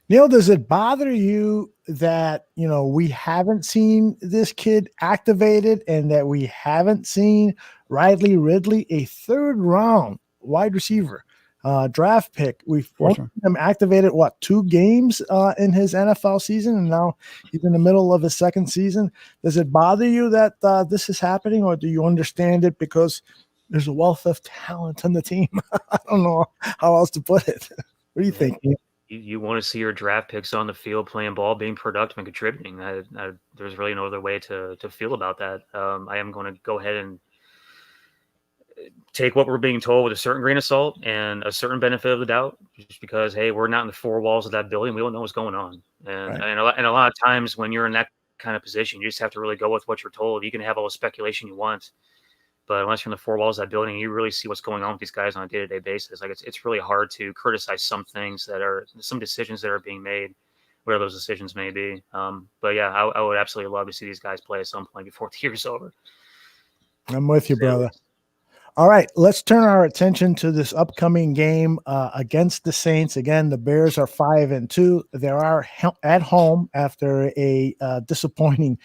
Neil, does it bother you that, we haven't seen this kid activated and that we haven't seen Riley Ridley, a 3rd round wide receiver draft pick? We've seen him activated, 2 games in his NFL season, and now he's in the middle of his 2nd season. Does it bother you that this is happening, or do you understand it because there's a wealth of talent on the team? I don't know how else to put it. What do you think? You want to see your draft picks on the field playing ball, being productive and contributing. There's really no other way to feel about that. I am going to go ahead and take what we're being told with a certain grain of salt and a certain benefit of the doubt, just because, hey, we're not in the 4 walls of that building. We don't know what's going on. And a lot of times when you're in that kind of position, you just have to really go with what you're told. You can have all the speculation you want, but unless you're in the 4 walls of that building, you really see what's going on with these guys on a day-to-day basis. Like it's really hard to criticize some decisions that are being made, whatever those decisions may be. But yeah, I would absolutely love to see these guys play at some point before the year's over. I'm with you, brother. All right, let's turn our attention to this upcoming game against the Saints. Again, the Bears are 5-2. They are at home after a disappointing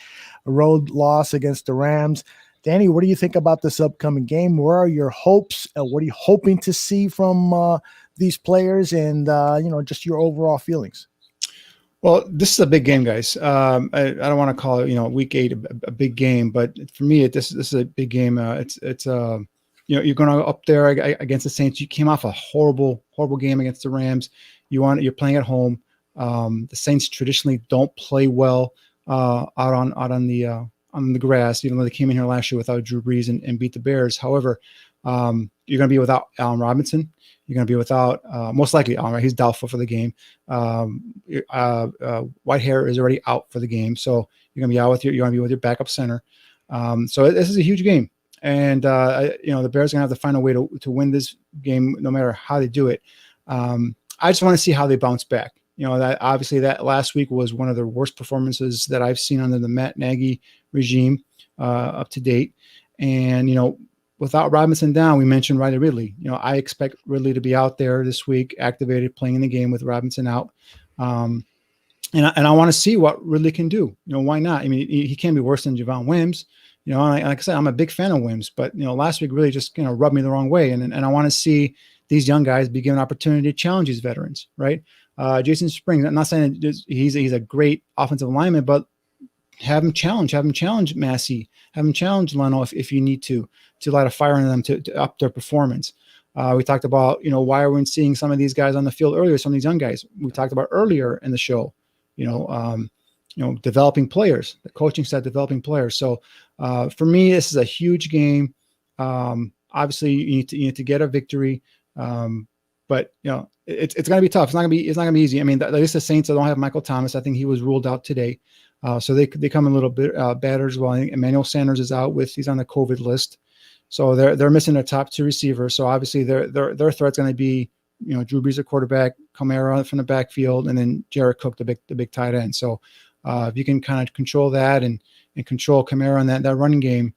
road loss against the Rams. Danny, what do you think about this upcoming game? Where are your hopes? What are you hoping to see from these players, and just your overall feelings? Well, this is a big game, guys. I don't want to call it, week 8 a big game, but for me, this is a big game. You're going up there against the Saints. You came off a horrible game against the Rams. You're playing at home. The Saints traditionally don't play well out on the grass, even though they came in here last year without Drew Brees and beat the Bears. However, you're going to be without Allen Robinson. You're going to be without, most likely, Allen. He's doubtful for the game. Whitehair is already out for the game, so you're going to be out you're going to be with your backup center. So this is a huge game. And, the Bears are going to have to find a way to win this game no matter how they do it. I just want to see how they bounce back. That obviously that last week was one of the worst performances that I've seen under the Matt Nagy regime up to date. And, without Robinson down, we mentioned Riley Ridley. I expect Ridley to be out there this week, activated, playing in the game with Robinson out. And I want to see what Ridley can do. Why not? I mean, he can be worse than Javon Wims. Like I said, I'm a big fan of Wims, but last week really just rubbed me the wrong way. And I want to see these young guys be given an opportunity to challenge these veterans, right? Jason Springs, I'm not saying he's a great offensive lineman, but have him challenge Massey, have him challenge Leno if you need to light a fire in them to up their performance. We talked about, why are we seeing some of these guys on the field earlier, some of these young guys we talked about earlier in the show, developing players, the coaching staff developing players. So for me, this is a huge game. Obviously you need to get a victory. But it's going to be tough. It's not going to be easy. I mean, at least the Saints don't have Michael Thomas. I think he was ruled out today. So they come a little bit better as well. I think Emmanuel Sanders is out he's on the COVID list. So they're missing their top two receivers. So obviously their threat's going to be, Drew Brees, a quarterback, Kamara from the backfield, and then Jared Cook, the big tight end. So if you can kind of control that and control Kamara on that running game,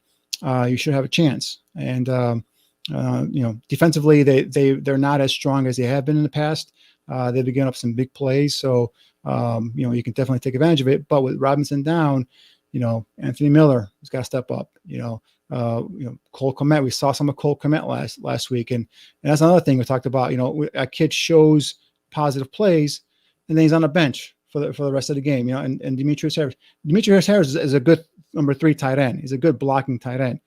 you should have a chance. And defensively, they're not as strong as they have been in the past. They've been giving up some big plays. So, you can definitely take advantage of it. But with Robinson down, Anthony Miller has got to step up. Cole Kmet. We saw some of Cole Kmet last week, and that's another thing we talked about. A kid shows positive plays, and then he's on the bench for the rest of the game. And Demetrius Harris is a good number 3 tight end. He's a good blocking tight end.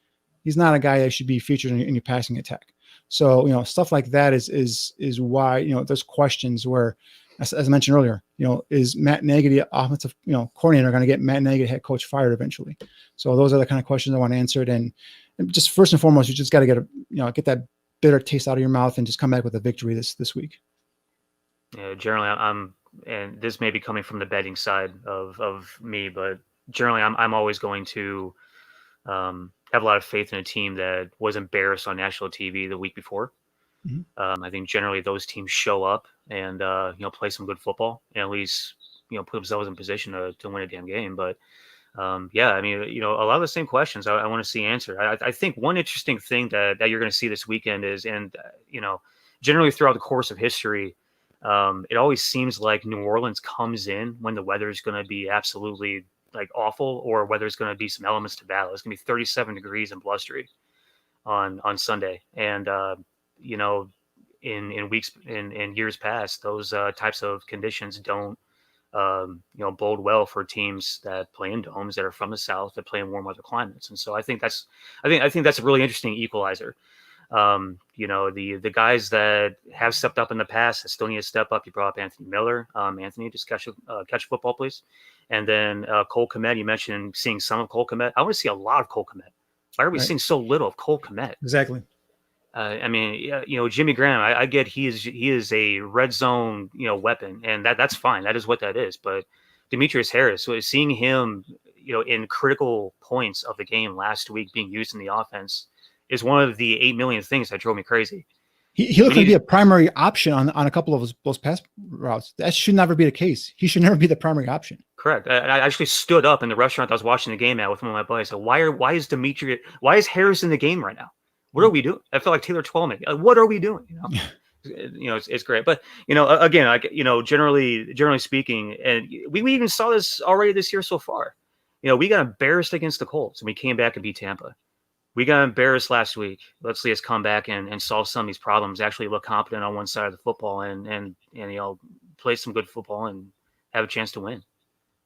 He's not a guy that should be featured in your passing attack. So, stuff like that is why, there's questions where, as I mentioned earlier, is Matt Nagy, the offensive, coordinator, going to get Matt Nagy, head coach, fired eventually? So those are the kind of questions I want answered. And just first and foremost, you just got to get that bitter taste out of your mouth and just come back with a victory this week. Yeah, generally and this may be coming from the betting side of me, but generally I'm always going to, have a lot of faith in a team that was embarrassed on national TV the week before. Mm-hmm. I think generally those teams show up and play some good football and at least put themselves in position to win a damn game. But a lot of the same questions I want to see answered. I think one interesting thing that you're going to see this weekend is, generally throughout the course of history, it always seems like New Orleans comes in when the weather is going to be absolutely awful, or whether it's going to be some elements to battle. It's going to be 37 degrees and blustery on Sunday. And, in weeks, in years past, those types of conditions don't, bode well for teams that play in domes, that are from the South, that play in warm weather climates. And so I think that's a really interesting equalizer. The guys that have stepped up in the past that still need to step up. You brought up Anthony Miller. Anthony, just catch football, please. And then Cole Kmet, you mentioned seeing some of Cole Kmet. I want to see a lot of Cole Kmet. Why are we seeing so little of Cole Kmet? Exactly. Jimmy Graham, I get he is a red zone, weapon, and that's fine. That is what that is. But Demetrius Harris, so seeing him, in critical points of the game last week being used in the offense is one of the 8 million things that drove me crazy. He looks to be a primary option on a couple of those pass routes. That should never be the case. He should never be the primary option. Correct. I actually stood up in the restaurant I was watching the game at with one of my buddies. So why is Harris in the game right now? What are we doing? I feel like Taylor Twellman. What are we doing? It's great. But again, generally speaking, and we even saw this already this year so far. We got embarrassed against the Colts and we came back and beat Tampa. We got embarrassed last week. Let's see us come back and solve some of these problems, actually look competent on one side of the football and play some good football and have a chance to win.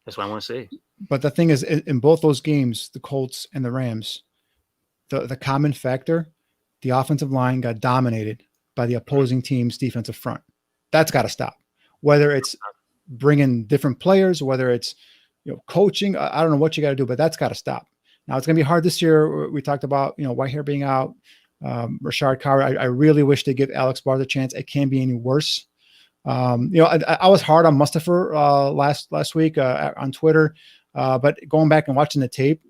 That's what I want to see. But the thing is, in both those games, the Colts and the Rams, the common factor, the offensive line got dominated by the opposing team's defensive front. That's got to stop. Whether it's bringing different players, whether it's coaching, I don't know what you got to do, but that's got to stop. Now it's going to be hard this year. We talked about, Whitehair being out, Rashard Carter. I really wish they give Alex Barr the chance. It can't be any worse. I was hard on Mustafa last week on Twitter, but going back and watching the tape,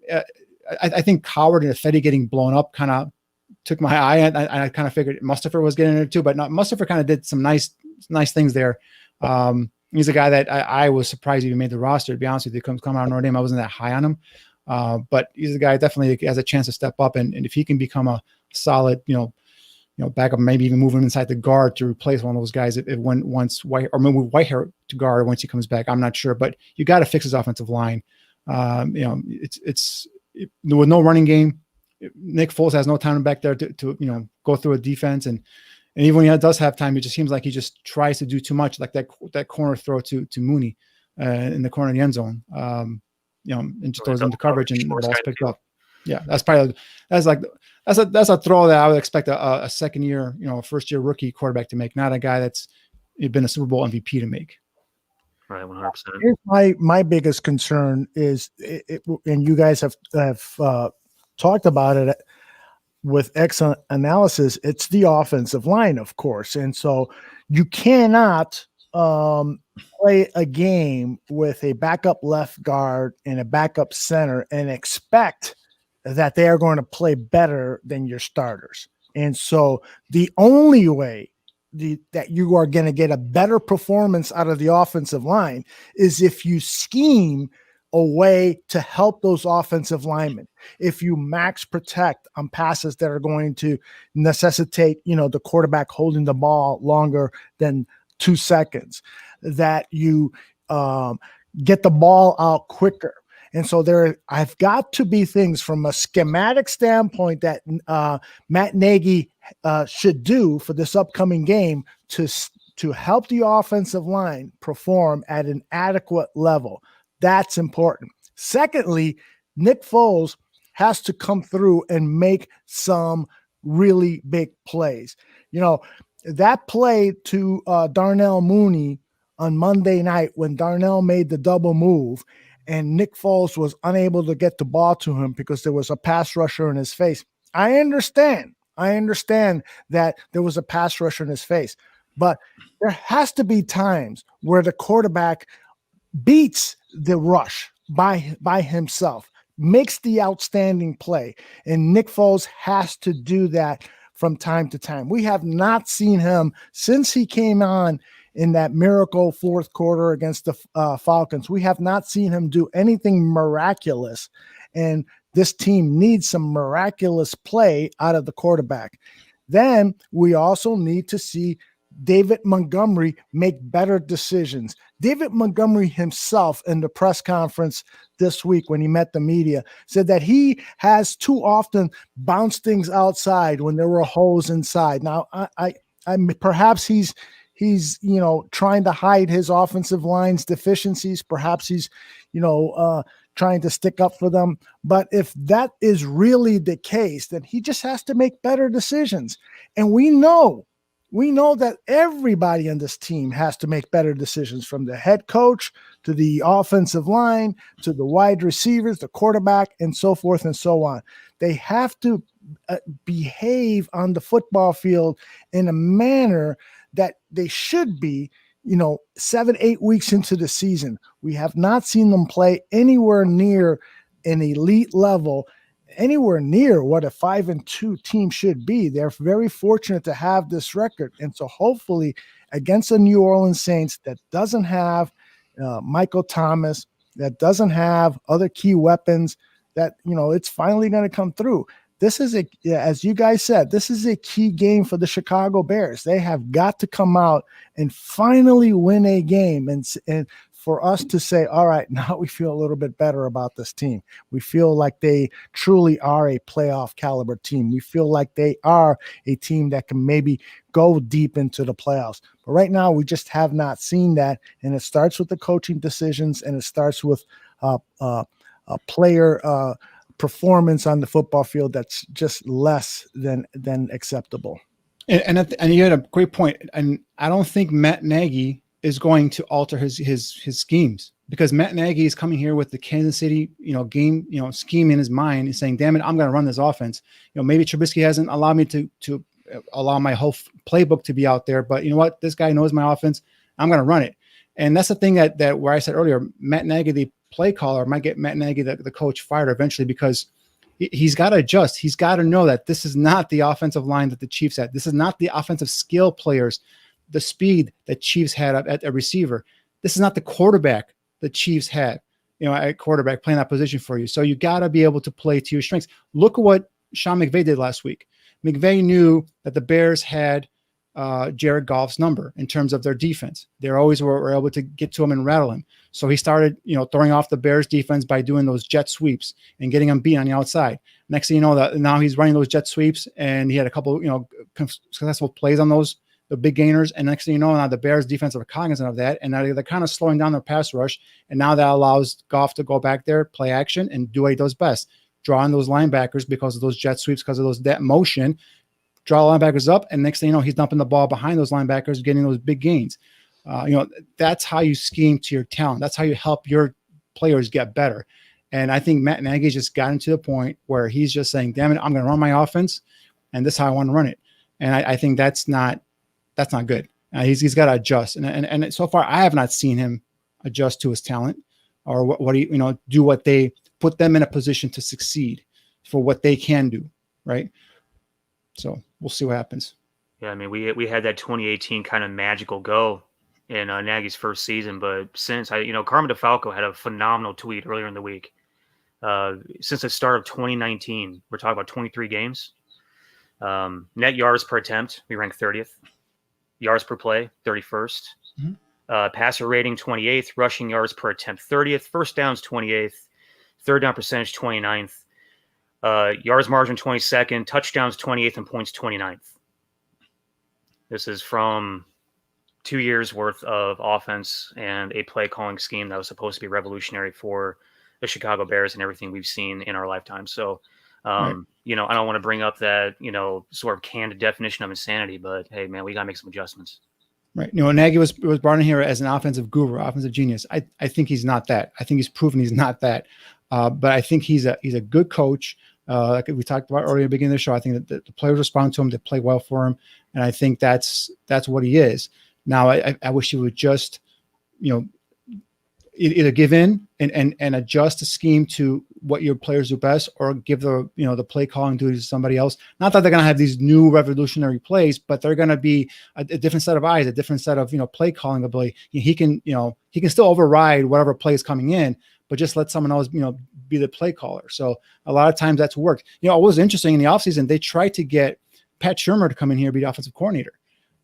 I think Coward and Fetty getting blown up kind of took my eye, and I kind of figured Mustafa was getting it too, but not Mustafa kind of did some nice things there. He's a guy that I was surprised he made the roster, to be honest with you. Come out of Notre Dame, I wasn't that high on him. But he's a guy definitely has a chance to step up, and if he can become a solid, backup, maybe even move him inside the guard to replace one of those guys once Whitehair to guard once he comes back. I'm not sure, but you got to fix his offensive line. It's with no running game. Nick Foles has no time back there to go through a defense, and even when he does have time, it just seems like he just tries to do too much, like that corner throw to Mooney in the corner of the end zone. And just throws into coverage and the ball's picked up. Yeah, that's a throw that I would expect a second year, first year rookie quarterback to make, not a guy that's been a Super Bowl MVP to make. Right, 100%. Here's my biggest concern is, and you guys have talked about it with excellent analysis. It's the offensive line, of course, and so you cannot play a game with a backup left guard and a backup center and expect that they are going to play better than your starters. And so the only way that you are going to get a better performance out of the offensive line is if you scheme a way to help those offensive linemen. If you max protect on passes that are going to necessitate, the quarterback holding the ball longer than 2 seconds, that you get the ball out quicker. And so I've got to be things from a schematic standpoint that Matt Nagy should do for this upcoming game to help the offensive line perform at an adequate level. That's important. Secondly, Nick Foles has to come through and make some really big plays. That play to Darnell Mooney on Monday night when Darnell made the double move and Nick Foles was unable to get the ball to him because there was a pass rusher in his face. I understand that there was a pass rusher in his face, but there has to be times where the quarterback beats the rush by himself, makes the outstanding play, and Nick Foles has to do that from time to time. We have not seen him since he came on in that miracle fourth quarter against the Falcons. We have not seen him do anything miraculous, and this team needs some miraculous play out of the quarterback. Then we also need to see David Montgomery make better decisions. David Montgomery himself in the press conference this week when he met the media said that he has too often bounced things outside when there were holes inside. Now, I perhaps he's trying to hide his offensive line's deficiencies. Perhaps he's, trying to stick up for them. But if that is really the case, then he just has to make better decisions. And we know that everybody on this team has to make better decisions, from the head coach to the offensive line to the wide receivers, the quarterback, and so forth and so on. They have to behave on the football field in a manner that they should be, 7-8 weeks into the season. We have not seen them play anywhere near an elite level, anywhere near what a 5-2 team should be. They're very fortunate to have this record. And so hopefully against the New Orleans Saints that doesn't have Michael Thomas, that doesn't have other key weapons, that, it's finally going to come through. This is as you guys said, this is a key game for the Chicago Bears. They have got to come out and finally win a game, and for us to say, all right, now we feel a little bit better about this team. We feel like they truly are a playoff caliber team. We feel like they are a team that can maybe go deep into the playoffs. But right now, we just have not seen that, and it starts with the coaching decisions, and it starts with a player performance on the football field that's just less than acceptable. And you had a great point. And I don't think Matt Nagy is going to alter his schemes, because Matt Nagy is coming here with the Kansas City, game, scheme in his mind. He's saying, damn it, I'm going to run this offense. Maybe Trubisky hasn't allowed me to allow my whole playbook to be out there, but you know what? This guy knows my offense. I'm going to run it. And that's the thing that where I said earlier, Matt Nagy, the play caller, might get Matt Nagy, the coach, fired eventually, because He's got to adjust. He's got to know that this is not the offensive line that the Chiefs had. This is not the offensive skill players, the speed that Chiefs had at a receiver. This is not the quarterback the Chiefs had, at quarterback playing that position for you. So you got to be able to play to your strengths. Look at what Sean McVay did last week. McVay knew that the Bears had Jared Goff's number in terms of their defense. They always were able to get to him and rattle him. So he started, throwing off the Bears defense by doing those jet sweeps and getting them beat on the outside. Next thing you know, that now he's running those jet sweeps, and he had a couple, successful plays on those, the big gainers. And next thing you know, now the Bears defense are cognizant of that, and now they're kind of slowing down their pass rush. And now that allows Goff to go back there, play action, and do what he does best: draw on those linebackers because of those jet sweeps, because of that motion. Draw linebackers up, and next thing you know, he's dumping the ball behind those linebackers, getting those big gains. That's how you scheme to your talent. That's how you help your players get better. And I think Matt Nagy's just gotten to the point where he's just saying, damn it, I'm going to run my offense, and this is how I want to run it. And I think that's not good. He's got to adjust. And so far, I have not seen him adjust to his talent, or what he, do what they put them in a position to succeed for what they can do. Right. So we'll see what happens. Yeah, I mean, we had that 2018 kind of magical go in Nagy's first season, but since Carmen DeFalco had a phenomenal tweet earlier in the week. Since the start of 2019, we're talking about 23 games. Net yards per attempt, we rank 30th. Yards per play, 31st. Mm-hmm. Passer rating, 28th. Rushing yards per attempt, 30th. First downs, 28th. Third down percentage, 29th. Yards margin, 22nd. Touchdowns, 28th, and points, 29th. This is from 2 years worth of offense and a play calling scheme that was supposed to be revolutionary for the Chicago Bears and everything we've seen in our lifetime. So, right. I don't want to bring up that, sort of canned definition of insanity, but hey, man, we got to make some adjustments. Right. Nagy was brought in here as an offensive guru, offensive genius. I think he's not that. I think he's proven he's not that. But I think he's a good coach. Like we talked about earlier at the beginning of the show, I think that the players respond to him, they play well for him. And I think that's what he is. Now, I wish he would just, either give in and adjust the scheme to what your players do best, or give the play calling duties to somebody else. Not that they're going to have these new revolutionary plays, but they're going to be a different set of eyes, a different set of, play calling ability. He can still override whatever play is coming in, but just let someone else, be the play caller. So a lot of times that's worked. It was interesting in the offseason, they tried to get Pat Shurmur to come in here and be the offensive coordinator.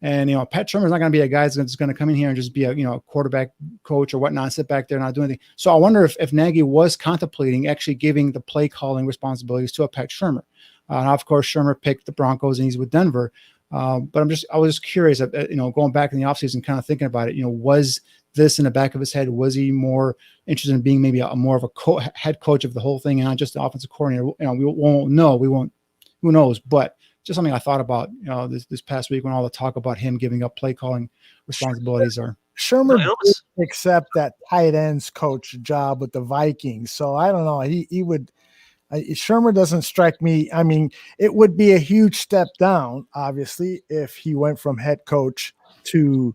And, Pat Shurmur is not going to be a guy that's going to come in here and just be a quarterback coach or whatnot, sit back there and not do anything. So I wonder if Nagy was contemplating actually giving the play calling responsibilities to a Pat Shurmur. And of course, Shurmur picked the Broncos and he's with Denver. But I was just curious, going back in the offseason, kind of thinking about it, was this in the back of his head? Was he more interested in being maybe more of a head coach of the whole thing and not just the offensive coordinator? We won't know. Who knows? But just something I thought about, this past week when all the talk about him giving up play calling responsibilities are. Shurmur did accept that tight ends coach job with the Vikings. So I don't know. He would. Shurmur doesn't strike me. I mean, it would be a huge step down, obviously, if he went from head coach to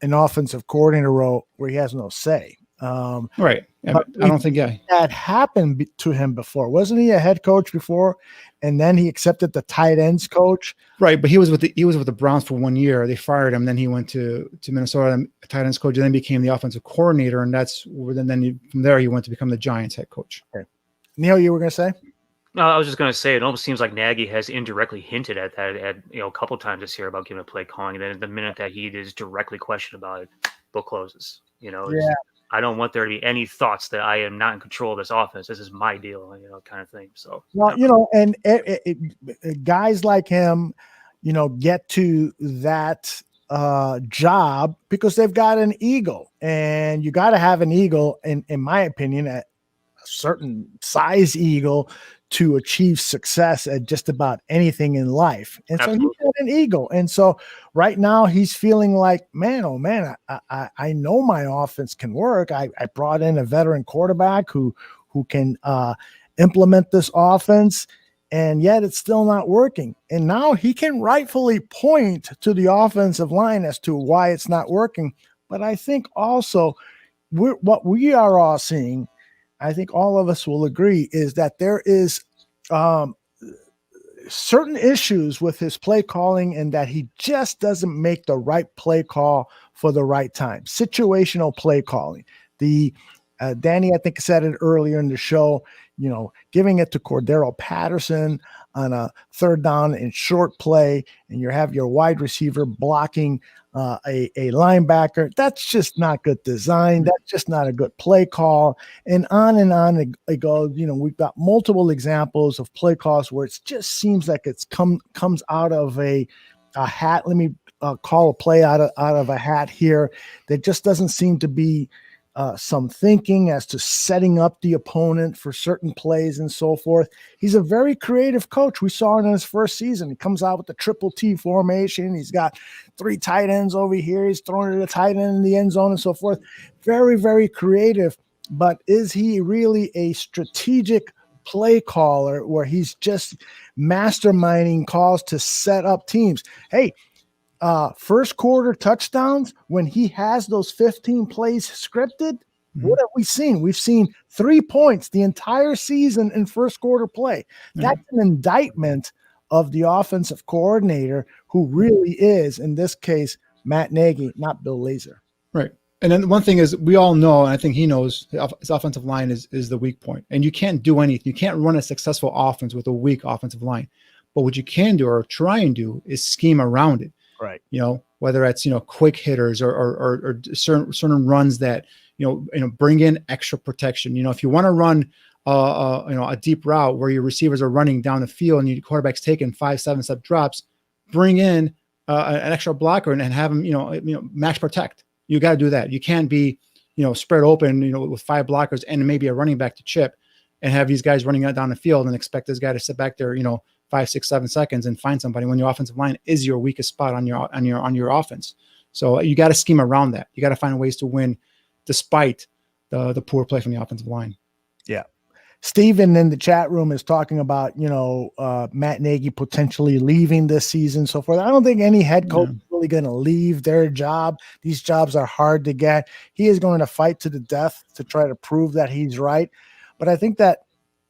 an offensive coordinator role where he has no say. Right. Yeah, I don't think that happened to him before. Wasn't he a head coach before, and then he accepted the tight ends coach? Right, but he was with the Browns for 1 year. They fired him. Then he went to Minnesota, tight ends coach, and then became the offensive coordinator. And that's where from there he went to become the Giants head coach. Okay. Neil, you were going to say? No, I was just going to say it almost seems like Nagy has indirectly hinted at that a couple times this year about giving a play calling, and then the minute that he is directly questioned about it, book closes. I don't want there to be any thoughts that I am not in control of this offense. This is my deal, kind of thing. So, well, and guys like him, get to that job because they've got an ego, and you got to have an ego, in my opinion, at a certain size ego to achieve success at just about anything in life. And Absolutely. So he's got an ego. And so right now he's feeling like, man, oh man, I know my offense can work. I brought in a veteran quarterback who can implement this offense, and yet it's still not working. And now he can rightfully point to the offensive line as to why it's not working. But I think also what we are all seeing, I think all of us will agree, is that there is certain issues with his play calling, and that he just doesn't make the right play call for the right time. Situational play calling. Danny, I think, said it earlier in the show, giving it to Cordero Patterson on a third down and short play, and you have your wide receiver blocking a linebacker. That's just not good design. That's just not a good play call. And on it goes. We've got multiple examples of play calls where it just seems like it's comes out of a hat. Let me call a play out of a hat here. That just doesn't seem to be some thinking as to setting up the opponent for certain plays and so forth. He's a very creative coach. We saw it in his first season. He comes out with the triple T formation. He's got 3 tight ends over here. He's throwing it a tight end in the end zone and so forth. Very, very creative. But is he really a strategic play caller where he's just masterminding calls to set up teams? Hey, first quarter touchdowns, when he has those 15 plays scripted, what have we seen? We've seen 3 points the entire season in first quarter play. That's an indictment of the offensive coordinator, who really is, in this case, Matt Nagy, not Bill Lazor. Right. And then one thing is, we all know, and I think he knows, his offensive line is the weak point. And you can't do anything. You can't run a successful offense with a weak offensive line. But what you can do, or try and do, is scheme around it. Right. Whether it's, quick hitters or certain runs that, bring in extra protection. If you want to run, a deep route where your receivers are running down the field and your quarterback's taking 5-7 step drops, bring in an extra blocker and have them, max protect. You got to do that. You can't be, spread open, with 5 blockers and maybe a running back to chip, and have these guys running out down the field and expect this guy to sit back there, 5, 6, 7 seconds and find somebody when your offensive line is your weakest spot on your offense. So you got to scheme around that. You got to find ways to win despite the poor play from the offensive line. Yeah. Steven in the chat room is talking about, Matt Nagy potentially leaving this season, so forth. I don't think any head coach is really going to leave their job. These jobs are hard to get. He is going to fight to the death to try to prove that he's right. But I think that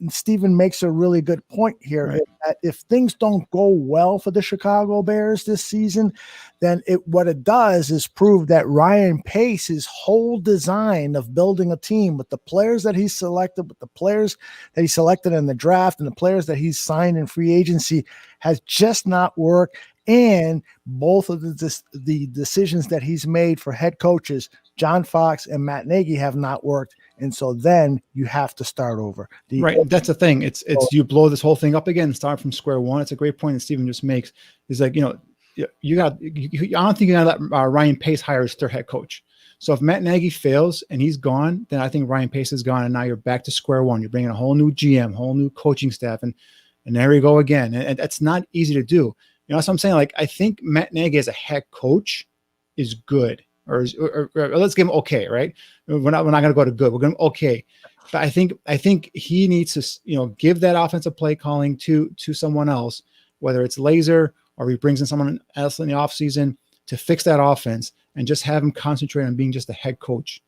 Stephen makes a really good point here. Right. That if things don't go well for the Chicago Bears this season, then what it does is prove that Ryan Pace, his whole design of building a team with the players that he's selected, with the players that he selected in the draft, and the players that he's signed in free agency, has just not worked. And both of the decisions that he's made for head coaches, John Fox and Matt Nagy, have not worked. And so then you have to start over. Right. That's the thing. It's you blow this whole thing up again and start from square one. It's a great point that Steven just makes. Is like, I don't think you're going to let Ryan Pace hire his third head coach. So if Matt Nagy fails and he's gone, then I think Ryan Pace is gone. And now you're back to square one. You're bringing a whole new GM, whole new coaching staff. And there you go again. And that's not easy to do. That's what I'm saying. Like, I think Matt Nagy as a head coach is good. Or let's give him okay, right? We're not going to go to good. We're going to okay. But I think he needs to, give that offensive play calling to someone else, whether it's Lazor or he brings in someone else in the offseason to fix that offense, and just have him concentrate on being just a head coach.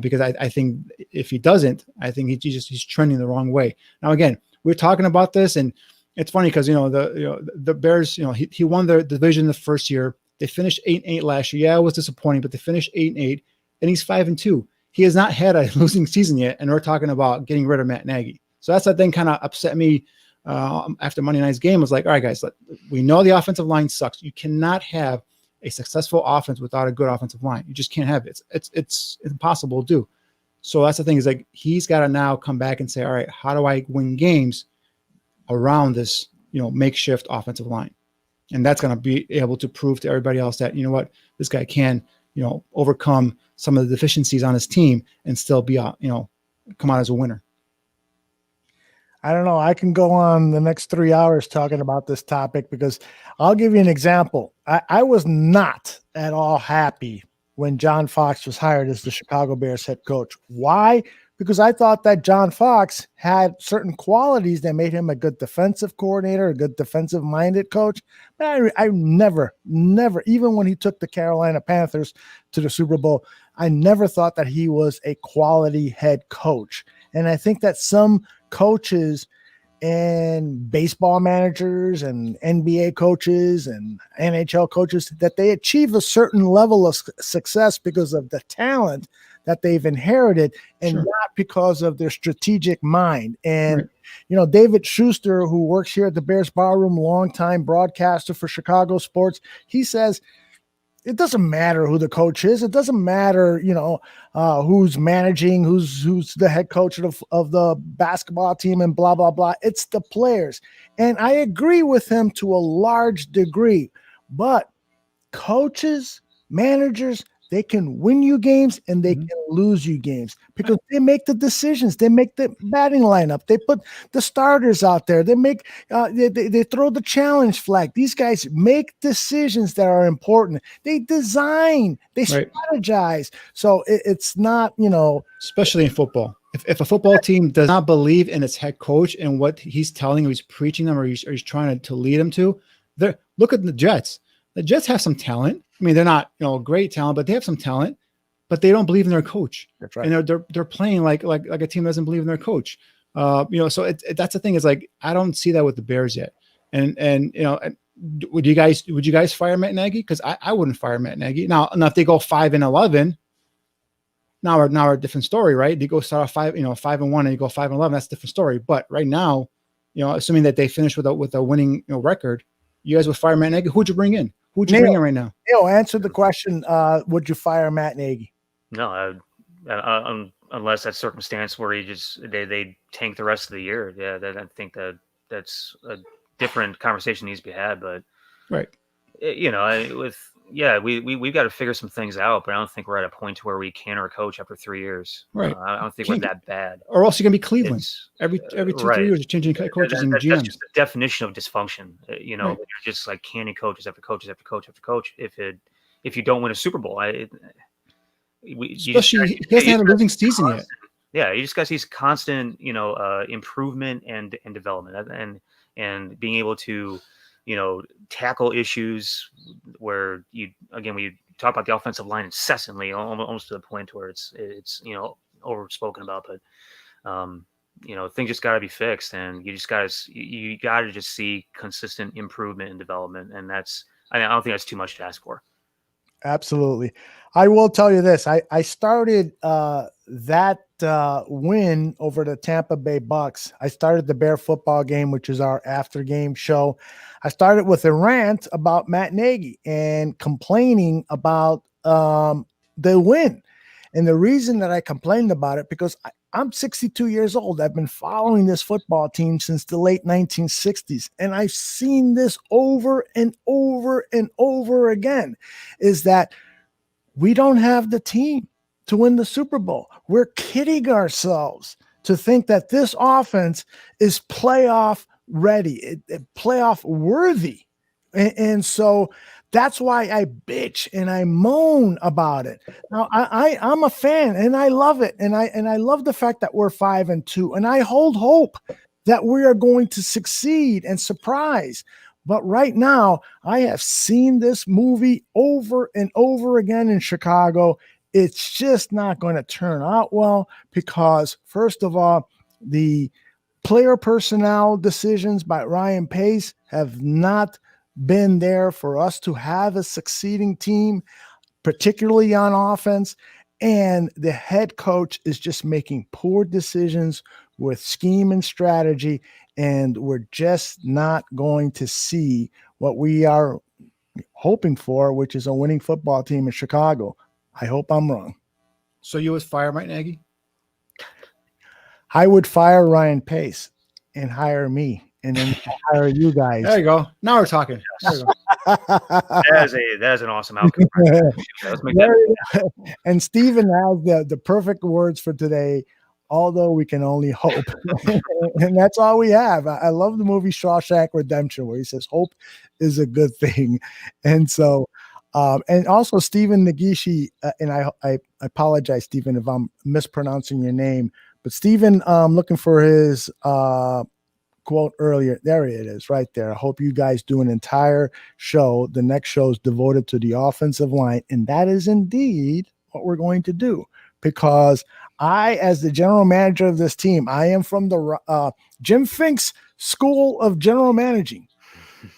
Because I think if he doesn't, I think he's trending the wrong way. Now, again, we're talking about this, and it's funny because the Bears, he won the division the first year. They finished 8-8 last year. Yeah, it was disappointing, but they finished 8-8, and he's 5-2. He has not had a losing season yet, and we're talking about getting rid of Matt Nagy. So that's the thing kind of upset me after Monday night's game. Was like, all right, guys, we know the offensive line sucks. You cannot have a successful offense without a good offensive line. You just can't have it. It's impossible to do. So that's the thing, is like, he's got to now come back and say, all right, how do I win games around this, makeshift offensive line? And that's going to be able to prove to everybody else that, this guy can, overcome some of the deficiencies on his team and still be out, come out as a winner. I don't know. I can go on the next 3 hours talking about this topic, because I'll give you an example. I was not at all happy when John Fox was hired as the Chicago Bears head coach. Why? Because I thought that John Fox had certain qualities that made him a good defensive coordinator, a good defensive-minded coach. But I never, even when he took the Carolina Panthers to the Super Bowl, I never thought that he was a quality head coach. And I think that some coaches and baseball managers and NBA coaches and NHL coaches, that they achieve a certain level of success because of the talent that they've inherited and not because of their strategic mind. And, David Schuster, who works here at the Bears Barroom, longtime broadcaster for Chicago sports, he says, it doesn't matter who the coach is. It doesn't matter, who's managing, who's the head coach of the basketball team and blah, blah, blah. It's the players. And I agree with him to a large degree. But coaches, managers, they can win you games and they can lose you games because they make the decisions. They make the batting lineup. They put the starters out there. They make they throw the challenge flag. These guys make decisions that are important. They design. They strategize. So it's not, especially in football. If a football team does not believe in its head coach and what he's telling, or he's preaching them, or he's trying to lead them to, look at the Jets. The Jets have some talent. I mean, they're not, great talent, but they have some talent, but they don't believe in their coach. That's right. And they're playing like a team doesn't believe in their coach. So that's the thing, is like, I don't see that with the Bears yet. And would you guys fire Matt Nagy? Because I wouldn't fire Matt Nagy. Now if they go 5-11, now we're a different story, right? They go start off 5-1 and you go 5-11. That's a different story. But right now, assuming that they finish with a winning record, you guys would fire Matt Nagy. Who'd you bring in? Who'd you bring in right now? Neil, answer the question. Would you fire Matt Nagy? No, unless that circumstance where they tank the rest of the year. Yeah, I think that's a different conversation needs to be had. But we've got to figure some things out. But I don't think we're at a point to where we can or coach after 3 years. Right. I don't think we're that bad. Or else you're gonna be Cleveland. Every 2-3 years, you're changing coaches and GMs. That's just the definition of dysfunction. You're just like canning coaches after coaches after coach after coach. If you don't win a Super Bowl, he hasn't had a losing season yet. Yeah, you just got to see constant, improvement and development, and being able to, tackle issues where we talk about the offensive line incessantly, almost to the point where it's overspoken about, but things just got to be fixed, and you got to just see consistent improvement and development, and I don't think that's too much to ask for. Absolutely. I will tell you this. I started that win over the Tampa Bay Bucks. I started the Bear football game, which is our after game show. I started with a rant about Matt Nagy and complaining about the win. And the reason that I complained about it, because I'm 62 years old. I've been following this football team since the late 1960s. And I've seen this over and over and over again, is that we don't have the team to win the Super Bowl. We're kidding ourselves to think that this offense is playoff ready, playoff worthy. And so that's why I bitch and I moan about it. Now I'm a fan and I love it. And I love the fact that we're 5-2, and I hold hope that we are going to succeed and surprise. But right now I have seen this movie over and over again in Chicago. It's just not going to turn out well because, first of all, the player personnel decisions by Ryan Pace have not been there for us to have a succeeding team, particularly on offense. And the head coach is just making poor decisions with scheme and strategy. And we're just not going to see what we are hoping for, which is a winning football team in Chicago. I hope I'm wrong. So you would fire Mike Nagy? I would fire Ryan Pace and hire me, and then hire you guys. There you go. Now we're talking. There you go. That is an awesome outcome. Let's make that. And Steven has the perfect words for today. Although we can only hope. And that's all we have. I love the movie Shawshank Redemption, where he says hope is a good thing. And so, and also Stephen Nagishi, and I apologize, Stephen, if I'm mispronouncing your name, but Stephen, looking for his quote earlier. There it is right there. I hope you guys do an entire show. The next show is devoted to the offensive line. And that is indeed what we're going to do, because I, as the general manager of this team, I am from the Jim Fink's School of General Managing.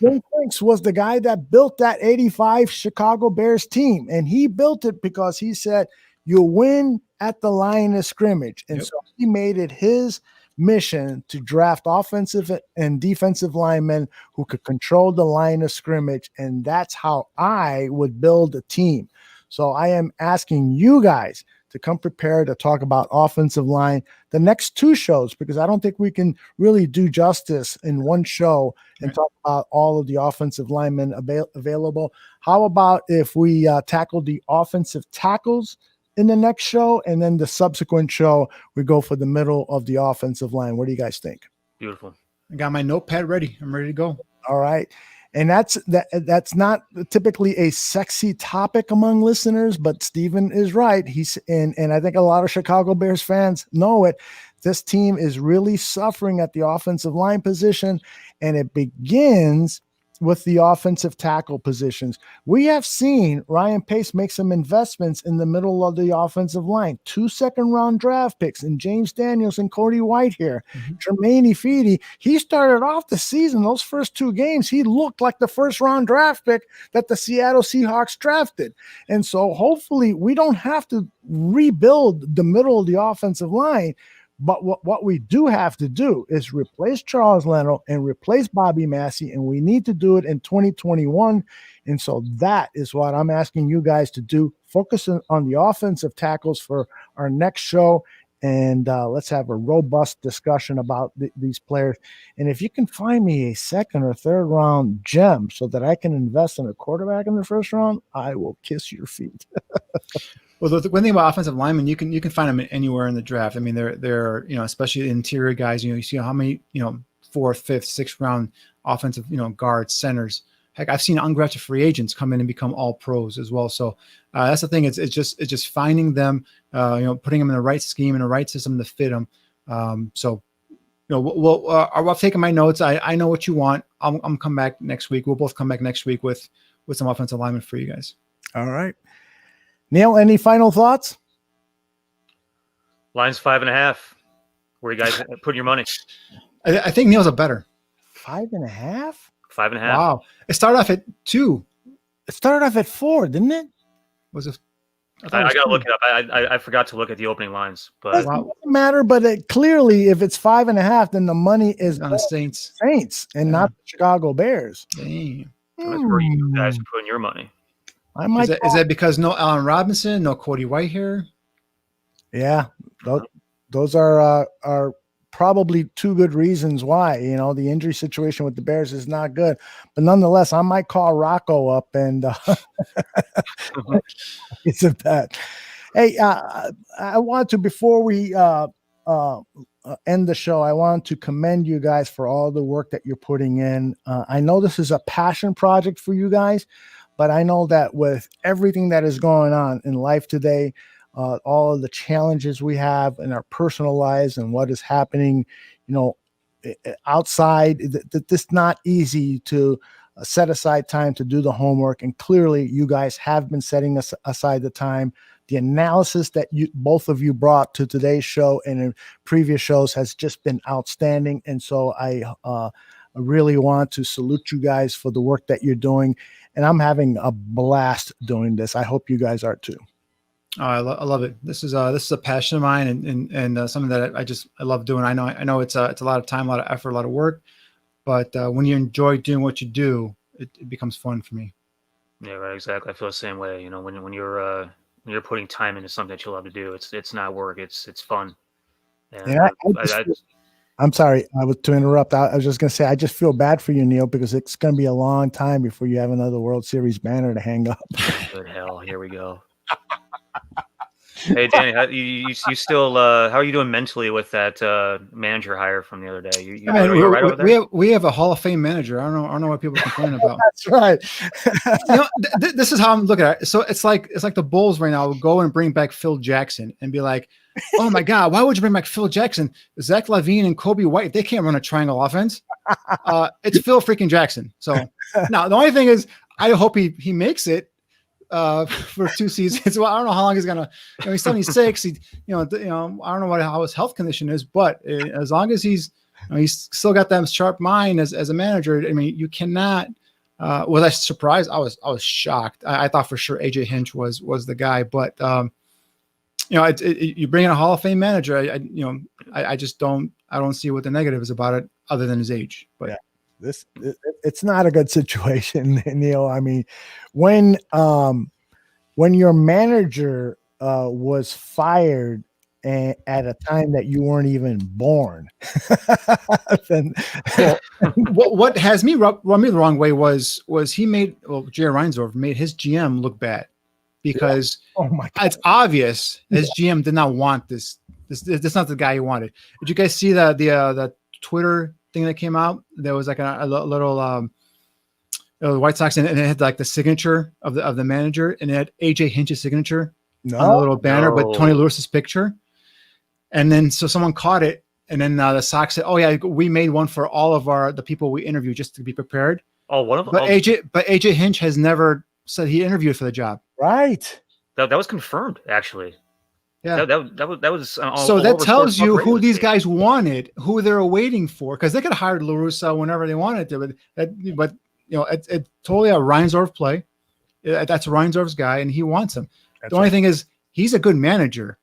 Jim Finks was the guy that built that 85 Chicago Bears team, and he built it because he said, you win at the line of scrimmage. And so he made it his mission to draft offensive and defensive linemen who could control the line of scrimmage. And that's how I would build a team. So I am asking you guys to come prepared to talk about offensive line the next 2 shows, because I don't think we can really do justice in one show and talk about all of the offensive linemen available. How about if we tackle the offensive tackles in the next show, and then the subsequent show, we go for the middle of the offensive line? What do you guys think? Beautiful. I got my notepad ready. I'm ready to go. All right. And that's not typically a sexy topic among listeners, but Steven is right. And I think a lot of Chicago Bears fans know it. This team is really suffering at the offensive line position, and it begins with the offensive tackle positions. We have seen Ryan Pace make some investments in the middle of the offensive line. 2 second-round draft picks in James Daniels and Cody Whitehair. Jermaine Ifedi, he started off the season, those first 2 games, he looked like the first-round draft pick that the Seattle Seahawks drafted. And so hopefully we don't have to rebuild the middle of the offensive line. But what we do have to do is replace Charles Leno and replace Bobby Massey, and we need to do it in 2021. And so that is what I'm asking you guys to do. Focus on the offensive tackles for our next show, and let's have a robust discussion about these players. And if you can find me a 2nd or 3rd round gem so that I can invest in a quarterback in the 1st round, I will kiss your feet. Well, the one thing about offensive linemen, you can find them anywhere in the draft. I mean, they're especially interior guys. You see how many 4th, 5th, 6th round offensive guards, centers. Heck, I've seen undrafted free agents come in and become all pros as well. So that's the thing. It's just finding them, putting them in the right scheme and the right system to fit them. I've taken my notes. I know what you want. I'm come back next week. We'll both come back next week with some offensive linemen for you guys. All right. Neil, any final thoughts? Line's 5.5. Where you guys put your money? I think Neil's a better. 5.5? 5.5. Wow. It started off at 2. It started off at 4, didn't it? Was it? I got to look it up. I forgot to look at the opening lines, but it doesn't matter. But clearly, if it's 5.5, then the money is on the Saints and not the Chicago Bears. Damn. That's where you guys are putting your money. I might. Is that because no Allen Robinson, no Cody Whitehair? Yeah, those are probably 2 good reasons why. The injury situation with the Bears is not good, but nonetheless, I might call Rocco up and it's a bet. Hey, I want to, before we end the show, I want to commend you guys for all the work that you're putting in. I know this is a passion project for you guys. But I know that with everything that is going on in life today, all of the challenges we have in our personal lives and what is happening, outside, it's not easy to set aside time to do the homework. And clearly you guys have been setting aside the time. The analysis that both of you brought to today's show and in previous shows has just been outstanding. And so I really want to salute you guys for the work that you're doing. And I'm having a blast doing this. I hope you guys are too. Oh, I love it. This is a passion of mine and something that I love doing. I know it's a lot of time, a lot of effort, a lot of work, but when you enjoy doing what you do, it becomes fun for me. Yeah, right. Exactly. I feel the same way. When you're putting time into something that you love to do, it's not work. It's fun. And yeah, I'm sorry. I was to interrupt. I was just going to say, I just feel bad for you, Neil, because it's going to be a long time before you have another World Series banner to hang up. Good hell. Here we go. Hey, Danny, you still, how are you doing mentally with that manager hire from the other day? You right over there? We have a Hall of Fame manager. I don't know what people complain about. That's right. This is how I'm looking at it. So it's like the Bulls right now would go and bring back Phil Jackson and be like, oh my God, why would you bring back Phil Jackson? Zach LaVine and Kobe White, they can't run a triangle offense. It's Phil freaking Jackson. So now the only thing is, I hope he makes it. for 2 seasons. Well, I don't know how long he's gonna. He's 76. He, I don't know how his health condition is, but as long as he's still got that sharp mind as a manager. I mean, you cannot. Was I surprised? I was shocked. I thought for sure AJ Hinch was the guy, but you bring in a Hall of Fame manager. I just don't see what the negative is about it other than his age. But yeah. It's not a good situation, Neil. I mean, when your manager was fired at a time that you weren't even born, then what has me rub me the wrong way was he made Jerry Reinsdorf made his GM look bad because it's obvious his GM did not want this. This not the guy he wanted. Did you guys see the Twitter thing that came out? There was like a little White Sox, and it had like the signature of the manager, and it had AJ Hinch's signature on the little banner, but Tony Lewis's picture. And then so someone caught it, and then the Sox said, "Oh yeah, we made one for all of the people we interviewed just to be prepared." Oh, one of them. But AJ Hinch has never said he interviewed for the job. Right. That was confirmed, actually. Yeah, that was. So that tells you who these guys wanted, who they were waiting for, because they could have hired La Russa whenever they wanted to. But it's totally a Reinsdorf play. That's Reinsdorf's guy, and he wants him. The only thing is, he's a good manager.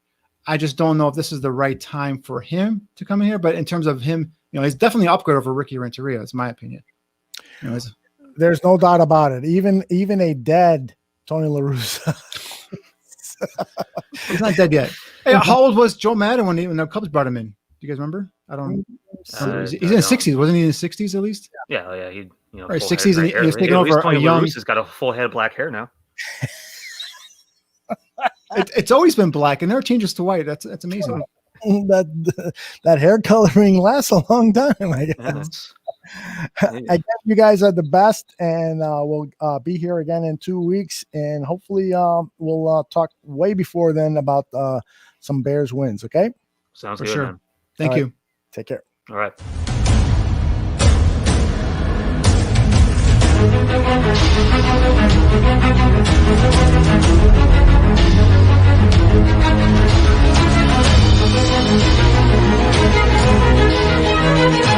I just don't know if this is the right time for him to come in here. But in terms of him, he's definitely an upgrade over Ricky Renteria. It's my opinion. There's no doubt about it. Even a dead Tony La Russa. He's not dead yet. Hey, how old was Joe Madden when the Cubs brought him in? Do you guys remember? I don't. He's in his 60s, wasn't he? In his 60s at least. Yeah. He 60s, and he was taking over a young. He's got a full head of black hair now. It's always been black, and never changes to white. That's amazing. That hair coloring lasts a long time. I guess. I guess you guys are the best, and we'll be here again in 2 weeks, and hopefully we'll talk way before then about some Bears wins. Okay. Sounds for good. Sure. Man. Thank you. Take care. All right. We'll be right back.